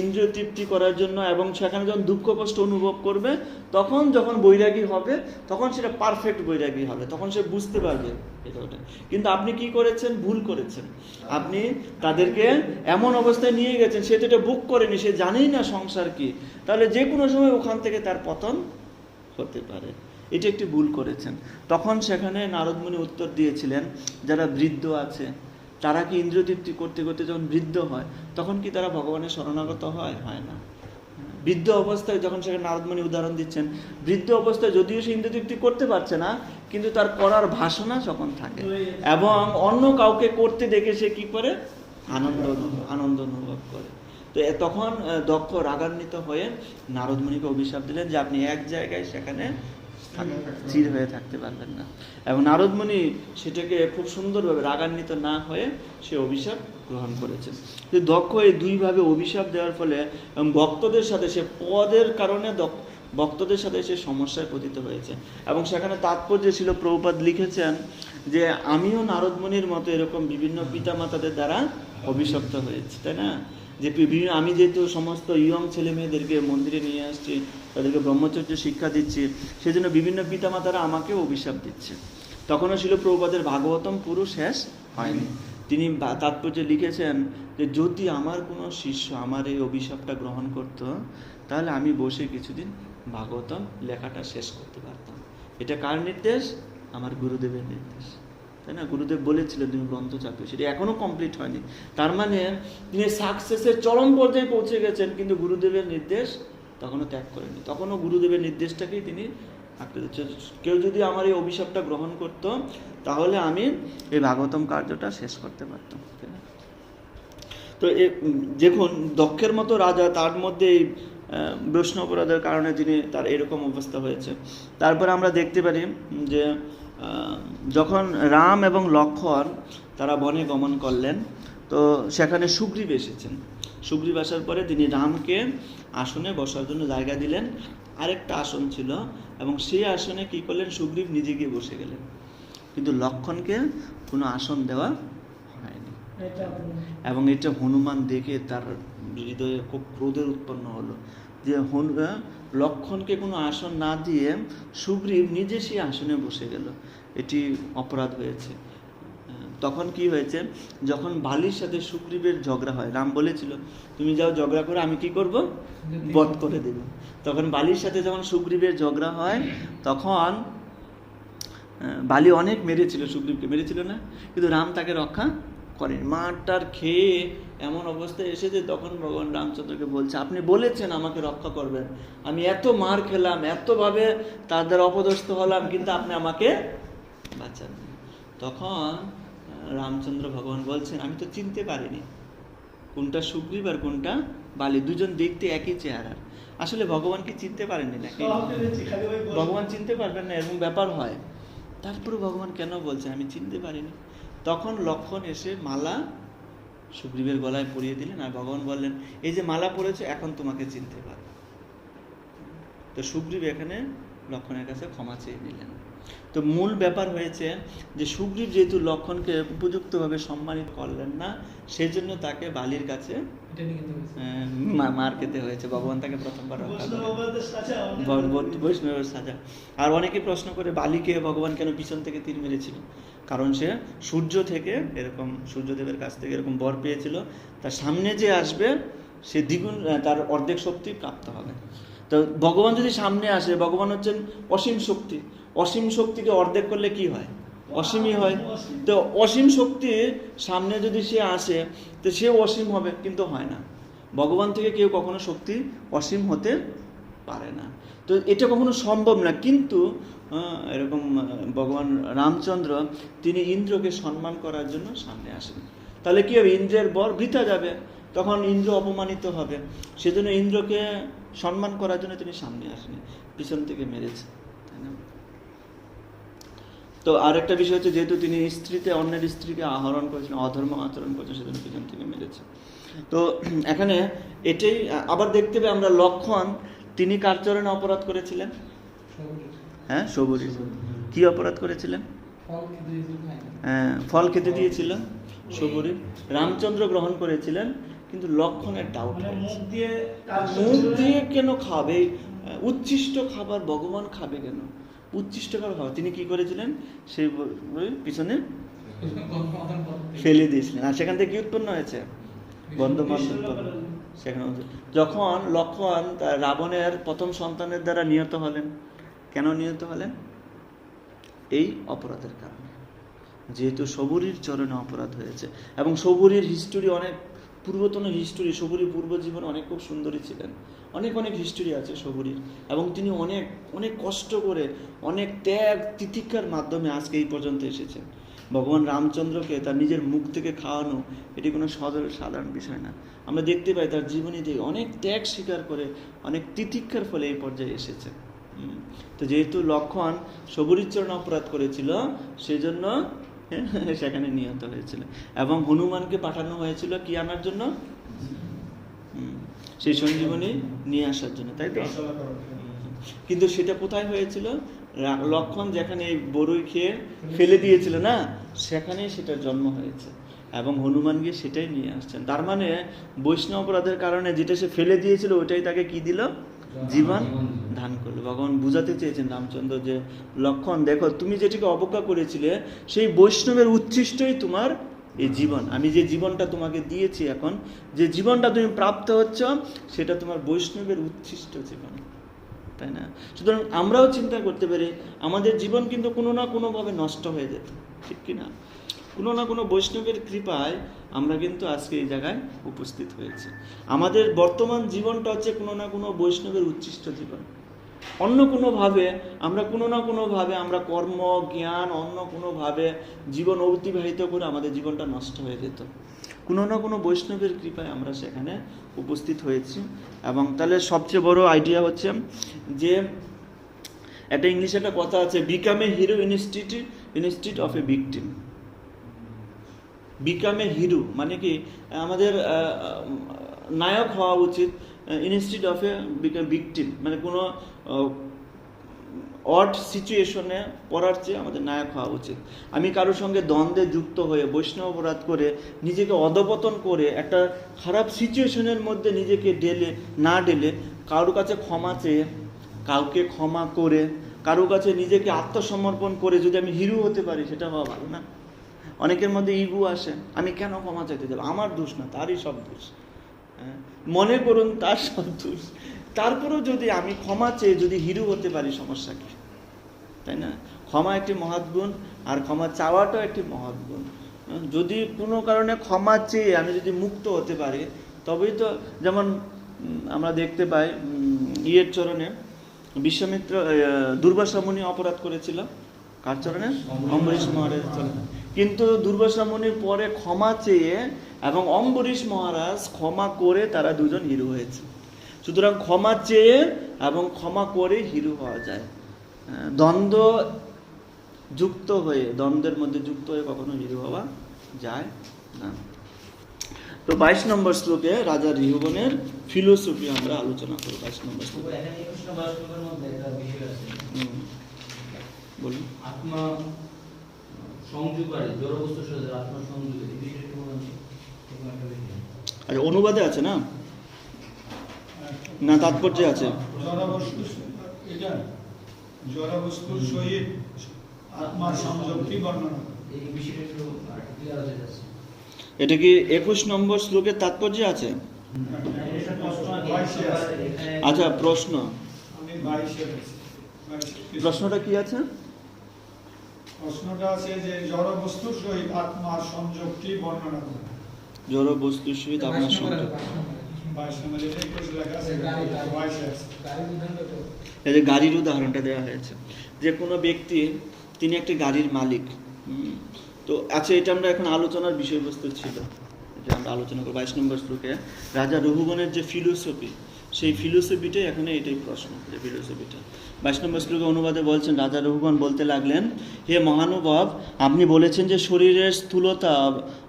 ইন্দ্রিয় তৃপ্তি করার জন্য এবং সেখানে যখন দুঃখ কষ্ট অনুভব করবে, তখন যখন বৈরাগী হবে, তখন সেটা পারফেক্ট বৈরাগী হবে, তখন সে বুঝতে পারবে এটা ওটা। কিন্তু আপনি কি করেছেন? ভুল করেছেন। আপনি তাদেরকে এমন অবস্থায় নিয়ে গেছেন, সে তো এটা বুক করেনি, সে জানেই না সংসার কি, তাহলে যে কোনো সময় ওখান থেকে তার পতন হতে পারে। এটা একটি ভুল করেছেন। তখন সেখানে নারদমুনি উত্তর দিয়েছিলেন, যারা বৃদ্ধ আছে তারা কি ইন্দ্রিয় তৃপ্তি করতে করতে যখন বৃদ্ধ হয়, তখন কি তারা ভগবানের শরণাগত হয়? হয় না। বৃদ্ধ অবস্থায় যখন সেখানে নারদমুনি উদাহরণ দিচ্ছেন, বৃদ্ধ অবস্থায় যদিও সে ইন্দ্রিয় তৃপ্তি করতে পারছে না, কিন্তু তার করার বাসনা যখন থাকে এবং অন্য কাউকে করতে দেখে সে কি করে? আনন্দ অনুভব করে। তো তখন দক্ষ রাগান্বিত হয়ে নারদমুনিকে অভিশাপ দিলেন যে আপনি এক জায়গায় সেখানে স্থির হয়ে থাকতে পারবেন না। এবং নারদমুনি সেটাকে খুব সুন্দরভাবে রাগান্বিত না হয়ে সে অভিশাপ গ্রহণ করেছেন। দক্ষ এই দুইভাবে অভিশাপ দেওয়ার ফলে এবং ভক্তদের সাথে সে পদের কারণে ভক্তদের সাথে সে সমস্যায় পতিত হয়েছে। এবং সেখানে তাৎপর্য ছিল, প্রভুপাদ লিখেছেন যে আমিও নারদমুনির মতো এরকম বিভিন্ন পিতামাতাদের দ্বারা অভিশপ্ত হয়েছি, তাই না? যে আমি যেহেতু সমস্ত ইয়ং ছেলে মেয়েদেরকে মন্দিরে নিয়ে আসছি, তাদেরকে ব্রহ্মচর্য শিক্ষা দিচ্ছি, সেজন্য বিভিন্ন পিতামাতারা আমাকেও অভিশাপ দিচ্ছে। তখনও ছিল প্রভুপাদের ভাগবতম পুরো শেষ হয়নি। তিনি তাৎপর্যে লিখেছেন যে যদি আমার কোনো শিষ্য আমার এই অভিশাপটা গ্রহণ করত, তাহলে আমি বসে কিছুদিন ভাগবতম লেখাটা শেষ করতে পারতাম। এটা কার নির্দেশ? আমার গুরুদেবের নির্দেশ, তাই না? গুরুদেব বলেছিলেন তুমি গ্রন্থ চাপিও, সেটা এখনো কমপ্লিট হয়নি। তার মানে তিনি সাকসেসের চরম পর্যায়ে পৌঁছে গেছেন, কিন্তু গুরুদেবের নির্দেশ তখনও ত্যাগ করেনি। তখনও গুরুদেবের নির্দেশটাকেই তিনি আঁকড়ে দিচ্ছেন। কেউ যদি আমার এই অভিশাপটা গ্রহণ করত, তাহলে আমি এই ভাগবতম কার্যটা শেষ করতে পারতাম, তাই না? তো দেখুন, দক্ষের মতো রাজা, তার মধ্যে এই বৈষ্ণব অপরাধের কারণে তার এরকম অবস্থা হয়েছে। তারপরে আমরা দেখতে পারি যে যখন রাম এবং লক্ষ্মণ তারা বনে গমন করলেন, তো সেখানে সুগ্রীব এসেছেন। সুগ্রীব আসার পরে তিনি রামকে আসনে বসার জন্য জায়গা দিলেন, আরেকটা আসন ছিল এবং সেই আসনে কি করলেন? সুগ্রীব নিজে গিয়ে বসে গেলেন, কিন্তু লক্ষ্মণকে কোনো আসন দেওয়া হয়নি। এবং এটা হনুমান দেখে তার হৃদয়ে খুব ক্রোধের উৎপন্ন হলো যে লক্ষ্মণকে কোনো আসন না দিয়ে সুগ্রীব নিজে সেই আসনে বসে গেল, এটি অপরাধ হয়েছে। তখন কি হয়েছে? যখন বালির সাথে সুগ্রীবের ঝগড়া হয়, রাম বলেছিল তুমি যাও ঝগড়া করে, আমি কি করব? বধ করে দেব। তখন বালির সাথে যখন সুগ্রীবের ঝগড়া হয়, তখন বালি অনেক মেরেছিল, সুগ্রীবকে মেরেছিল না, কিন্তু রাম তাকে রক্ষা করেন। মারটার খেয়ে এমন অবস্থায় এসেছে, তখন ভগবান রামচন্দ্রকে বলছে, আপনি বলেছেন আমাকে রক্ষা করবেন, আমি এত মার খেলাম, এতভাবে তাদের অপদস্থ হলাম, কিন্তু আপনি আমাকে বাঁচান। তখন রামচন্দ্র ভগবান বলছেন, আমি তো চিনতে পারিনি কোনটা সুগ্রীব আর কোনটা বালি, দুজন দেখতে একই চেহারা। আসলে ভগবান কি চিনতে পারেননি নাকি? ভগবান চিনতে পারবেন না, এরকম ব্যাপার হয়। তারপরে ভগবান কেন বলছে আমি চিনতে পারিনি? তখন লক্ষণ এসে মালা সুগ্রীবের গলায় পরিয়ে দিলেন, আর ভগবান বললেন, এই যে মালা পরেছে, এখন তোমাকে চিনতে পারবে। তো সুগ্রীব এখানে লক্ষণের কাছে ক্ষমা চেয়ে নিলেন। তো মূল ব্যাপার হয়েছে যে সুগ্রীব যেহেতু লক্ষণকে উপযুক্তভাবে সম্মানিত করলেন না, সেজন্য তাকে বালির কাছে মার খেতে হয়েছে। ভগবান তাকে প্রথমবার রক্ষা করেন, বৈষ্ণবের সাজা। আর অনেকে প্রশ্ন করে বালিকে ভগবান কেন পিছন থেকে তীর মেরেছিল? কারণ সে সূর্য থেকে এরকম, সূর্যদেবের কাছ থেকে এরকম বর পেয়েছিল, তার সামনে যে আসবে সে দ্বিগুণ, তার অর্ধেক শক্তি প্রাপ্ত হবে। তো ভগবান যদি সামনে আসে, ভগবান হচ্ছেন অসীম শক্তি, অসীম শক্তিকে অর্ধেক করলে কি হয়? অসীমই হয়। তো অসীম শক্তির সামনে যদি সে আসে, তো সে অসীম হবে, কিন্তু হয় না। ভগবান থেকে কেউ কখনো শক্তি অসীম হতে পারে না, তো এটা কখনো সম্ভব না। কিন্তু এরকম ভগবান রামচন্দ্র তিনি ইন্দ্রকে সম্মান করার জন্য সামনে আসেন। তাহলে কি হবে? ইন্দ্রের বর বৃথা যাবে, তখন ইন্দ্র অপমানিত হবে। সেজন্য ইন্দ্রকে সম্মান করার জন্য তিনি সামনে আসেন, পিছন থেকে মেরেছে, তাই না? তো আরেকটা বিষয় হচ্ছে, যেহেতু তিনি স্ত্রীতে অন্যের স্ত্রীকে আহরণ করেছিলেন, অধর্ম আচরণ করেছেন, সেজন্য পিছন থেকে মেরেছে। তো এখানে এটাই আবার দেখতে পাই আমরা, লক্ষণ তিনি কার চরণে অপরাধ করেছিলেন? হ্যাঁ, সবুজ। কি অপরাধ করেছিলেন? হ্যাঁ, ফল খেতে দিয়েছিল সবুরি। রামচন্দ্র গ্রহণ করেছিলেন, কিন্তু লক্ষণের ডাউট, মুখ দিয়ে কেন খাবে? উচ্ছিষ্ট খাবার ভগবান খাবে কেন? উচ্ছিষ্ট খাবার তিনি কি করেছিলেন? সেই পিছনে ফেলে দিয়েছিলেন, আর সেখান থেকে কি উৎপন্ন হয়েছে? গন্ধমার্গ। সেখানে যখন লক্ষণ রাবণের প্রথম সন্তানের দ্বারা নিহত হলেন, কেন নিহত হলেন? এই অপরাধের কারণে, যেহেতু সবুরির চরণে অপরাধ হয়েছে। এবং সবুরির হিস্টোরি অনেক পূর্বতন হিস্টোরি, সবুরি পূর্ব জীবন অনেক খুব সুন্দরী ছিলেন, অনেক অনেক হিস্টোরি আছে সবুরির। এবং তিনি অনেক অনেক কষ্ট করে, অনেক ত্যাগ তিতিক্ষার মাধ্যমে আজকে এই পর্যন্ত এসেছেন। ভগবান রামচন্দ্রকে তার নিজের মুখ থেকে খাওয়ানো, এটি কোনো সাধারণ বিষয় না। আমরা দেখতে পাই তার জীবনীতে অনেক ত্যাগ স্বীকার করে, অনেক তিতিক্ষার ফলে এই পর্যায়ে এসেছে। তো যেহেতু লক্ষণ সবুরির চরণে অপরাধ করেছিল, সেজন্য সেখানে নিহত হয়েছিল। এবং হনুমানকে পাঠানো হয়েছিল কি আনার জন্য? সেই সঞ্জীবনী নিয়ে আসার জন্য, তাই তো? কিন্তু সেটা কোথায় হয়েছিল? লক্ষণ যেখানে বড়ই খেয়ে ফেলে দিয়েছিল না, সেখানেই সেটার জন্ম হয়েছে। এবং হনুমান গিয়ে সেটাই নিয়ে আসছেন। তার মানে বৈষ্ণব অপরাধের কারণে যেটা সে ফেলে দিয়েছিল, ওইটাই তাকে কি দিল? জীবন দান করলো। ভগবান বুঝাতে চেয়েছেন রামচন্দ্র যে, লক্ষণ দেখো, তুমি যেটিকে অবজ্ঞা করেছিলে, সেই বৈষ্ণবের উচ্ছিষ্টই তোমার এই জীবন। আমি যে জীবনটা তোমাকে দিয়েছি, এখন যে জীবনটা তুমি প্রাপ্ত হচ্ছ, সেটা তোমার বৈষ্ণবের উচ্ছিষ্ট জীবন, তাই না? সুতরাং আমরাও চিন্তা করতে পারি, আমাদের জীবন কিন্তু কোনো না কোনোভাবে নষ্ট হয়ে যেত, ঠিক কিনা? কোনো না কোনো বৈষ্ণবের কৃপায় আমরা কিন্তু আজকে এই জায়গায় উপস্থিত হয়েছি। আমাদের বর্তমান জীবনটা হচ্ছে কোনো না কোনো বৈষ্ণবের উচ্ছিষ্ট জীবন। অন্য কোনোভাবে আমরা কোনো না কোনোভাবে আমরা কর্ম, জ্ঞান, অন্য কোনোভাবে জীবন অতিবাহিত করে আমাদের জীবনটা নষ্ট হয়ে যেত। কোনো না কোনো বৈষ্ণবের কৃপায় আমরা সেখানে উপস্থিত হয়েছি। এবং তাহলে সবচেয়ে বড় আইডিয়া হচ্ছে যে, একটা ইংলিশে একটা কথা আছে, become a hero instead of A victim. Become a hero মানে কি, আমাদের নায়ক হওয়া উচিত, ইনস্টিড অফ এ ভিকটিম মানে কোনো অড সিচুয়েশনে পড়ার চেয়ে আমাদের নায়ক হওয়া উচিত। আমি কারোর সঙ্গে দ্বন্দ্বে যুক্ত হয়ে, বৈষ্ণব অপরাধ করে, নিজেকে অধপতন করে, একটা খারাপ সিচুয়েশনের মধ্যে নিজেকে না ঢেলে কারোর কাছে ক্ষমা চেয়ে, কাউকে ক্ষমা করে, কারোর কাছে নিজেকে আত্মসমর্পণ করে যদি আমি হিরো হতে পারি, সেটা হওয়া ভালো না? অনেকের মধ্যে ইগো আসে, আমি কেন ক্ষমা চাইতে যাব, আমার দোষ না, তারই সব দোষ, মনে করুন তার সব দোষ। তারপরেও যদি আমি ক্ষমা চেয়ে যদি হিরো হতে পারি, সমস্যা কি? তাই না? ক্ষমা একটি মহৎ গুণ, আর ক্ষমা চাওয়াটাও একটি মহৎ গুণ। যদি কোনো কারণে ক্ষমা চেয়ে আমি যদি মুক্ত হতে পারি, তবেই তো, যেমন আমরা দেখতে পাই ইয়ের চরণে বিশ্বামিত্র দুর্বাসা মুনি অপরাধ করেছিল, কার চরণে? অম্বরীশ মহারাজ চরণে। কিন্তু দুর্বাসা মুনি পরে ক্ষমা চেয়ে এবং অম্বরীশ মহারাজ ক্ষমা করে তারা দুজন হিরো হয়েছে। সুতরাং ক্ষমা চেয়ে এবং ক্ষমা করে হিরো হওয়া যায়। দ্বন্দ্ব যুক্ত হয়ে, দ্বন্দ্বের মধ্যে যুক্ত হয়ে কখনো হিরো হওয়া যায় না। তো 22 নম্বর শ্লোকে রাজা রিহুবনের ফিলোসফি আমরা আলোচনা করব। 22 নম্বর শ্লোক এখানে 21 নম্বর শ্লোকের মধ্যে একটা বিষয় আছে, বলুন। আত্মা সংযোগকারী, জড়বস্তুর সাথে আত্মা সংযোগ, এই বিষয়টা বলুন। আচ্ছা, অনুবাদে আছে না? না তাৎপর্যে আছে? জড়বস্তুর সহিত আত্মার সংযোগটি বর্ণনা। এই বিষয়টা একটু ক্লিয়ার হয়ে যাচ্ছে। এটা কি 21 নম্বর শ্লোকের তাৎপর্যে আছে? আচ্ছা, প্রশ্ন, আমি 22 প্রশ্নটা কি আছে? প্রশ্নটা আছে যে জড়বস্তুর সহিত আত্মার সংযোগটি বর্ণনা করুন। জড় বস্তুর সহিত আপনার সংযোগ। 22 নম্বরে 21 লেখা আছে, 22 আছে। এই যে গাড়ির উদাহরণটা দেওয়া হয়েছে, যে কোনো ব্যক্তি, তিনি একটি গাড়ির মালিক। তো আচ্ছা, এটা আমরা এখন আলোচনার বিষয়বস্তু ছিল, এটা আমরা আলোচনা করব। 22 নম্বর শ্লোকে রাজা রঘুগণের যে ফিলোসফি, সেই ফিলোসফিটাই এখানে এটাই প্রশ্ন, যে ফিলোসফিটা 22 নম্বর শ্লোকে অনুবাদে বলছেন, রাজা রঘুগণ বলতে লাগলেন, হে মহানুভব, আপনি বলেছেন যে শরীরের স্থূলতা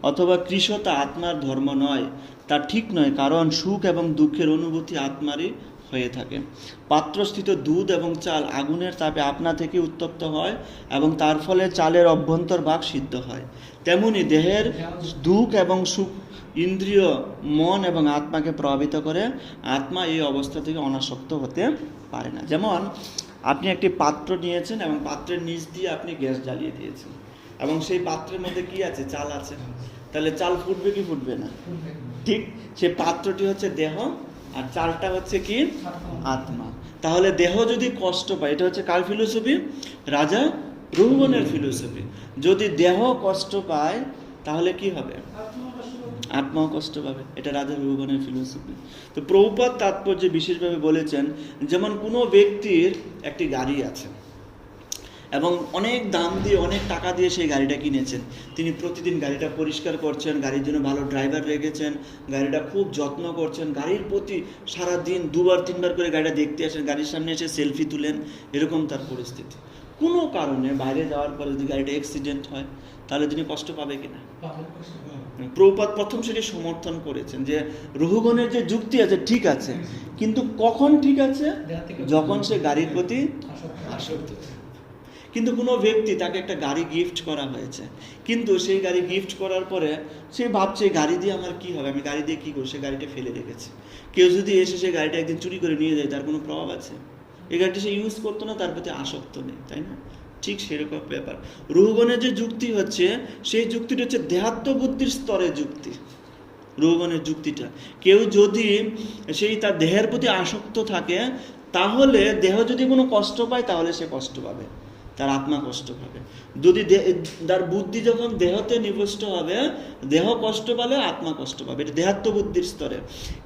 অথবা কৃশতা আত্মার ধর্ম নয়। তা ঠিক নয়, কারণ সুখ এবং দুঃখের অনুভূতি আত্মারই হয়ে থাকে। পাত্রস্থিত দুধ এবং চাল আগুনের তাপে আপনা থেকে উত্তপ্ত হয় এবং তার ফলে চালের অভ্যন্তর ভাগ সিদ্ধ হয়। তেমনি দেহের দুঃখ এবং সুখ ইন্দ্রিয়, মন এবং আত্মাকে প্রভাবিত করে। আত্মা এই অবস্থা থেকে অনাসক্ত হতে পারে না। যেমন আপনি একটি পাত্র নিয়েছেন এবং পাত্রের নিচ দিয়ে আপনি গ্যাস জ্বালিয়ে দিয়েছেন, এবং সেই পাত্রের মধ্যে কি আছে? চাল আছে। তাহলে চাল ফুটবে কি ফুটবে না? ঠিক, সেই পাত্রটি হচ্ছে দেহ, আর চালটা হচ্ছে কি? আত্মা। তাহলে দেহ যদি কষ্ট পায়, এটা হচ্ছে কার ফিলোসফি? রাজা রঘুগণের ফিলোসফি। যদি দেহ কষ্ট পায় তাহলে কি হবে? আত্মাও কষ্ট পাবে। এটা রাজা রঘুগণের ফিলোসফি। তো প্রভুপাদ তাৎপর্যে বিশেষভাবে বলেছেন, যেমন কোনো ব্যক্তির একটি গাড়ি আছে এবং অনেক দাম দিয়ে, অনেক টাকা দিয়ে সেই গাড়িটা কিনেছেন। তিনি প্রতিদিন গাড়িটা পরিষ্কার করছেন, গাড়ির জন্য ভালো ড্রাইভার রেখেছেন, গাড়িটা খুব যত্ন করছেন, গাড়ির প্রতি সারাদিন 2-3 বার করে গাড়িটা দেখতে আসেন, গাড়ির সামনে এসে সেলফি তুলেন, এরকম তার পরিস্থিতি। কোনো কারণে বাইরে যাওয়ার পরে যদি গাড়িটা অ্যাক্সিডেন্ট হয়, তাহলে তিনি কষ্ট পাবে কিনা? প্রভুপাদ প্রথম সেটি সমর্থন করেছেন যে রঘুগণের যে যুক্তি আছে ঠিক আছে, কিন্তু কখন ঠিক আছে? যখন সে গাড়ির প্রতি আসক্ত। কিন্তু কোনো ব্যক্তি, তাকে একটা গাড়ি গিফট করা হয়েছে, কিন্তু সেই গাড়ি গিফট করার পরে সে ভাবছে গাড়ি দিয়ে আমার কি হবে, আমি গাড়ি দিয়ে কী করবো, সে গাড়িটা ফেলে রেখেছে। কেউ যদি এসে সেই গাড়িটা একদিন চুরি করে নিয়ে যায়, তার কোনো প্রভাব আছে? এই গাড়িটা সে ইউজ করতো না, তার প্রতি আসক্ত নেই, তাই না? ঠিক সেরকম ব্যাপার। রঘুগণের যে যুক্তি হচ্ছে, সেই যুক্তিটা হচ্ছে দেহাত্ম বুদ্ধির স্তরে যুক্তি। রঘুগণের যুক্তিটা, কেউ যদি সেই তার দেহের প্রতি আসক্ত থাকে, তাহলে দেহ যদি কোনো কষ্ট পায়, তাহলে সে কষ্ট পাবে, তার আত্মা কষ্ট পাবে। যদি তার বুদ্ধি যখন দেহতে নিবিষ্ট হবে, দেহ কষ্ট পালে আত্মা কষ্ট পাবে। এটা দেহাত্ম বুদ্ধির স্তরে।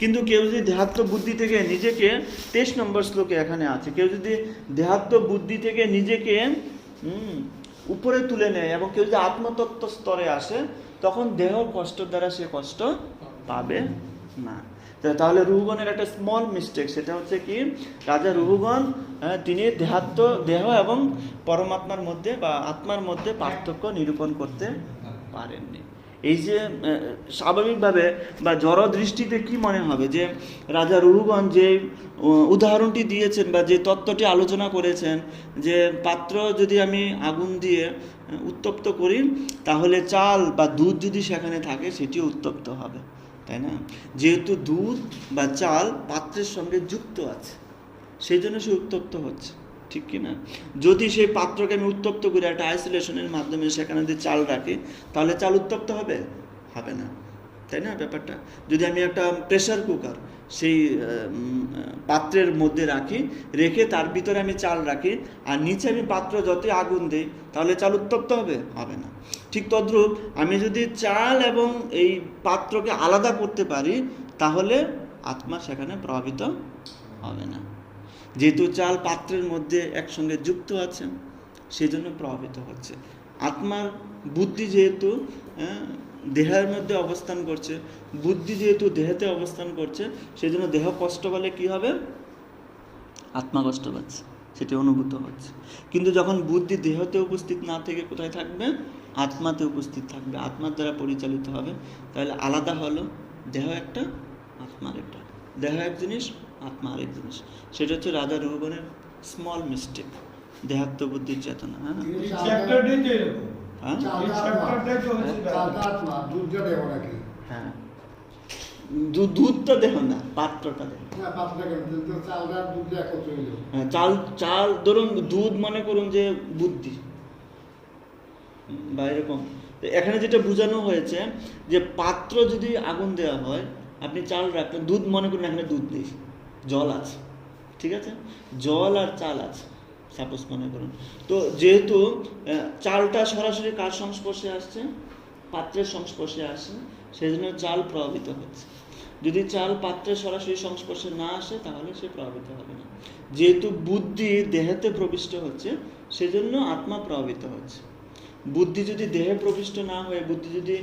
কিন্তু কেউ যদি দেহাত্ম বুদ্ধি থেকে নিজেকে, 23 নম্বর শ্লোকে এখানে আছে, কেউ যদি দেহাত্ম বুদ্ধি থেকে নিজেকে উপরে তুলে নেয় এবং কেউ যদি আত্মতত্ত্ব স্তরে আসে, তখন দেহ কষ্ট দ্বারা সে কষ্ট পাবে না। তাহলে রঘুগণের একটা স্মল মিস্টেক, সেটা হচ্ছে কি, রাজা রঘুগণ তিনি দেহ এবং পরমাত্মার মধ্যে বা আত্মার মধ্যে পার্থক্য নিরূপণ করতে পারেননি। এই যে স্বাভাবিকভাবে বা জড় দৃষ্টিতে কি মনে হবে যে রাজা রঘুগণ যে উদাহরণটি দিয়েছেন বা যে তত্ত্বটি আলোচনা করেছেন, যে পাত্র যদি আমি আগুন দিয়ে উত্তপ্ত করি, তাহলে চাল বা দুধ যদি সেখানে থাকে, সেটিও উত্তপ্ত হবে, তাই না? যেহেতু দুধ বা চাল পাত্রের সঙ্গে যুক্ত আছে, সেই জন্য সে উত্তপ্ত হচ্ছে, ঠিক কি না? যদি সেই পাত্রকে আমি উত্তপ্ত করি একটা আইসোলেশনের মাধ্যমে, সেখানে যদি চাল রাখি, তাহলে চাল উত্তপ্ত হবে? হবে না। তাই না ব্যাপারটা? যদি আমি একটা প্রেসার কুকার সেই পাত্রের মধ্যে রাখি, রেখে তার ভিতরে আমি চাল রাখি, আর নিচে আমি পাত্র যতই আগুন দিই, তাহলে চাল উত্তপ্ত হবে? হবে না। ঠিক তদ্রূপ আমি যদি চাল এবং এই পাত্রকে আলাদা করতে পারি, তাহলে আত্মা সেখানে প্রভাবিত হবে না। যেহেতু চাল পাত্রের মধ্যে একসঙ্গে যুক্ত আছে, সেই জন্য প্রভাবিত হচ্ছে। আত্মার বুদ্ধি যেহেতু দেহের মধ্যে অবস্থান করছে, বুদ্ধি যেহেতু দেহেতে অবস্থান করছে, সেই জন্য দেহ কষ্ট পেলে কী হবে? আত্মা কষ্ট পাচ্ছে, সেটি অনুভূত হচ্ছে। কিন্তু যখন বুদ্ধি দেহতে উপস্থিত না থেকে কোথায় থাকবে? আত্মাতে উপস্থিত থাকবে, আত্মার দ্বারা পরিচালিত হবে। তাহলে আলাদা হলো, দেহ একটা, আত্মার একটা। দেহ এক জিনিস, আত্মা আরেক জিনিস। সেটা হচ্ছে রাজা রুহগণের স্মল মিস্টেক, দেহাত্ম বুদ্ধির চেতনা। হ্যাঁ, চ্যাপ্টারটাই তো এরকম। হ্যাঁ, এই চ্যাপ্টারটাই তো হচ্ছে আত্মা দুধটা দেব নাকি? হ্যাঁ, দুধটা দেহ না, পাত্রটা দেহ। না, পাত্রটা কেন? তো চালটা দুধটা একত্র হইল। হ্যাঁ, চাল ধরুন দুধ মনে করুন যে বুদ্ধি বা এরকম। এখানে যেটা বোঝানো হয়েছে যে পাত্র যদি আগুন দেওয়া হয়, আপনি চাল রাখলেন, দুধ মনে করুন এখানে দুধ নেই, জল আছে, ঠিক আছে? জল আর চাল আছে সাপোজ মনে করুন। তো যেহেতু চালটা সরাসরি কার সংস্পর্শে আসছে? পাত্রের সংস্পর্শে আসছে, সেই জন্য চাল প্রভাবিত হচ্ছে। যদি চাল পাত্রের সরাসরি সংস্পর্শে না আসে, তাহলে সে প্রভাবিত হবে না। যেহেতু বুদ্ধি দেহেতে প্রবিষ্ট হচ্ছে, সেজন্য আত্মা প্রভাবিত হচ্ছে। বুদ্ধি যদি দেহে প্রবিষ্ট না হয়ে, বুদ্ধি যদি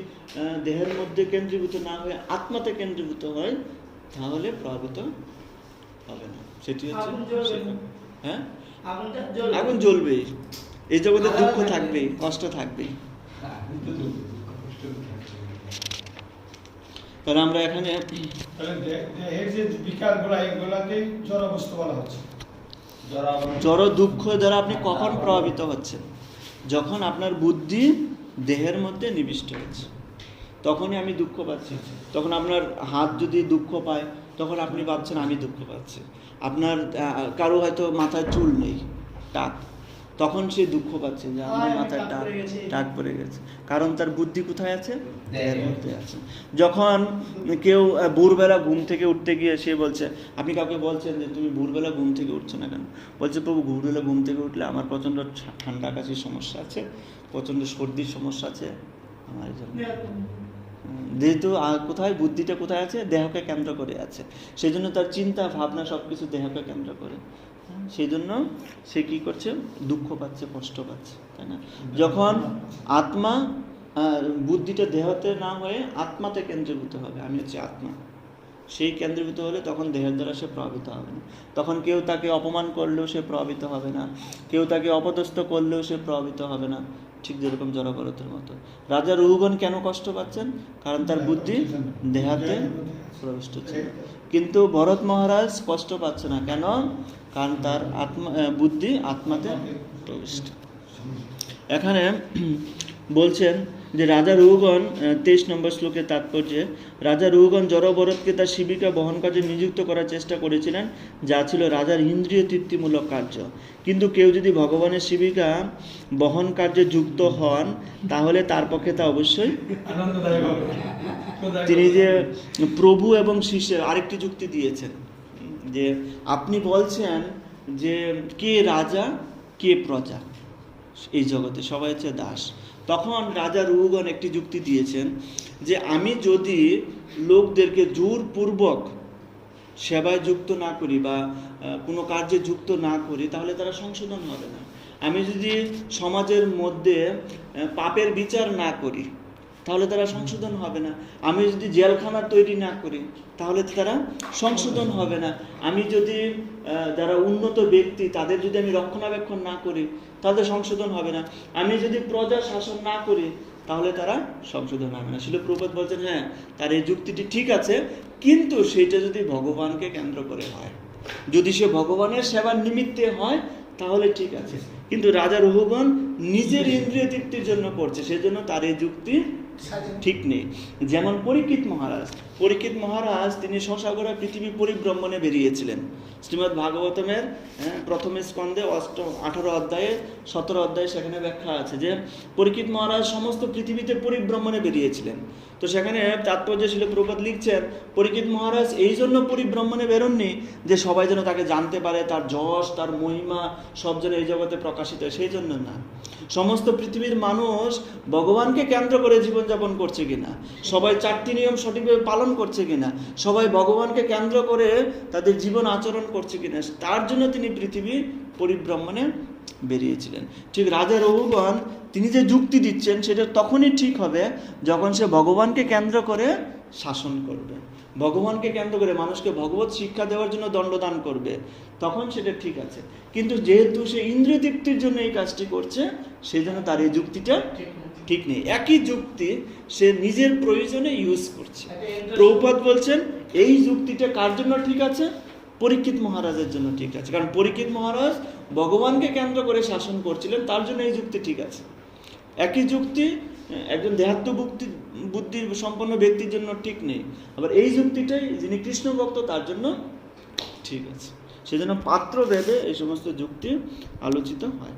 দেহের মধ্যে কেন্দ্রীভূত না হয়ে আত্মাতে কেন্দ্রীভূত হয়, তাহলে প্রভাবিত হবে না। সেটি হচ্ছে হ্যাঁ, আগুন জ্বলবেই, এই জগতে দুঃখ থাকবেই, কষ্ট থাকবেই। তাহলে আমরা এখানে দেহের যে বিকারগুলো, এগুলাকেই জড় বস্তু বলা হচ্ছে। জড় দুঃখ দ্বারা আপনি কখন প্রভাবিত হচ্ছেন? যখন আপনার বুদ্ধি দেহের মধ্যে নিবিষ্ট হচ্ছে, তখনই আমি দুঃখ পাচ্ছি। তখন আপনার হাত যদি দুঃখ পায়, তখন আপনি ভাবছেন আমি দুঃখ পাচ্ছি। আপনার কারো হয়তো মাথায় চুল নেই, টাক, তখন সে দুঃখ পাচ্ছে যে আমার মাথায় টাক পড়ে গেছে। কারণ তার বুদ্ধি কোথায় আছে? দেহের মধ্যে আছে। যখন কেউ ভোরবেলা ঘুম থেকে উঠতে গিয়ে সে বলছে, আপনি কাউকে বলছেন যে তুমি ভোরবেলা ঘুম থেকে উঠছো না কেন? বলছে প্রভু, ভোরবেলা ঘুম থেকে উঠলে আমার প্রচণ্ড ঠান্ডা কাশির সমস্যা আছে, প্রচণ্ড সর্দির সমস্যা আছে আমার এই জন্য। যেহেতু কোথায় বুদ্ধিটা কোথায় আছে? দেহকে কেন্দ্র করে আছে, সেই জন্য তার চিন্তা ভাবনা সব কিছু দেহকে কেন্দ্র করে। সেই জন্য সে কি করছে? দুঃখ পাচ্ছে, কষ্ট পাচ্ছে, তাই না? যখন আত্মা বুদ্ধিটা দেহতে না হয়ে আত্মাতে কেন্দ্রীভূত হবে, আমি হচ্ছে আত্মা, সেই কেন্দ্রীভূত হলে তখন দেহের দ্বারা সে প্রভাবিত হবে না। তখন কেউ তাকে অপমান করলেও সে প্রভাবিত হবে না, কেউ তাকে অপদস্থ করলেও সে প্রভাবিত হবে না। ঠিক যেরকম জড়ভরতের মতো রাজা রুহুগণ কেন কষ্ট পাচ্ছেন? কারণ তার বুদ্ধি দেহাতে প্রবিষ্ট ছিল। কিন্তু ভরত মহারাজ কষ্ট পাচ্ছে না কেন? কারণ তার বুদ্ধি আত্মাতে প্রবিষ্ট। এখানে বলছেন যে রাজা রুহুগণ 23 নম্বর শ্লোকের তাৎপর্যে, রাজা রুহুগণ জড়ভরতকে তার শিবিকা বহন কাজে নিযুক্ত করার চেষ্টা করেছিলেন, যা ছিল রাজার ইন্দ্রিয় তৃপ্তিমূলক কার্য। কিন্তু কেউ যদি ভগবানের শিবিকা বহন কার্যে যুক্ত হন, তাহলে তার পক্ষে তা অবশ্যই আনন্দদায়ক হবে। তিনি যে প্রভু এবং শিষ্যের আরেকটি যুক্তি দিয়েছেন যে আপনি বলছেন যে কে রাজা কে প্রজা, এই জগতে সবাই হচ্ছে দাস। তখন রাজা রুহুগণ একটি যুক্তি দিয়েছেন যে আমি যদি লোকদেরকে জোরপূর্বক সেবায় যুক্ত না করি বা কোনো কার্যে যুক্ত না করি, তাহলে তারা সংশোধন হবে না। আমি যদি সমাজের মধ্যে পাপের বিচার না করি, তাহলে তারা সংশোধন হবে না। আমি যদি জেলখানা তৈরি না করি, তাহলে তারা সংশোধন হবে না। আমি যদি যারা উন্নত ব্যক্তি তাদের যদি আমি রক্ষণাবেক্ষণ না করি, তাদের সংশোধন হবে না। আমি যদি প্রজা শাসন না করি, তাহলে তারা সংশোধন হবে না। শিল প্রভুপাদ বলছেন হ্যাঁ, তার এই যুক্তিটি ঠিক আছে, কিন্তু সেইটা যদি ভগবানকে কেন্দ্র করে হয়, যদি সে ভগবানের সেবার নিমিত্তে হয়, তাহলে ঠিক আছে। কিন্তু রাজা রুহুগণ নিজের ইন্দ্রিয় তৃপ্তির জন্য করছে, সেজন্য তার এই যুক্তি ঠিক নেই। যেমন পরীক্ষিত মহারাজ তিনি সংসাগরে পৃথিবী পরিভ্রমণে বেরিয়েছিলেন। শ্রীমদ্ ভাগবতমের প্রথম স্কন্ধে 18 অধ্যায়ে 17 অধ্যায়ে সেখানে ব্যাখ্যা আছে যে পরীক্ষিত মহারাজ সমস্ত পৃথিবীতে পরিভ্রমণে বেরিয়েছিলেন। তো সেখানে তাৎপর্য ছিল প্রভুপাদ লিখছেন, পরীক্ষিত মহারাজ এই জন্য পরিভ্রমণে বেরোননি যে সবাই যেন তাকে জানতে পারে, তার যশ তার মহিমা সব যেন এই জগতে প্রকাশিত হয়, সেই জন্য না। সমস্ত পৃথিবীর মানুষ ভগবানকে কেন্দ্র করে জীবনযাপন করছে কিনা, সবাই 4টি নিয়ম সঠিকভাবে পালন করছে কিনা, সবাই ভগবানকে কেন্দ্র করে তাদের জীবন আচরণ করছে কিনা, তার জন্য তিনি পৃথিবী পরিভ্রমণে বেরিয়েছিলেন। ঠিক রাজা রঘুগণ তিনি যে যুক্তি দিচ্ছেন সেটা তখনই ঠিক হবে যখন সে ভগবানকে কেন্দ্র করে শাসন করবে, ভগবানকে কেন্দ্র করে মানুষকে ভগবত শিক্ষা দেওয়ার জন্য দণ্ডদান করবে, তখন সেটা ঠিক আছে। কিন্তু যেহেতু সে ইন্দ্রিয় তৃপ্তির জন্য এই কাজটি করছে, সেই জন্য তার এই যুক্তিটা ঠিক নেই। একই যুক্তি সে নিজের প্রয়োজনে ইউজ করছে। প্রভুপাদ বলছেন এই যুক্তিটা কার জন্য ঠিক আছে? পরীক্ষিত মহারাজের জন্য ঠিক আছে, কারণ পরীক্ষিত মহারাজ ভগবানকে কেন্দ্র করে শাসন করছিলেন, তার জন্য এই যুক্তি ঠিক আছে। একই যুক্তি একজন দেহাত্ম বুদ্ধি সম্পন্ন ব্যক্তির জন্য ঠিক নেই, আবার এই যুক্তিটাই যিনি কৃষ্ণ ভক্ত তার জন্য ঠিক আছে। সেজন্য পাত্র ভেদে এই সমস্ত যুক্তি আলোচিত হয়।